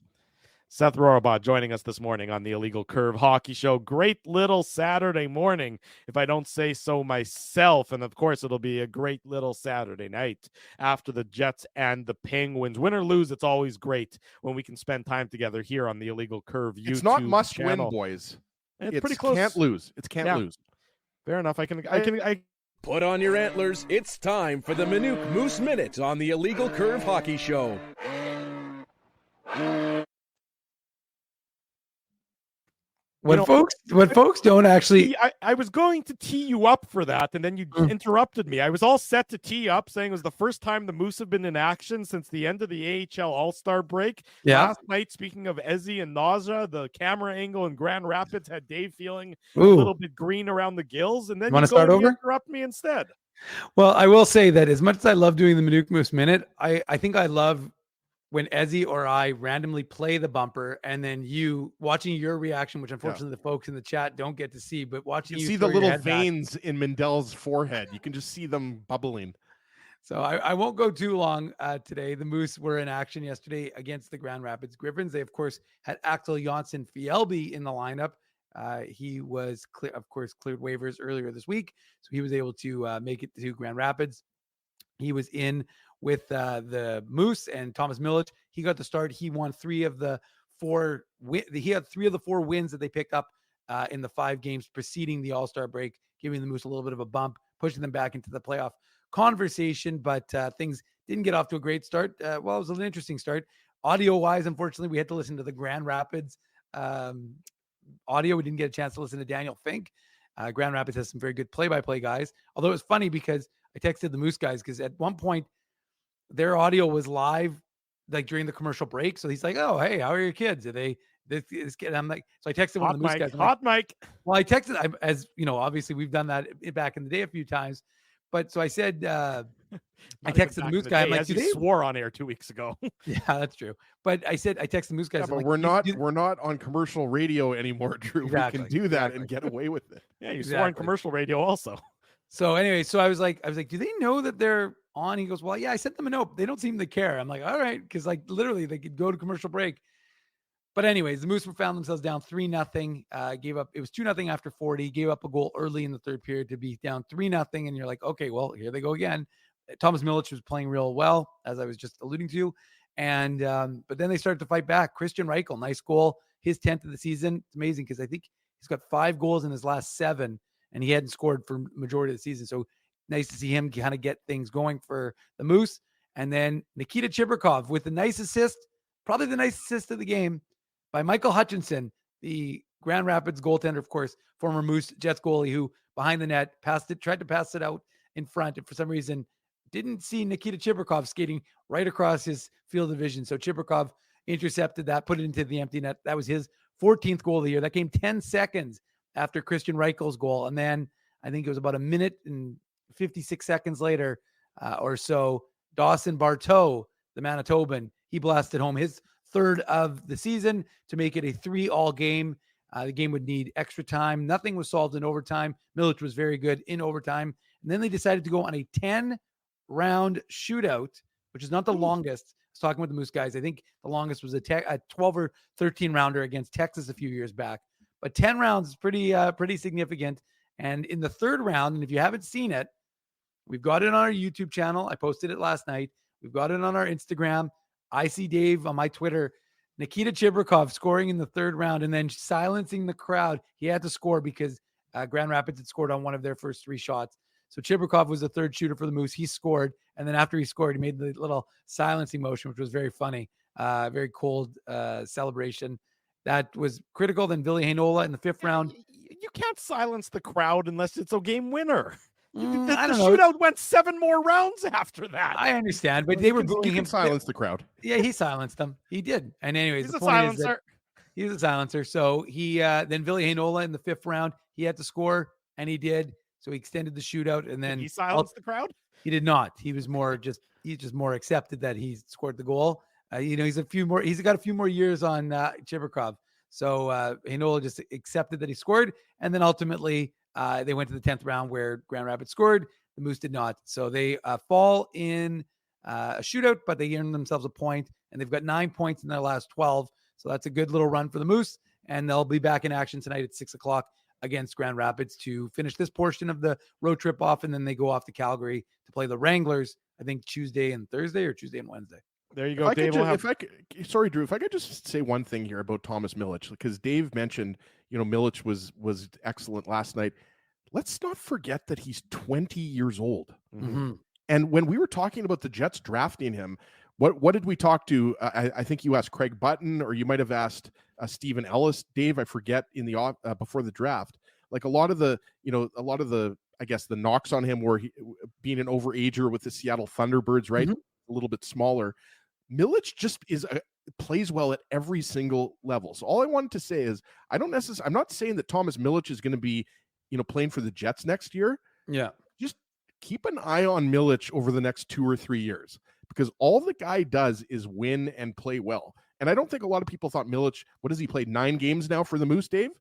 B: Seth Rorabaugh joining us this morning on the Illegal Curve Hockey Show. Great little Saturday morning, if I don't say so myself. And of course, it'll be a great little Saturday night after the Jets and the Penguins. Win or lose, it's always great when we can spend time together here on the Illegal Curve YouTube
D: It's not must
B: channel.
D: win, boys.
B: It's pretty close.
D: Can't lose. It's can't lose.
B: Fair enough. I
M: Put on your antlers. It's time for the Minute Moose Minute on the Illegal Curve Hockey Show.
E: What folks don't actually.
B: I was going to tee you up for that, and then you interrupted me. I was all set to tee up, saying it was the first time the Moose have been in action since the end of the AHL All-Star break.
E: Yeah.
B: Last night, speaking of Ezzy and nausea, the camera angle in Grand Rapids had Dave feeling a little bit green around the gills, and then you
E: start over?
B: Interrupt me instead.
E: Well, I will say that as much as I love doing the Minute Moose Minute, I think I love when Ezzy or I randomly play the bumper and then you watching your reaction, which unfortunately the folks in the chat don't get to see, but watching
D: you see the little veins in Mendel's forehead. You can just see them bubbling.
E: So I won't go too long today. The Moose were in action yesterday against the Grand Rapids Griffins. They, of course, had Axel Jonsson-Fjällby in the lineup. He was, cleared waivers earlier this week, so he was able to make it to Grand Rapids. He was in with the Moose and Thomas Milic. He got the start. He won 3 of the 4. He had 3 of the 4 wins that they picked up in the 5 games preceding the All-Star break, giving the Moose a little bit of a bump, pushing them back into the playoff conversation. But things didn't get off to a great start. It was an interesting start. Audio-wise, unfortunately, we had to listen to the Grand Rapids audio. We didn't get a chance to listen to Daniel Fink. Grand Rapids has some very good play-by-play guys. Although it was funny because I texted the Moose guys because at one point their audio was live, like during the commercial break. So he's like, "Oh, hey, how are your kids? Are they this kid?" I'm like, so I texted one of the Moose guys.
B: Hot mic.
E: Well, I texted, as you know, obviously we've done that back in the day a few times. But so I said, I texted the Moose guy. I'm like,
B: you swore on air 2 weeks ago.
E: Yeah, that's true. But I texted the Moose guys.
D: Yeah, but we're not on commercial radio anymore, Drew.
E: Exactly,
D: we can do that and get away with it.
B: Yeah, you swore on commercial radio also.
E: So anyway, so I was like, do they know that they're on? He goes, well, yeah, I sent them a note. They don't seem to care. I'm like, all right, because like literally they could go to commercial break. But anyways, the Moose found themselves down 3-0. Gave up. It was 2-0 after 40. Gave up a goal early in the third period to be down 3-0. And you're like, okay, well, here they go again. Thomas Milic was playing real well, as I was just alluding to. And but then they started to fight back. Christian Reichel, nice goal, his 10th of the season. It's amazing because I think he's got 5 goals in his last 7. And he hadn't scored for majority of the season. So nice to see him kind of get things going for the Moose. And then Nikita Chibrikov with the nice assist, probably the nice assist of the game by Michael Hutchinson, the Grand Rapids goaltender, of course, former Moose Jets goalie, who behind the net tried to pass it out in front. And for some reason, didn't see Nikita Chibrikov skating right across his field of vision. So Chibrikov intercepted that, put it into the empty net. That was his 14th goal of the year. That came 10 seconds after Christian Reichel's goal. And then I think it was about a minute and 56 seconds later or so, Dawson Barteau, the Manitoban, he blasted home his third of the season to make it a 3-all game. The game would need extra time. Nothing was solved in overtime. Milic was very good in overtime. And then they decided to go on a 10-round shootout, which is not the longest. I was talking with the Moose guys. I think the longest was a 12 or 13 rounder against Texas a few years back. But 10 rounds is pretty significant. And in the third round, and if you haven't seen it, we've got it on our YouTube channel. I posted it last night. We've got it on our Instagram. I see Dave on my Twitter. Nikita Chibrikov scoring in the third round and then silencing the crowd. He had to score because Grand Rapids had scored on one of their first 3 shots. So Chibrikov was the third shooter for the Moose. He scored. And then after he scored, he made the little silencing motion, which was very funny. Very cold celebration. That was critical. Then Ville Heinola in the 5th round.
B: You can't silence the crowd unless it's a game winner. The
E: know.
B: shootout went 7 more rounds after that.
E: I understand, but they were booing him.
D: Silence the crowd.
E: Yeah, he silenced them. He did. And anyways,
B: He's
E: the
B: a
E: point is that
B: silencer.
E: he's a silencer. So he then Ville Heinola in the 5th round, he had to score, and he did. So he extended the shootout, and then
B: Did he silenced the crowd?
E: He did not. He was just more accepted that he scored the goal. He's got a few more years on Chibrikov. So Heinola just accepted that he scored, and then ultimately they went to the 10th round where Grand Rapids scored. The Moose did not. So they fall in a shootout, but they earned themselves a point, and they've got 9 points in their last 12. So that's a good little run for the Moose, and they'll be back in action tonight at 6:00 against Grand Rapids to finish this portion of the road trip off, and then they go off to Calgary to play the Wranglers, I think Tuesday and Thursday or Tuesday and Wednesday.
B: There you go, Dave.
D: Sorry, Drew, if I could just say one thing here about Thomas Milic, because Dave mentioned, Milic was excellent last night. Let's not forget that he's 20 years old.
E: Mm-hmm.
D: And when we were talking about the Jets drafting him, what did we talk to? I think you asked Craig Button, or you might have asked Stephen Ellis, Dave, I forget, in the before the draft. Like a lot of the, I guess the knocks on him were being an overager with the Seattle Thunderbirds, right? Mm-hmm. A little bit smaller. Milic just plays well at every single level. So all I wanted to say is I'm not saying that Thomas Milic is going to be, playing for the Jets next year.
E: Yeah.
D: Just keep an eye on Milic over the next 2 or 3 years, because all the guy does is win and play well. And I don't think a lot of people thought Milic, what has he played, 9 games now for the Moose, Dave?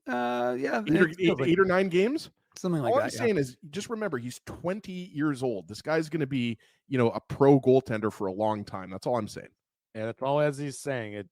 E: Yeah.
D: 8 or 9 games?
E: Something like
D: all
E: that.
D: I'm saying is, just remember, he's 20 years old. This guy's going to be, a pro goaltender for a long time. That's all I'm saying.
B: Yeah, that's all Ezzy's saying.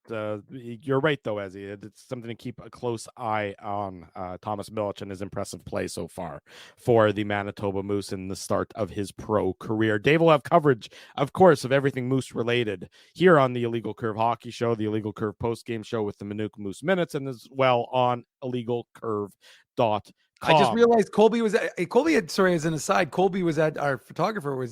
B: You're right, though, Ezzy. It's something to keep a close eye on Thomas Milic and his impressive play so far for the Manitoba Moose in the start of his pro career. Dave will have coverage, of course, of everything Moose related here on the Illegal Curve Hockey Show, the Illegal Curve postgame show with the Minuk Moose Minutes, and as well on illegalcurve.com.
E: I just realized Colby was as an aside, Colby was at our photographer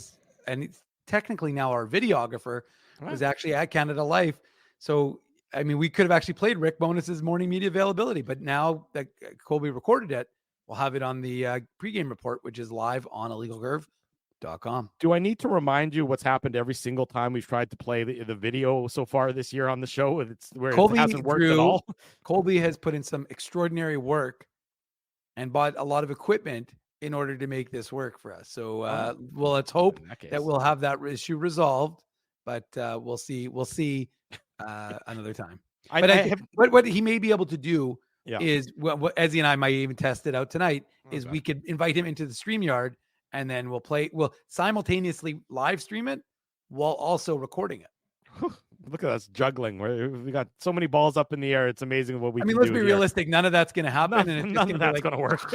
E: and he's technically now our videographer, was actually at Canada Life. So, I mean, we could have actually played Rick Bonus's morning media availability, but now that Colby recorded it, we'll have it on the pregame report, which is live on illegalcurve.com.
B: Do I need to remind you what's happened every single time we've tried to play the video so far this year on the show? It's where Colby, it hasn't worked at all.
E: Colby has put in some extraordinary work and bought a lot of equipment in order to make this work for us. So, well, let's hope that we'll have that issue resolved, but we'll see another time. But what he may be able to do is, what Ezzy and I might even test it out tonight, is we could invite him into the StreamYard, and then we'll simultaneously live stream it while also recording it.
B: Look at us juggling. We got so many balls up in the air. It's amazing what we can do.
E: Let's be realistic. None of that's going to happen.
B: None of that's going to work.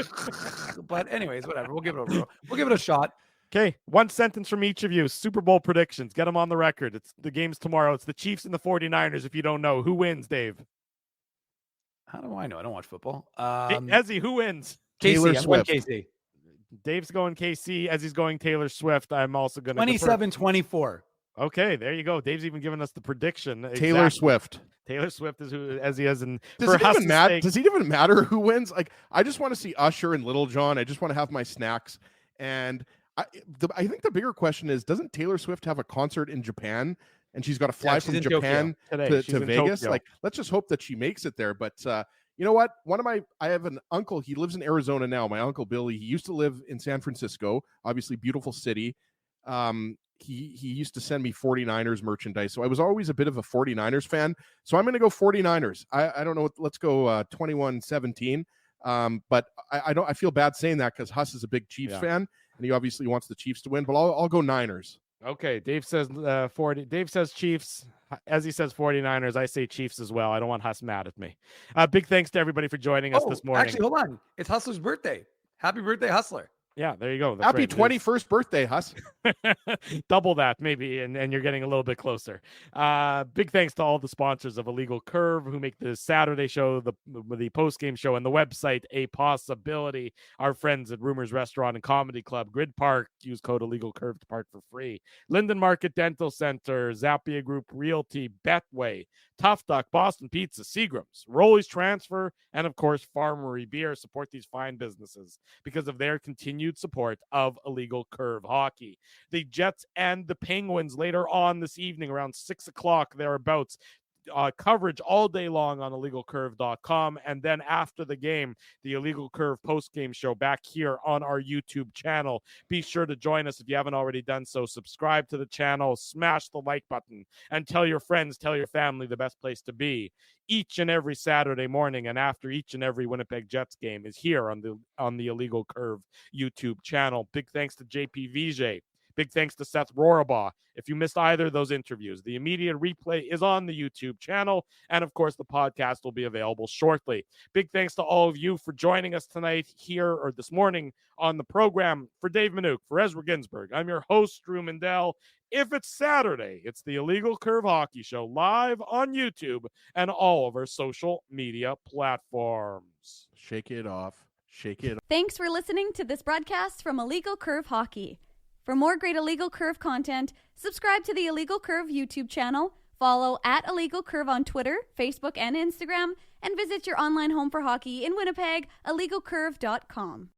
E: But anyways, whatever. We'll give it a shot.
B: Okay, one sentence from each of you. Super Bowl predictions. Get them on the record. It's the game's tomorrow. It's the Chiefs and the 49ers. If you don't know, who wins, Dave?
E: How do I know? I don't watch football.
B: Ezzy, who wins?
E: Taylor Swift. KC.
B: Dave's going KC. Ezzy's going Taylor Swift. I'm also going to
E: 27-24.
B: Okay, there you go. Dave's even given us the prediction.
D: Taylor Swift.
B: Taylor Swift is who Ezzy is. And
D: does it even matter who wins? Like, I just want to see Usher and Little John. I just want to have my snacks. And I think the bigger question is, doesn't Taylor Swift have a concert in Japan? and she's got to fly from
E: she's in
D: Japan
B: Today. She's
D: to
B: in
D: Vegas.
B: Tokyo.
D: Like, let's just hope that she makes it there. But you know what? I have an uncle. He lives in Arizona now. My uncle Billy. He used to live in San Francisco. Obviously, beautiful city. He used to send me 49ers merchandise, so I was always a bit of a 49ers fan. So I'm going to go 49ers. I don't know. Let's go 21-17. But I feel bad saying that because Huss is a big Chiefs fan, and he obviously wants the Chiefs to win. But I'll go Niners.
B: Okay, Dave says 40. Dave says Chiefs. As he says 49ers, I say Chiefs as well. I don't want Huss mad at me. Big thanks to everybody for joining us this morning.
E: Actually, hold on. It's Hustler's birthday. Happy birthday, Hustler.
B: Yeah, there you go. That's
D: Happy
B: right.
D: 21st birthday, Huss.
B: Double that maybe, and you're getting a little bit closer. Big thanks to all the sponsors of Illegal Curve who make the Saturday show, the post-game show, and the website a possibility. Our friends at Rumors Restaurant and Comedy Club, Grid Park, use code Illegal Curve to park for free. Linden Market Dental Center, Zappia Group Realty, Betway, Tough Duck, Boston Pizza, Seagram's, Rolly's Transfer, and of course Farmery Beer. Support these fine businesses because of their continued support of Illegal Curve Hockey. The Jets and the Penguins later on this evening around 6 o'clock thereabouts. Coverage all day long on illegalcurve.com, and then after the game, the Illegal Curve post-game show back here on our YouTube channel. Be sure to join us if you haven't already done so. Subscribe to the channel, smash the like button, and tell your friends, tell your family the best place to be each and every Saturday morning, and after each and every Winnipeg Jets game is here on the Illegal Curve YouTube channel. Big thanks to JP Vijay. Big thanks to Seth Rorabaugh. If you missed either of those interviews, the immediate replay is on the YouTube channel. And of course, the podcast will be available shortly. Big thanks to all of you for joining us tonight here or this morning on the program. For Dave Minuk, for Ezra Ginsburg, I'm your host, Drew Mandel. If it's Saturday, it's the Illegal Curve Hockey Show live on YouTube and all of our social media platforms.
D: Shake it off. Shake it off.
A: Thanks for listening to this broadcast from Illegal Curve Hockey. For more great Illegal Curve content, subscribe to the Illegal Curve YouTube channel, follow at Illegal Curve on Twitter, Facebook, and Instagram, and visit your online home for hockey in Winnipeg, illegalcurve.com.